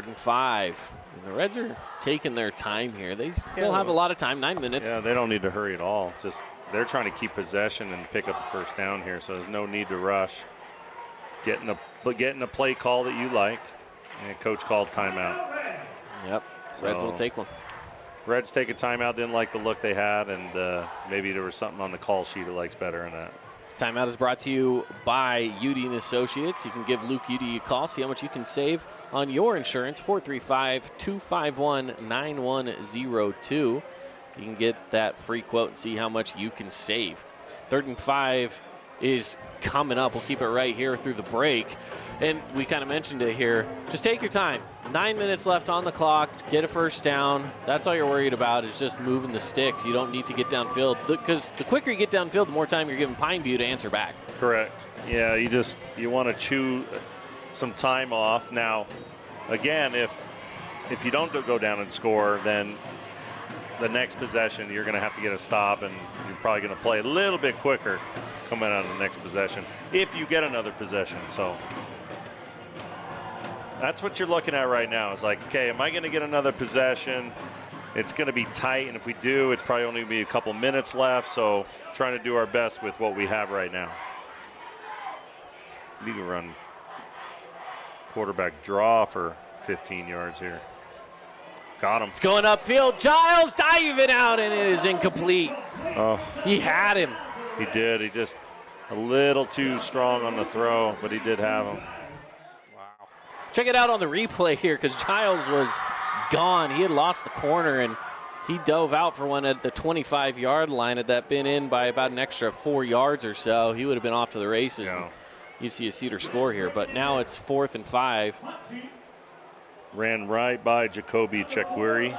and 5. And the Reds are taking their time here. They still have a lot of time, 9 minutes. Yeah, they don't need to hurry at all. Just they're trying to keep possession and pick up the first down here, so there's no need to rush. Getting a play call that you like, and coach called timeout. Yep, Reds will take one. Reds take a timeout, didn't like the look they had, and maybe there was something on the call sheet that likes better than that. Timeout is brought to you by Udy & Associates. You can give Luke Udy a call, see how much you can save on your insurance, 435-251-9102. You can get that free quote and see how much you can save. 3rd and 5 is coming up. We'll keep it right here through the break. And we kind of mentioned it here. Just take your time. 9 minutes left on the clock. Get a first down. That's all you're worried about is just moving the sticks. You don't need to get downfield because the quicker you get downfield, the more time you're giving Pineview to answer back. Correct. Yeah, you want to chew some time off. Now, again, if you don't go down and score, then the next possession you're going to have to get a stop, and you're probably going to play a little bit quicker coming out of the next possession if you get another possession. So that's what you're looking at right now. It's like, okay, am I going to get another possession? It's going to be tight, and if we do, it's probably only going to be a couple minutes left. So trying to do our best with what we have right now. You can run quarterback draw for 15 yards here. Got him. It's going upfield. Giles diving out, and it is incomplete. Oh, he had him. He did. He just a little too strong on the throw, but he did have him. Wow. Check it out on the replay here because Giles was gone. He had lost the corner, and he dove out for one at the 25-yard line. Had that been in by about an extra 4 yards or so, he would have been off to the races. Yeah. You see a Cedar score here, but now it's 4th and 5. Ran right by Jacoby Chekwiri.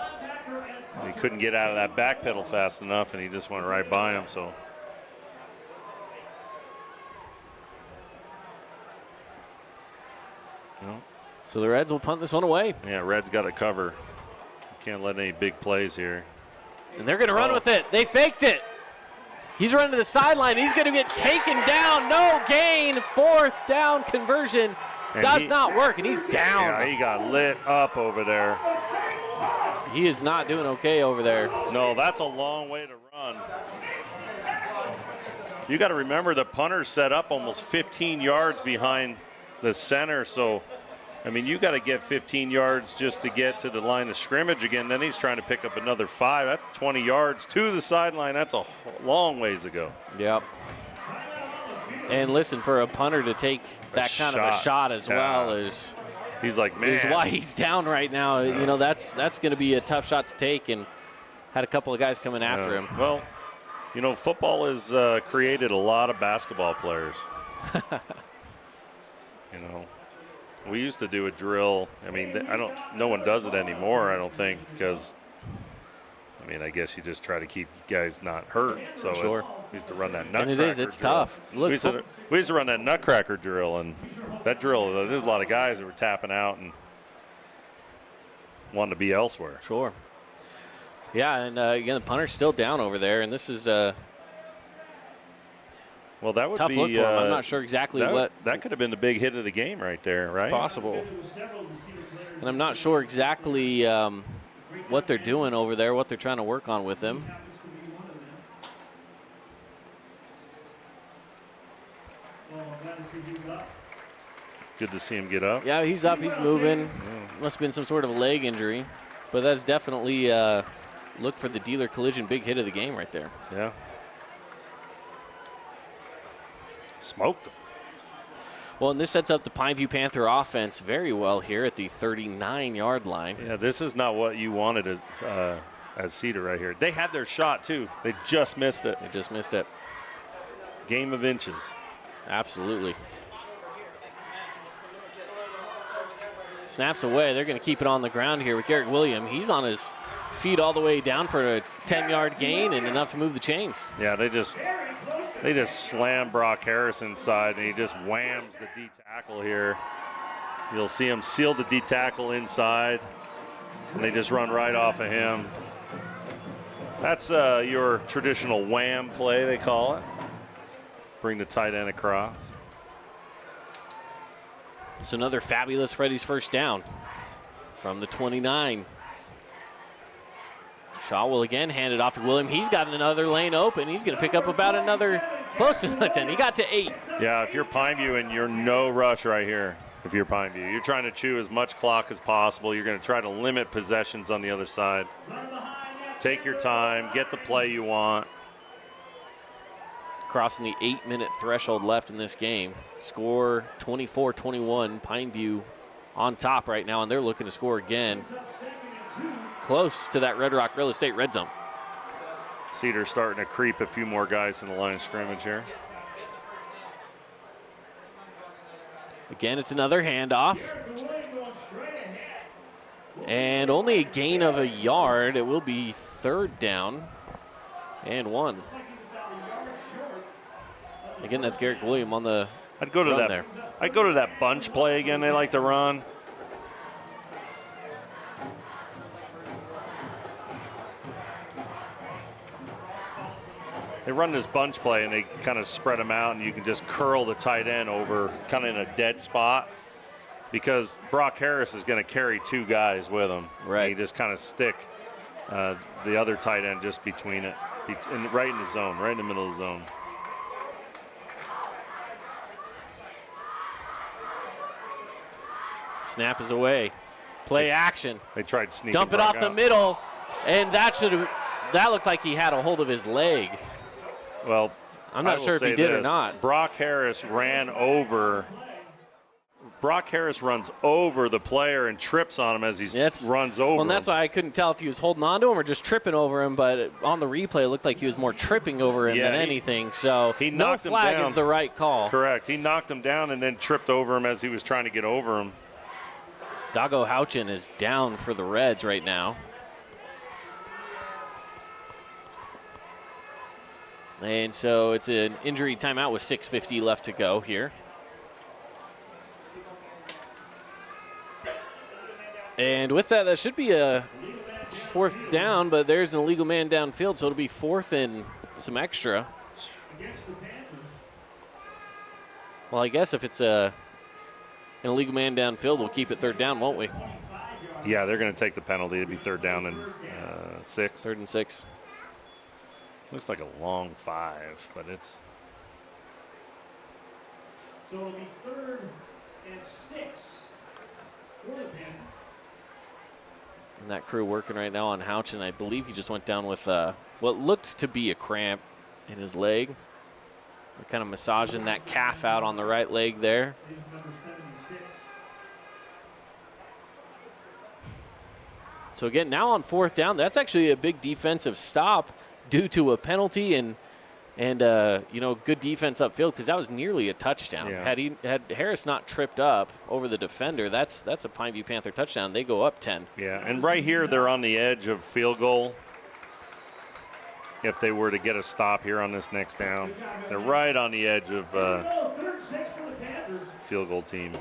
He couldn't get out of that back pedal fast enough, and he just went right by him. So. So the Reds will punt this one away. Yeah, Reds got to cover. Can't let any big plays here. And they're going to run with it. They faked it. He's running to the sideline. He's going to get taken down. No gain. 4th down conversion. And does not work, and he's down. Yeah, he got lit up over there. He is not doing okay over there. No, that's a long way to run. You got to remember the punter's set up almost 15 yards behind the center, so I mean, you got to get 15 yards just to get to the line of scrimmage again. Then he's trying to pick up another 5. That's 20 yards to the sideline. That's a long ways to go. Yep. And listen, for a punter to take that kind of a shot as well is, he's like, man, is why he's down right now. You know, that's going to be a tough shot to take, and had a couple of guys coming after him. Well, you know, football has created a lot of basketball players. You know, we used to do a drill. I mean, no one does it anymore, I don't think, because, I mean, I guess you just try to keep guys not hurt. So sure. We used to run that nutcracker and it's drill. tough. Look, we used to run that nutcracker drill, and that drill, there's a lot of guys that were tapping out and wanting to be elsewhere. Sure. Yeah, and again, the punter's still down over there, and this is well, that would tough be look for him. I'm not sure exactly what. That could have been the big hit of the game right there, right? It's possible. And I'm not sure exactly what they're doing over there, what they're trying to work on with him. Good to see him get up. Yeah, he's up. He's moving. Yeah. Must have been some sort of a leg injury. But that's definitely look for the dealer collision big hit of the game right there. Yeah. Smoked him. Well, and this sets up the Pineview Panther offense very well here at the 39-yard line. Yeah, this is not what you wanted as Cedar right here. They had their shot, too. They just missed it. They just missed it. Game of inches. Absolutely. Snaps away. They're going to keep it on the ground here with Garrett William. He's on his feet all the way down for a 10-yard gain and enough to move the chains. Yeah, they just slam Brock Harris inside, and he just whams the D tackle here. You'll see him seal the D tackle inside, and they just run right off of him. That's your traditional wham play, they call it. Bring the tight end across. It's another fabulous Freddy's first down from the 29. Shaw will again hand it off to William. He's got another lane open. He's going to pick up about another close to 10. He got to 8. Yeah, if you're Pineview and you're no rush right here, if you're Pineview, you're trying to chew as much clock as possible. You're going to try to limit possessions on the other side. Take your time, get the play you want. Crossing the 8-minute threshold left in this game. Score 24-21. Pineview on top right now, and they're looking to score again. Close to that Red Rock Real Estate red zone. Cedar starting to creep a few more guys in the line of scrimmage here. Again, it's another handoff. And only a gain of a yard. It will be 3rd down and 1. Again, that's Garrett William on the I'd go to run that there. I'd go to that bunch play again they like to run. They run this bunch play and they kind of spread them out, and you can just curl the tight end over kind of in a dead spot because Brock Harris is going to carry 2 guys with him. Right. And you just kind of stick the other tight end just between it, right in the zone, right in the middle of the zone. Snap is away. Play action. They tried sneaking. Dump it off the middle, and that looked like he had a hold of his leg. Well, I'm not sure if he did or not. Brock Harris runs over the player and trips on him as he runs over. Well, and him. that's why I couldn't tell if he was holding on to him or just tripping over him. But on the replay, it looked like he was more tripping over him than anything. So he no knocked him flag down. is the right call. Correct. He knocked him down and then tripped over him as he was trying to get over him. Dago Houchin is down for the Reds right now. And so it's an injury timeout with 6:50 left to go here. And with that, that should be a 4th down, but there's an illegal man downfield, so it'll be 4th and some extra. Well, I guess if it's an illegal man downfield, we'll keep it 3rd down, won't we? Yeah, they're going to take the penalty. It'd be 3rd down and 6. 3rd and 6. Looks like a long 5, but it's. So it'll be 3rd and 6 for the Panthers. And that crew working right now on Houchin. I believe he just went down with what looked to be a cramp in his leg. They're kind of massaging that calf out on the right leg there. So again, now on 4th down, that's actually a big defensive stop due to a penalty and good defense upfield, because that was nearly a touchdown. Yeah. Had Harris not tripped up over the defender, that's a Pineview Panther touchdown. They go up 10. Yeah, and right here they're on the edge of field goal. If they were to get a stop here on this next down, they're right on the edge of field goal team.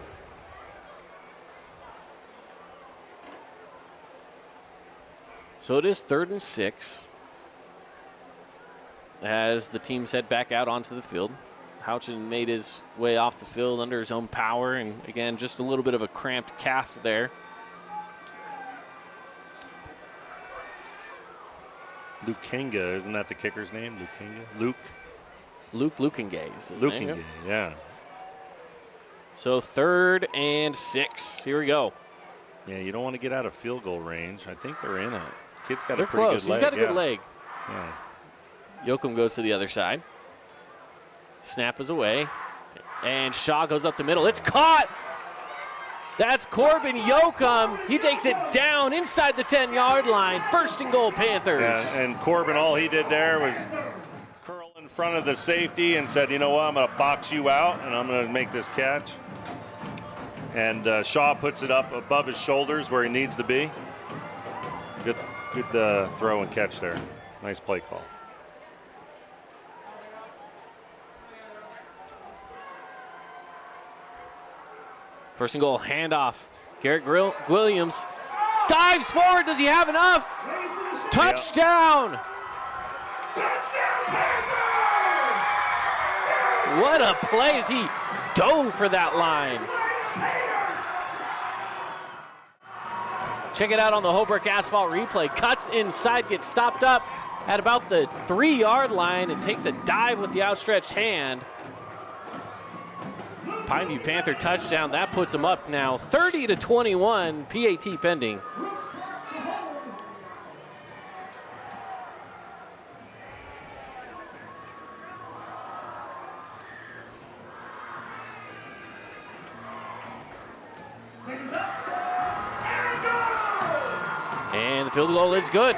So it is 3rd and 6 as the teams head back out onto the field. Houchin made his way off the field under his own power, and again, just a little bit of a cramped calf there. Lukenga, isn't that the kicker's name? Lukenga? Luke Lukengay is his name. Lukengay, yeah. So 3rd and 6. Here we go. Yeah, you don't want to get out of field goal range. I think they're in it. Kid's got They're a pretty close. good leg. He's got a good leg. Yeah. Yoakum goes to the other side. Snap is away. And Shaw goes up the middle. It's caught! That's Corbin Yoakum. He takes it down inside the 10-yard line. 1st and goal, Panthers. Yeah, and Corbin, all he did there was curl in front of the safety and said, you know what, I'm going to box you out, and I'm going to make this catch. And Shaw puts it up above his shoulders where he needs to be. Good throw and catch there. Nice play call. First and goal, handoff. Garrett Williams dives forward. Does he have enough? Touchdown! What a play as he dove for that line. Check it out on the Holbrook Asphalt replay. Cuts inside, gets stopped up at about the 3-yard line and takes a dive with the outstretched hand. Pineview Panther touchdown. That puts them up now 30-21, PAT pending. And the field goal is good.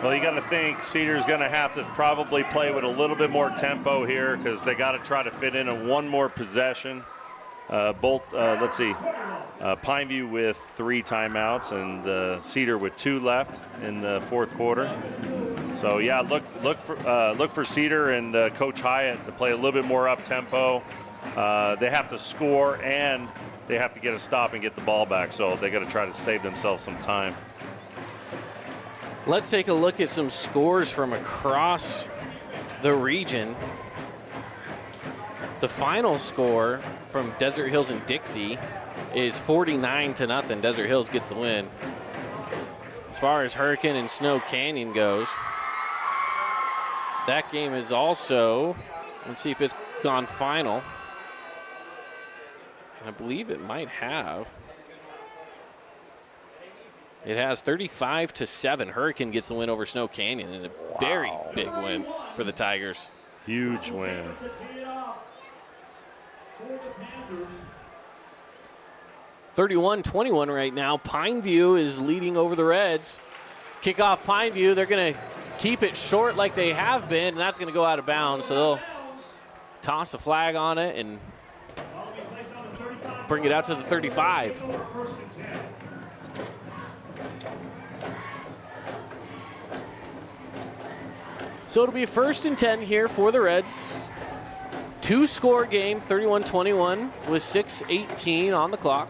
Well, you got to think Cedar's going to have to probably play with a little bit more tempo here because they got to try to fit in one more possession. Pineview with 3 timeouts and Cedar with 2 left in the 4th quarter. So yeah, look for Cedar and Coach Hyatt to play a little bit more up tempo. They have to score and they have to get a stop and get the ball back. So they got to try to save themselves some time. Let's take a look at some scores from across the region. The final score from Desert Hills and Dixie is 49-0. Desert Hills gets the win. As far as Hurricane and Snow Canyon goes, that game is also, let's see if it's gone final. And I believe it might have. It has 35-7. Hurricane gets the win over Snow Canyon, and a very big win for the Tigers. Huge win. 31-21 right now. Pineview is leading over the Reds. Kickoff Pineview. They're going to keep it short like they have been, and that's going to go out of bounds. So they'll toss a flag on it and bring it out to the 35. So it'll be 1st and 10 here for the Reds. 2-score game, 31-21 with 6:18 on the clock.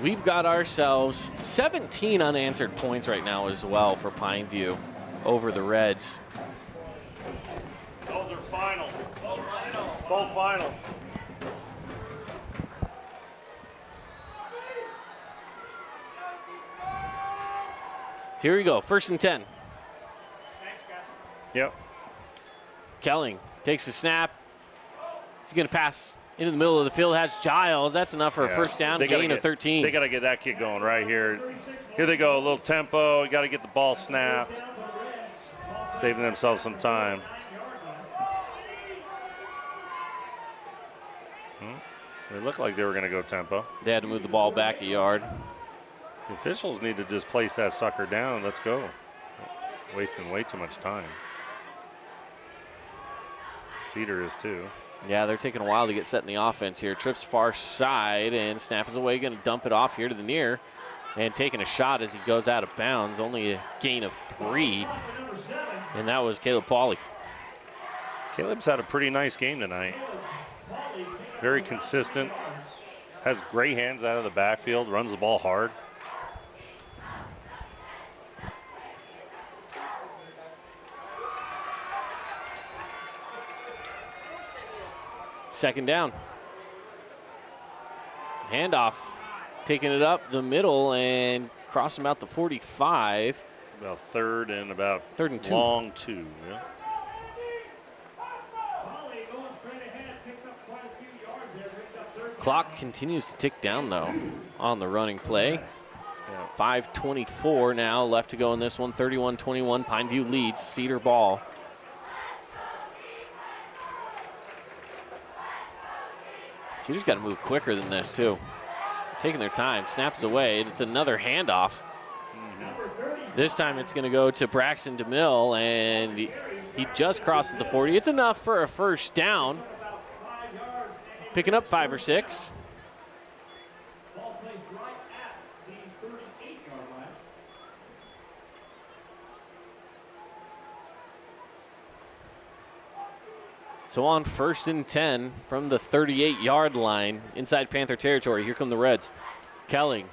We've got ourselves 17 unanswered points right now as well for Pineview over the Reds. Those are final. Both final. Here we go, 1st and 10. Yep. Kelling takes the snap. He's going to pass into the middle of the field. Has Giles. That's enough for a first down, gain of 13. They got to get that kid going right here. Here they go, a little tempo. You got to get the ball snapped. Saving themselves some time. They looked like they were going to go tempo. They had to move the ball back a yard. The officials need to just place that sucker down. Let's go. Wasting way too much time. Cedar is too. Yeah, they're taking a while to get set in the offense here. Trips far side and snap is away. Going to dump it off here to the near. And taking a shot as he goes out of bounds. Only a gain of 3. And that was Caleb Pauly. Caleb's had a pretty nice game tonight. Very consistent. Has great hands out of the backfield. Runs the ball hard. Second down. Handoff. Taking it up the middle and crossing about the 45. About third and 2. Long 2. Yeah. Clock continues to tick down, though, on the running play. 5:24 now left to go in this one. 31-21. Pineview leads. Cedar ball. Cedar's got to move quicker than this, too. Taking their time. Snaps away. It's another handoff. This time it's going to go to Braxton DeMille, and he just crosses the 40. It's enough for a first down. Picking up 5 or 6. So on 1st and 10 from the 38-yard line inside Panther territory. Here come the Reds. Kelling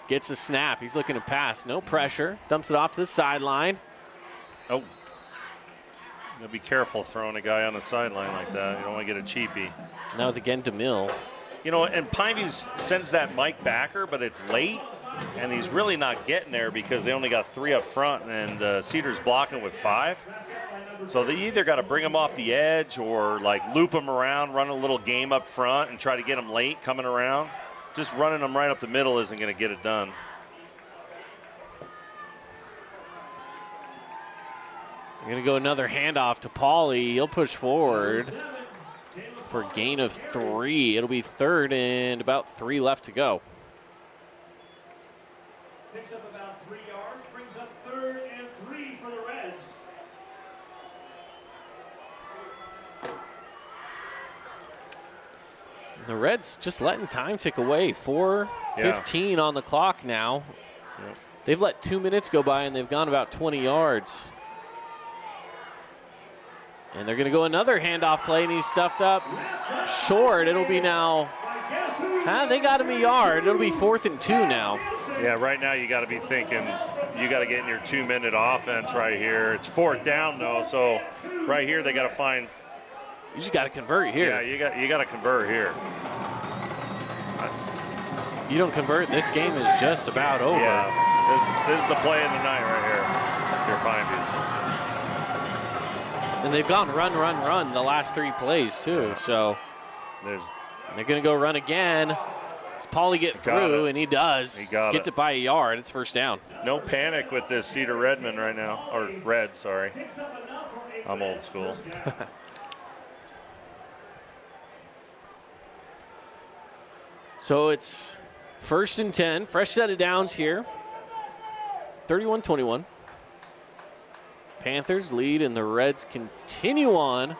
gets a snap. He's looking to pass. No pressure. Dumps it off to the sideline. Oh. You'll be careful throwing a guy on the sideline like that. You don't want to get a cheapie. And that was again DeMille. You know, and Pineview sends that Mike backer, but it's late, and he's really not getting there because they only got 3 up front, and Cedar's blocking with 5. So they either got to bring him off the edge or like loop him around, run a little game up front and try to get him late coming around. Just running them right up the middle isn't going to get it done. We're going to go another handoff to Pauly. He'll push forward for a gain of 3. It'll be 3rd and about 3 left to go. Picks up about 3 yards, brings up 3rd and 3 for the Reds. The Reds just letting time tick away. 4:15 on the clock now. Yep. They've let 2 minutes go by, and they've gone about 20 yards. And they're going to go another handoff play, and he's stuffed up short. It'll be now, they got him a yard. It'll be 4th and 2 now. Yeah, right now you got to be thinking you got to get in your 2-minute offense right here. It's 4th down, though, so right here they got to find. You just got to convert here. Yeah, you got to convert here. You don't convert, this game is just about over. Yeah, this is the play of the night right here. if you're Pineview. And they've gone run the last 3 plays, too. So they're going to go run again. Does Pauly get through? And he does. He got Gets it by a yard. It's first down. No panic with this Cedar Redmond right now. Or Red, sorry. I'm old school. So it's 1st and 10. Fresh set of downs here. 31-21. Panthers lead, and the Reds continue on.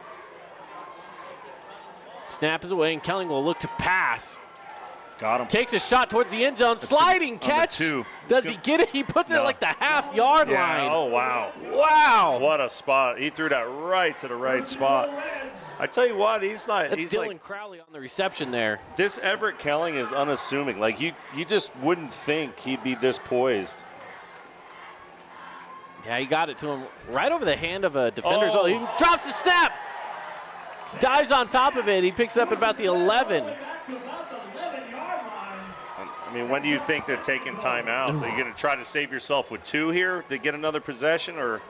Snap is away, and Kelling will look to pass. Got him. Takes a shot towards the end zone. Sliding catch. Does he get it? He puts it at like the half-yard line. Oh, wow. Wow. What a spot. He threw that right to the right spot. I tell you what, he's not. That's he's Dylan like, Crowley on the reception there. This Everett Kelling is unassuming. Like, you just wouldn't think he'd be this poised. Yeah, he got it to him right over the hand of a defender. Oh. He drops the snap. Dives on top of it. He picks up about the 11. I mean, when do you think they're taking timeouts? Are you going to try to save yourself with 2 here to get another possession? Or,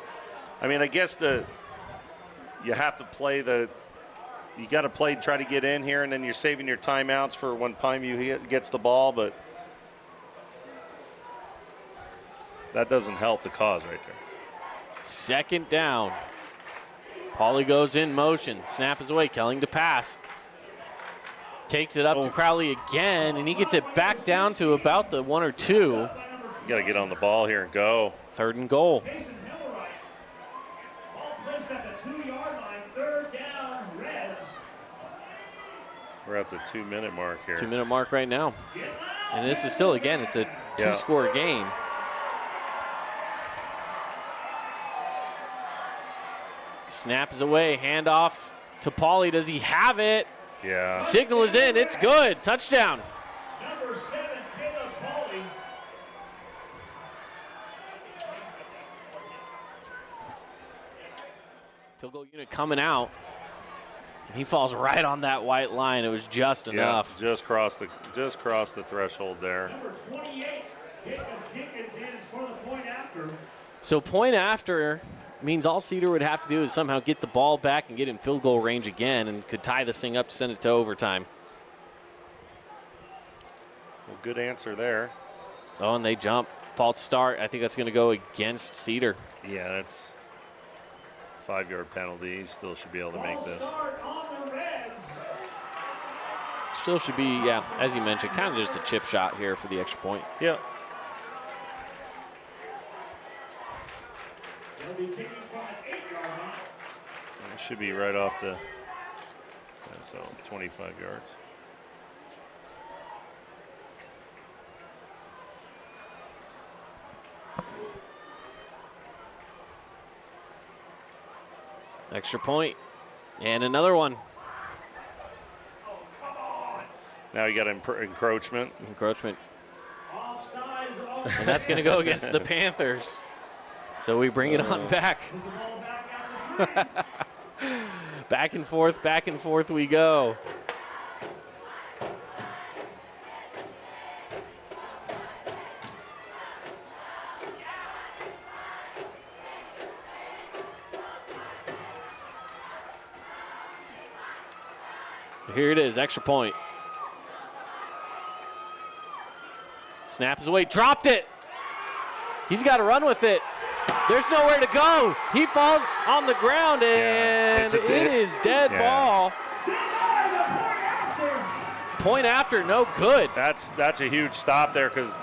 I mean, I guess you have to play you got to play, try to get in here, and then you're saving your timeouts for when Pineview gets the ball, but that doesn't help the cause right there. 2nd down. Pauly goes in motion. Snap is away. Kelling to pass. Takes it up to Crowley again, and he gets it back down to about the 1 or 2. You got to get on the ball here and go. 3rd and goal. We're at the 2-minute mark here. 2-minute mark right now. And this is still, again, it's a 2-score game. Snap is away. Handoff to Pauly. Does he have it? Yeah. Signal is in. It's good. Touchdown. Number 7, Caleb Pauly. Field goal unit coming out. And he falls right on that white line. It was just enough. Just crossed the threshold there. Number 28, Jacob Jenkins in for the point after. So point after means all Cedar would have to do is somehow get the ball back and get in field goal range again, and could tie this thing up to send it to overtime. Well, good answer there. Oh, and they jump. False start. I think that's going to go against Cedar. Yeah, that's 5-yard penalty. He still should be able to make this. Still should be, yeah, as you mentioned, kind of just a chip shot here for the extra point. Yeah. It should be right off the, so 25 yards. Extra point. And another one. Now you got encroachment. Encroachment. And that's going to go against the Panthers. So we bring it on back. Back and forth we go. Here it is, extra point. Snap is away, dropped it. He's got to run with it. There's nowhere to go. He falls on the ground, and it is dead ball. Point after, no good. That's a huge stop there, because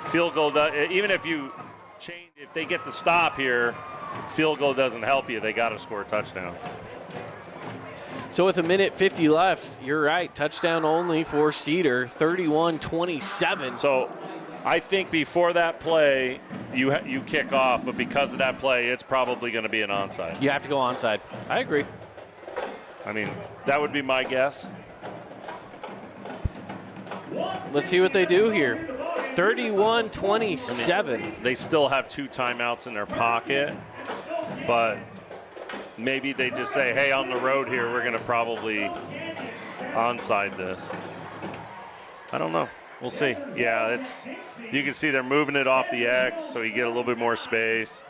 field goal, even if you change, if they get the stop here, field goal doesn't help you. They got to score a touchdown. So with 1:50 left, you're right, touchdown only for Cedar, 31-27. So I think before that play, you kick off, but because of that play, it's probably going to be an onside. You have to go onside. I agree. I mean, that would be my guess. Let's see what they do here. 31-27. They still have 2 timeouts in their pocket, but maybe they just say, hey, on the road here, we're going to probably onside this. I don't know. We'll see. Yeah, you can see they're moving it off the X, so you get a little bit more space.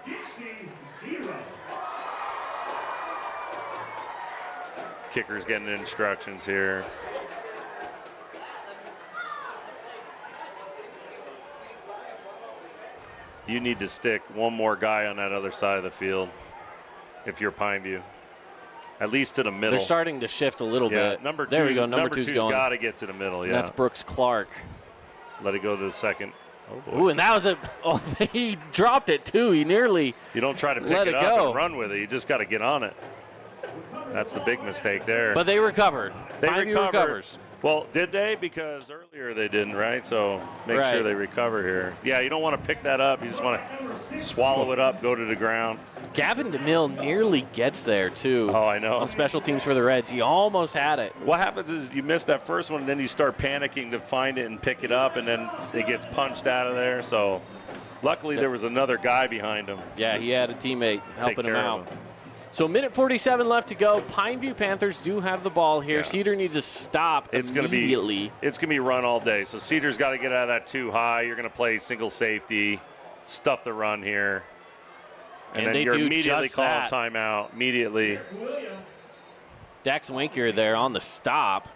Kicker's getting instructions here. You need to stick one more guy on that other side of the field if you're Pineview. At least to the middle. They're starting to shift a little bit. Number there two, we go. Number two's going. got to get to the middle. Yeah, that's Brooks Clark. Let it go to the second. Ooh, and that was he dropped it too. He nearly. You don't try to pick it up and run with it. You just got to get on it. That's the big mistake there. But they recovered. Pineview recovers. Well, did they? Because earlier they didn't, right? So make sure they recover here. Yeah, you don't want to pick that up. You just want to swallow it up, go to the ground. Gavin DeMille nearly gets there, too. Oh, I know. On special teams for the Reds. He almost had it. What happens is you miss that first one, and then you start panicking to find it and pick it up, and then it gets punched out of there. So luckily there was another guy behind him. Yeah, he had a teammate helping him out. So 1:47 left to go. Pineview Panthers do have the ball here. Yeah. Cedar needs a stop immediately. It's going to be run all day. So Cedar's got to get out of that too high. You're going to play single safety, stuff the run here. And then you're immediately calling timeout. Immediately. Dax Winkier there on the stop.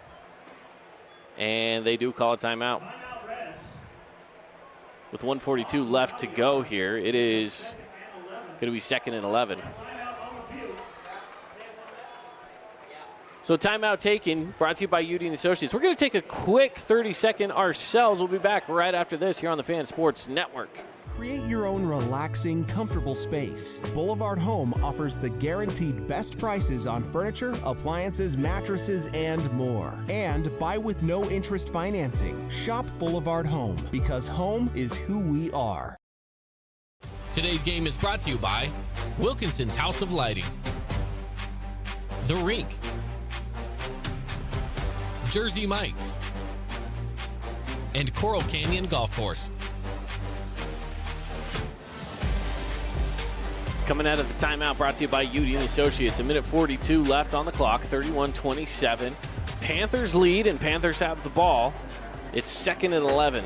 And they do call a timeout. With 1:42 left to go here, it is going to be 2nd and 11. So timeout taken, brought to you by UD & Associates. We're going to take a quick 30-second ourselves. We'll be back right after this here on the Fan Sports Network. Create your own relaxing, comfortable space. Boulevard Home offers the guaranteed best prices on furniture, appliances, mattresses, and more. And buy with no interest financing. Shop Boulevard Home, because home is who we are. Today's game is brought to you by Wilkinson's House of Lighting, The Rink, Jersey Mike's, and Coral Canyon Golf Course. Coming out of the timeout, brought to you by UD & Associates. 1:42 left on the clock, 31-27. Panthers lead, and Panthers have the ball. It's 2nd and 11.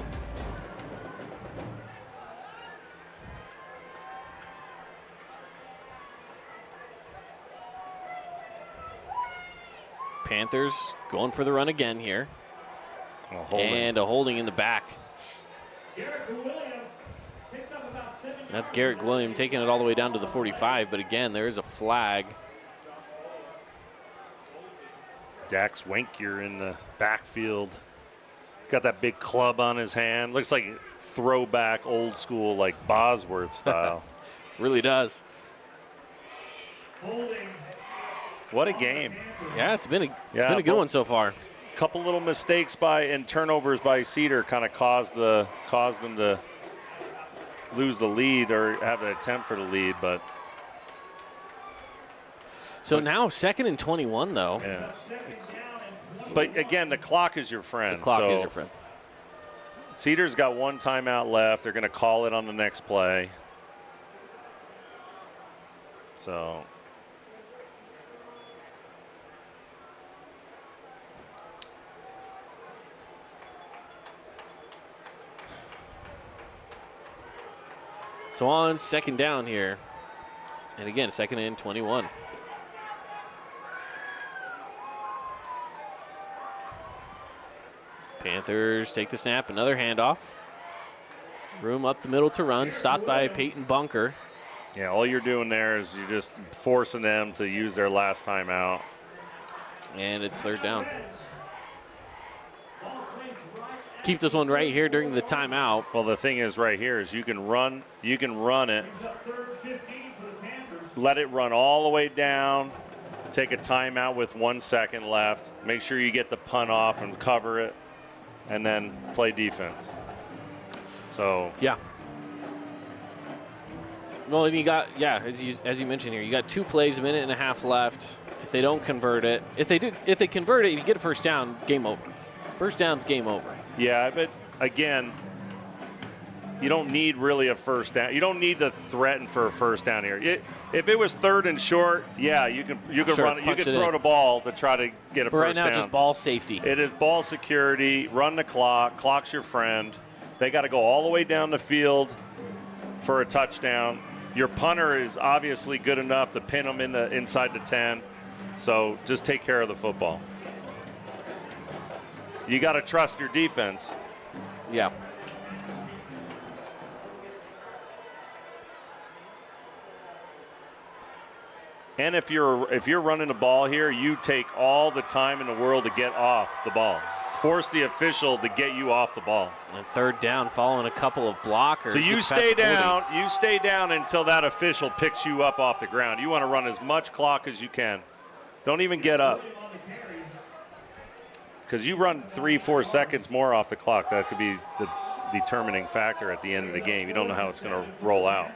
Panthers going for the run again here. And a holding in the back. That's Garrett Williams taking it all the way down to the 45, but again, there is a flag. Dax Winkier in the backfield. Got that big club on his hand. Looks like throwback, old school, like Bosworth style. Really does. What a game. Yeah, it's been a good one so far. Couple little mistakes and turnovers by Cedar kind of caused them to lose the lead or have an attempt for the lead, but now 2nd and 21 though. Yeah. But again, the clock is your friend. The clock is your friend. Cedar's got one timeout left. They're going to call it on the next play. So on 2nd down here. And again, 2nd and 21. Panthers take the snap, another handoff. Room up the middle to run, stopped by Peyton Bunker. Yeah, all you're doing there is you're just forcing them to use their last timeout. And it's 3rd down. Keep this one right here during the timeout. Well, the thing is right here is you can run it, let it run all the way down, take a timeout with 1 second left, make sure you get the punt off and cover it, and then play defense. So yeah. Well, and you got as you mentioned here, you got 2 plays, a minute and a half left. If they don't convert it, if they convert it, if you get a 1st down, game over. 1st down's game over. Yeah, but again, you don't need really a 1st down. You don't need to threaten for a 1st down here. If it was 3rd and short, yeah, you can run it. You can throw the ball to try to get a 1st down. Right now, it's just ball safety. It is ball security. Run the clock. Clock's your friend. They got to go all the way down the field for a touchdown. Your punter is obviously good enough to pin them inside the 10. So just take care of the football. You got to trust your defense. Yeah. And if you're running the ball here, you take all the time in the world to get off the ball. Force the official to get you off the ball. And third down following a couple of blockers. So you stay down. You stay down until that official picks you up off the ground. You want to run as much clock as you can. Don't even get up. Because you run 3-4 seconds more off the clock. That could be the determining factor at the end of the game. You don't know how it's going to roll out.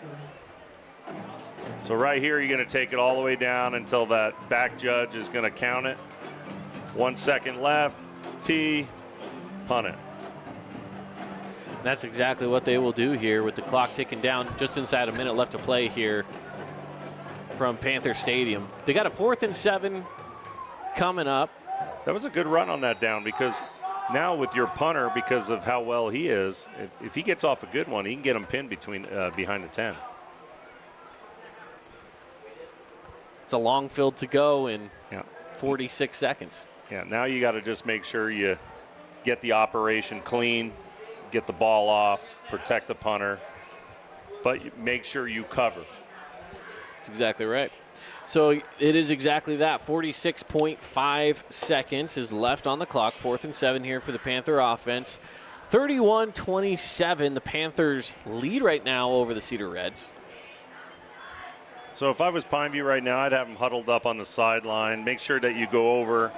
So right here, you're going to take it all the way down until that back judge is going to count it. 1 second left. T, punt it. That's exactly what they will do here with the clock ticking down. Just inside a minute left to play here from Panther Stadium. They got a 4th and 7 coming up. That was a good run on that down, because now with your punter, because of how well he is, if he gets off a good one, he can get him pinned behind the 10. It's a long field to go in 46 seconds. Yeah, now you got to just make sure you get the operation clean, get the ball off, protect the punter, but make sure you cover. That's exactly right. So it is exactly that. 46.5 seconds is left on the clock. 4th and 7 here for the Panther offense. 31-27, the Panthers lead right now over the Cedar Reds. So if I was Pineview right now, I'd have them huddled up on the sideline. Make sure that you go over,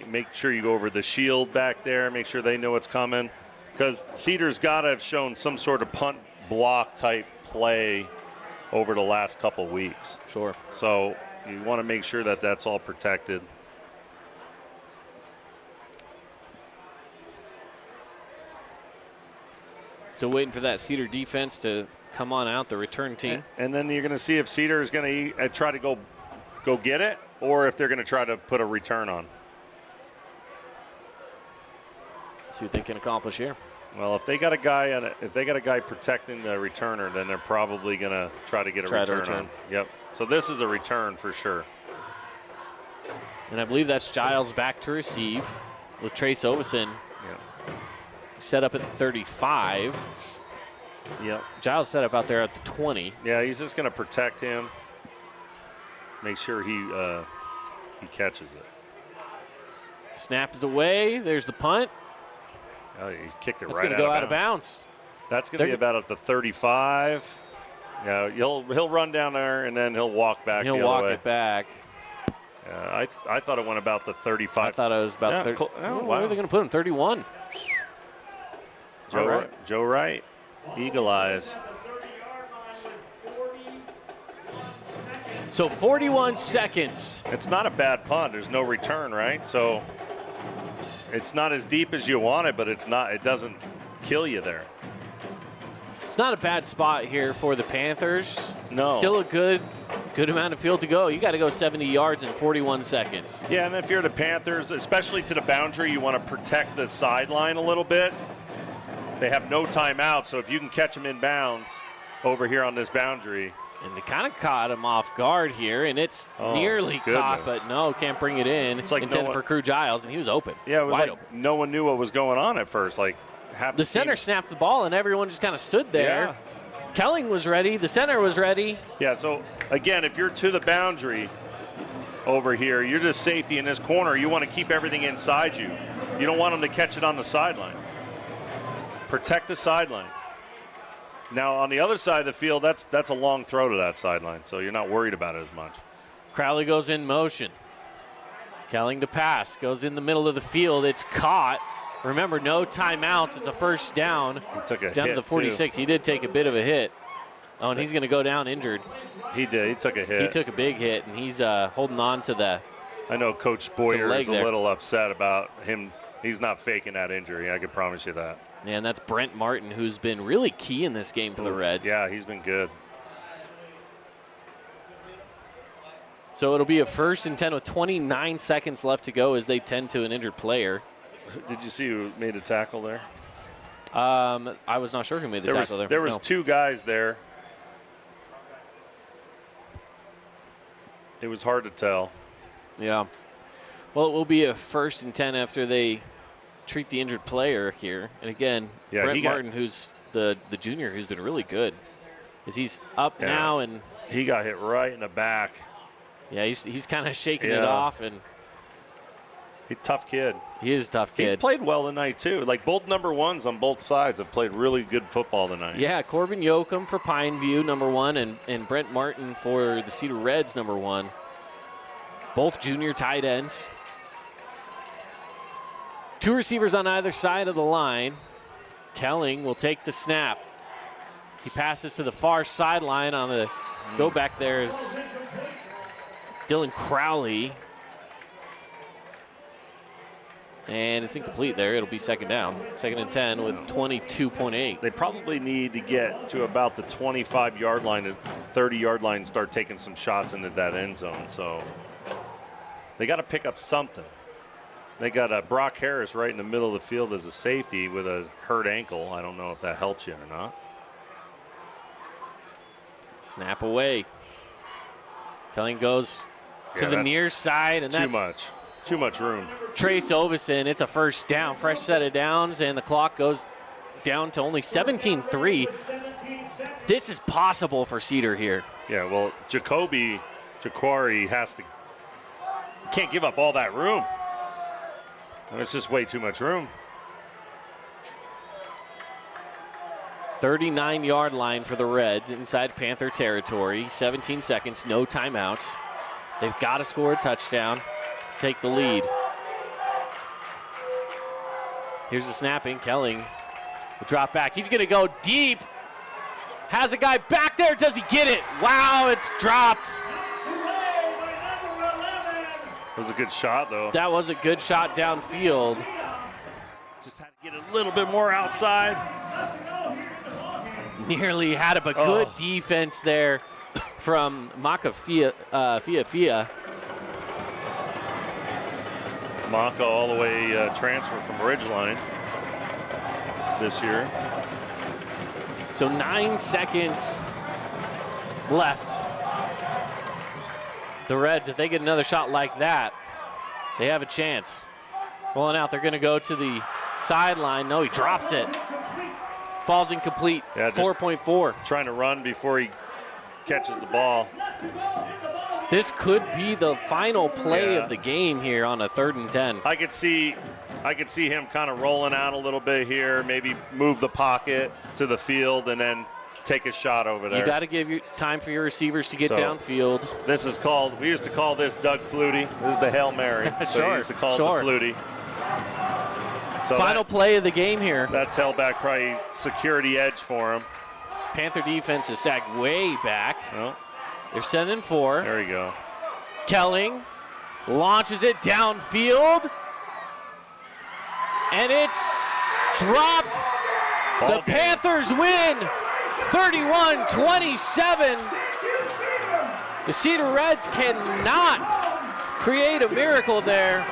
make sure you go over the shield back there. Make sure they know what's coming, because Cedar's got to have shown some sort of punt block type play over the last couple weeks. Sure. So you want to make sure that that's all protected. So waiting for that Cedar defense to come on out, the return team. And then you're going to see if Cedar is going to try to go get it, or if they're going to try to put a return on. See what they can accomplish here. Well, if they got a guy protecting the returner, then they're probably going to try to get a return on. Yep. So this is a return for sure. And I believe that's Giles back to receive with Trace Ovison set up at the 35. Yep. Giles set up out there at the 20. Yeah, he's just going to protect him. Make sure he catches it. Snap is away. There's the punt. Oh, he kicked it That's right going to go out of bounds. That's going to be about at the 35. Yeah, he'll run down there, and then he'll walk back the other way. He'll walk it back. I thought it went about the 35. I thought it was about 30. Oh, Where are they going to put him? 31. Joe Wright. Eagle eyes. So 41 seconds. It's not a bad punt. There's no return, right? So it's not as deep as you want it, but it doesn't kill you there. It's not a bad spot here for the Panthers. No. Still a good amount of field to go. You got to go 70 yards in 41 seconds. Yeah, and if you're the Panthers, especially to the boundary, you want to protect the sideline a little bit. They have no timeout, so if you can catch them in bounds over here on this boundary. And they kind of caught him off guard here, and it's nearly caught, but no, can't bring it in. It's like intended for Crew Giles, and he was open. Yeah, it was wide like open. No one knew what was going on at first. Like the center snapped the ball, and everyone just kind of stood there. Yeah. Kelling was ready. The center was ready. Yeah, so, again, if you're to the boundary over here, you're just safety in this corner. You want to keep everything inside you. You don't want them to catch it on the sideline. Protect the sideline. Now, on the other side of the field, that's a long throw to that sideline, so you're not worried about it as much. Crowley goes in motion. Kelling to pass. Goes in the middle of the field. It's caught. Remember, no timeouts. It's a first down. He took a down hit, to the 46. too. He did take a bit of a hit. Oh, and he's going to go down injured. He did. He took a hit. He took a big hit, and he's holding on to the I know Coach Boyer is a there. little upset about him. He's not faking that injury. I can promise you that. Yeah, and that's Brent Martin, who's been really key in this game for the Reds. Yeah, he's been good. So it'll be a 1st and 10 with 29 seconds left to go as they tend to an injured player. Did you see who made a tackle there? I was not sure who made the tackle there. There was two guys there. It was hard to tell. Yeah. Well, it will be a 1st and 10 after they treat the injured player here. And again, Brent Martin, who's the junior, who's been really good, he's up now, and he got hit right in the back. Yeah, he's kind of shaking it off, and he's a tough kid. He is a tough kid. He's played well tonight too. Like both number ones on both sides have played really good football tonight. Yeah, Corbin Yoakum for Pineview, number 1, and Brent Martin for the Cedar Reds, number 1. Both junior tight ends. 2 receivers on either side of the line. Kelling will take the snap. He passes to the far sideline on the go back there is Dylan Crowley. And it's incomplete there. It'll be 2nd down. 2nd and 10 with 22.8. They probably need to get to about the 25-yard line to 30-yard line and start taking some shots into that end zone. So they got to pick up something. They got Brock Harris right in the middle of the field as a safety with a hurt ankle. I don't know if that helps you or not. Snap away. Kelling goes to the near side, and that's too much room. Trace Ovison, it's a 1st down, fresh set of downs, and the clock goes down to only 17-3. This is possible for Cedar here. Yeah, well, Jaquari can't give up all that room. It's just way too much room. 39-yard line for the Reds inside Panther territory. 17 seconds, no timeouts. They've got to score a touchdown to take the lead. Here's the snapping. Kelling will drop back. He's going to go deep. Has a guy back there. Does he get it? Wow, it's dropped. That was a good shot, though. That was a good shot downfield. Just had to get a little bit more outside. Nearly had it, but good defense there from Maka Fia. Maka all the way transfer from Ridgeline this year. So 9 seconds left. The Reds, if they get another shot like that, they have a chance. Rolling out, they're going to go to the sideline. No, he drops it. Falls incomplete, 4.4. Trying to run before he catches the ball. This could be the final play of the game here on a 3rd and 10. I could see him kind of rolling out a little bit here, maybe move the pocket to the field and then take a shot over there. You got to give you time for your receivers to get downfield. This is called, we used to call this Doug Flutie. This is the Hail Mary. So we used to call it the Flutie. So final play of the game here. That tailback probably security edge for him. Panther defense is sacked way back. Well, they're sending 4. There you go. Kelling launches it downfield. And it's dropped. The Panthers win 31-27. The Cedar Reds cannot create a miracle there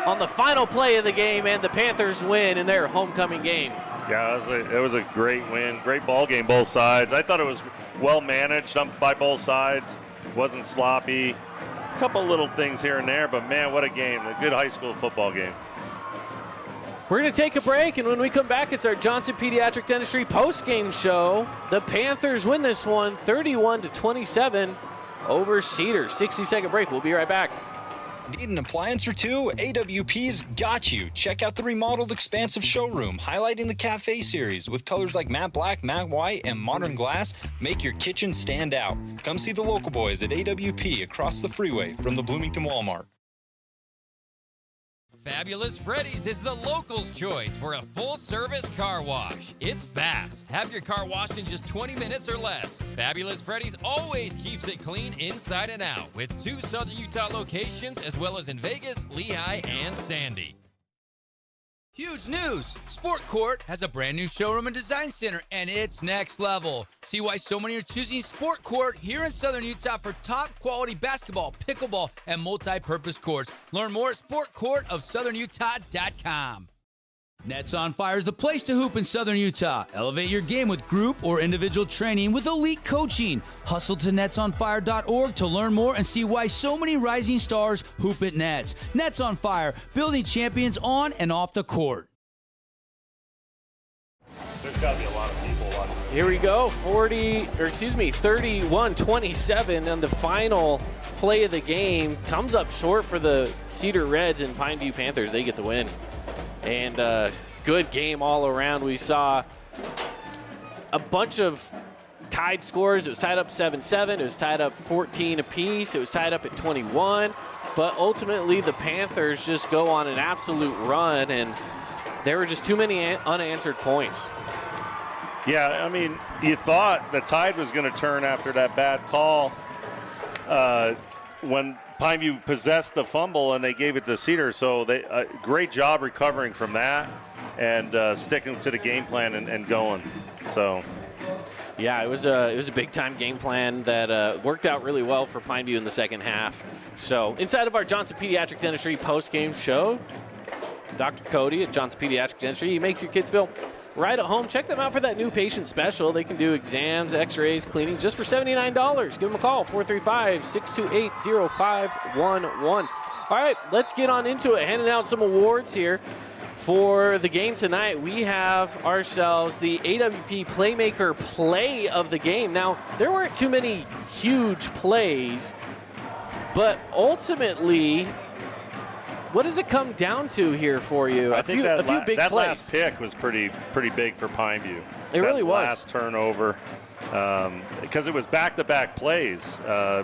on the final play of the game, and the Panthers win in their homecoming game. Yeah, it was a great win. Great ball game, both sides. I thought it was well managed by both sides. Wasn't sloppy. A couple little things here and there, but man, what a game. A good high school football game. We're going to take a break, and when we come back, it's our Johnson Pediatric Dentistry post-game show. The Panthers win this one 31-27 over Cedar. 60-second break. We'll be right back. Need an appliance or two? AWP's got you. Check out the remodeled expansive showroom, highlighting the Cafe series with colors like matte black, matte white, and modern glass. Make your kitchen stand out. Come see the local boys at AWP across the freeway from the Bloomington Walmart. Fabulous Freddy's is the locals' choice for a full-service car wash. It's fast. Have your car washed in just 20 minutes or less. Fabulous Freddy's always keeps it clean inside and out with 2 Southern Utah locations as well as in Vegas, Lehigh, and Sandy. Huge news! Sport Court has a brand new showroom and design center, and it's next level. See why so many are choosing Sport Court here in Southern Utah for top quality basketball, pickleball, and multi-purpose courts. Learn more at sportcourtofsouthernutah.com. Nets on Fire is the place to hoop in Southern Utah. Elevate your game with group or individual training with elite coaching. Hustle to netsonfire.org to learn more and see why so many rising stars hoop at Nets. Nets on Fire, building champions on and off the court. There's got to be a lot of people watching. Here we go, 31-27 on the final play of the game. Comes up short for the Cedar Reds, and Pineview Panthers, they get the win. And good game all around. We saw a bunch of tied scores. It was tied up 7-7. It was tied up 14 apiece. It was tied up at 21. But ultimately, the Panthers just go on an absolute run, and there were just too many unanswered points. Yeah, I mean, you thought the tide was going to turn after that bad call when Pineview possessed the fumble and they gave it to Cedar. So they great job recovering from that and sticking to the game plan and going. So, yeah, it was a big time game plan that worked out really well for Pineview in the second half. So inside of our Johnson Pediatric Dentistry post-game show, Dr. Cody at Johnson Pediatric Dentistry, he makes your kids feel right at home. Check them out for that new patient special. They can do exams, x-rays, cleaning just for $79. Give them a call, 435-628-0511. All right, let's get on into it. Handing out some awards here for the game tonight. We have ourselves the AWP Playmaker Play of the game. Now, there weren't too many huge plays, but ultimately, what does it come down to here for you? I think that big plays. Last pick was pretty big for Pineview. It really was. Last turnover, because it was back-to-back plays. Paul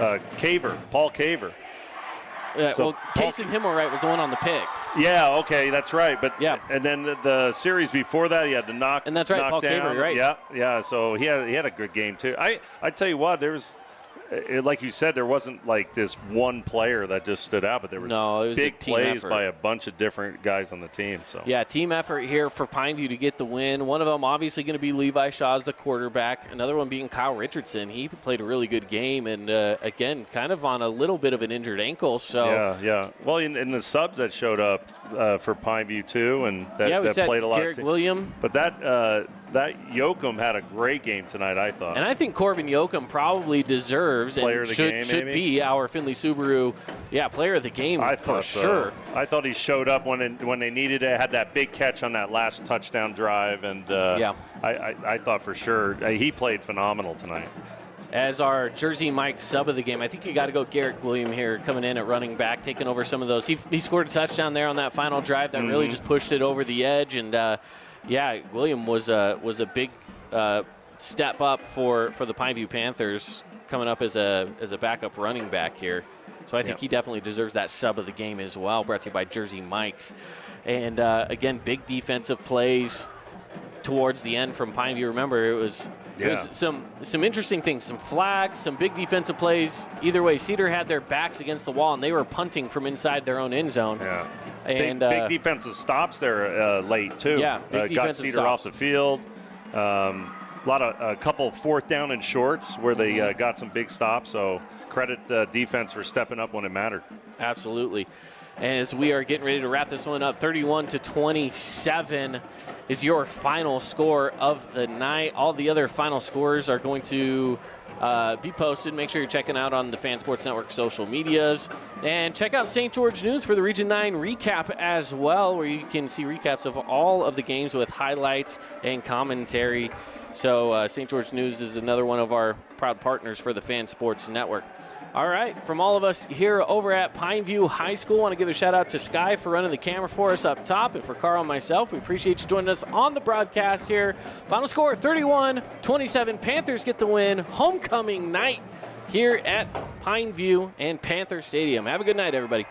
Caver. Yeah, so well, Kason Himmelwright was the one on the pick. Yeah, okay, that's right. But yeah, and then the series before that, he had to knock. And that's right, knock Paul down. Caver, right? Yeah. So he had a good game too. I tell you what, there was. Like you said, there wasn't like this one player that just stood out, but there was big plays by a bunch of different guys on the team. So yeah, team effort here for Pineview to get the win. One of them obviously going to be Levi Shaw's the quarterback. Another one being Kyle Richardson. He played a really good game, and again, kind of on a little bit of an injured ankle. So yeah. Well, in the subs that showed up for Pineview too, and that played a lot. Garrett William, but that Yoakum had a great game tonight, I thought. And I think Corbin Yoakum probably deserves player and of the game, should be our Findlay Subaru, player of the game for sure. I thought he showed up when they needed it. Had that big catch on that last touchdown drive, and I thought for sure he played phenomenal tonight. As our Jersey Mike sub of the game, I think you got to go Garrett William here, coming in at running back, taking over some of those. He scored a touchdown there on that final drive that really just pushed it over the edge, and William was a big step up for the Pineview Panthers, coming up as a backup running back here. So I think he definitely deserves that sub of the game as well, brought to you by Jersey Mike's. And again, big defensive plays towards the end from Pineview. Remember, it was some interesting things, some flags, some big defensive plays. Either way, Cedar had their backs against the wall, and they were punting from inside their own end zone. Yeah. And big defensive stops there late too. Yeah, big got defensive Cedar stops off the field. A couple fourth down and shorts where they got some big stops. So credit the defense for stepping up when it mattered. Absolutely. As we are getting ready to wrap this one up, 31-27 is your final score of the night. All the other final scores are going to be posted. Make sure you're checking out on the Fan Sports Network social medias. And check out St. George News for the Region 9 recap as well, where you can see recaps of all of the games with highlights and commentary. So St. George News is another one of our proud partners for the Fan Sports Network. All right, from all of us here over at Pineview High School, I want to give a shout out to Sky for running the camera for us up top, and for Carl and myself, we appreciate you joining us on the broadcast here. Final score, 31-27. Panthers get the win. Homecoming night here at Pineview and Panther Stadium. Have a good night, everybody.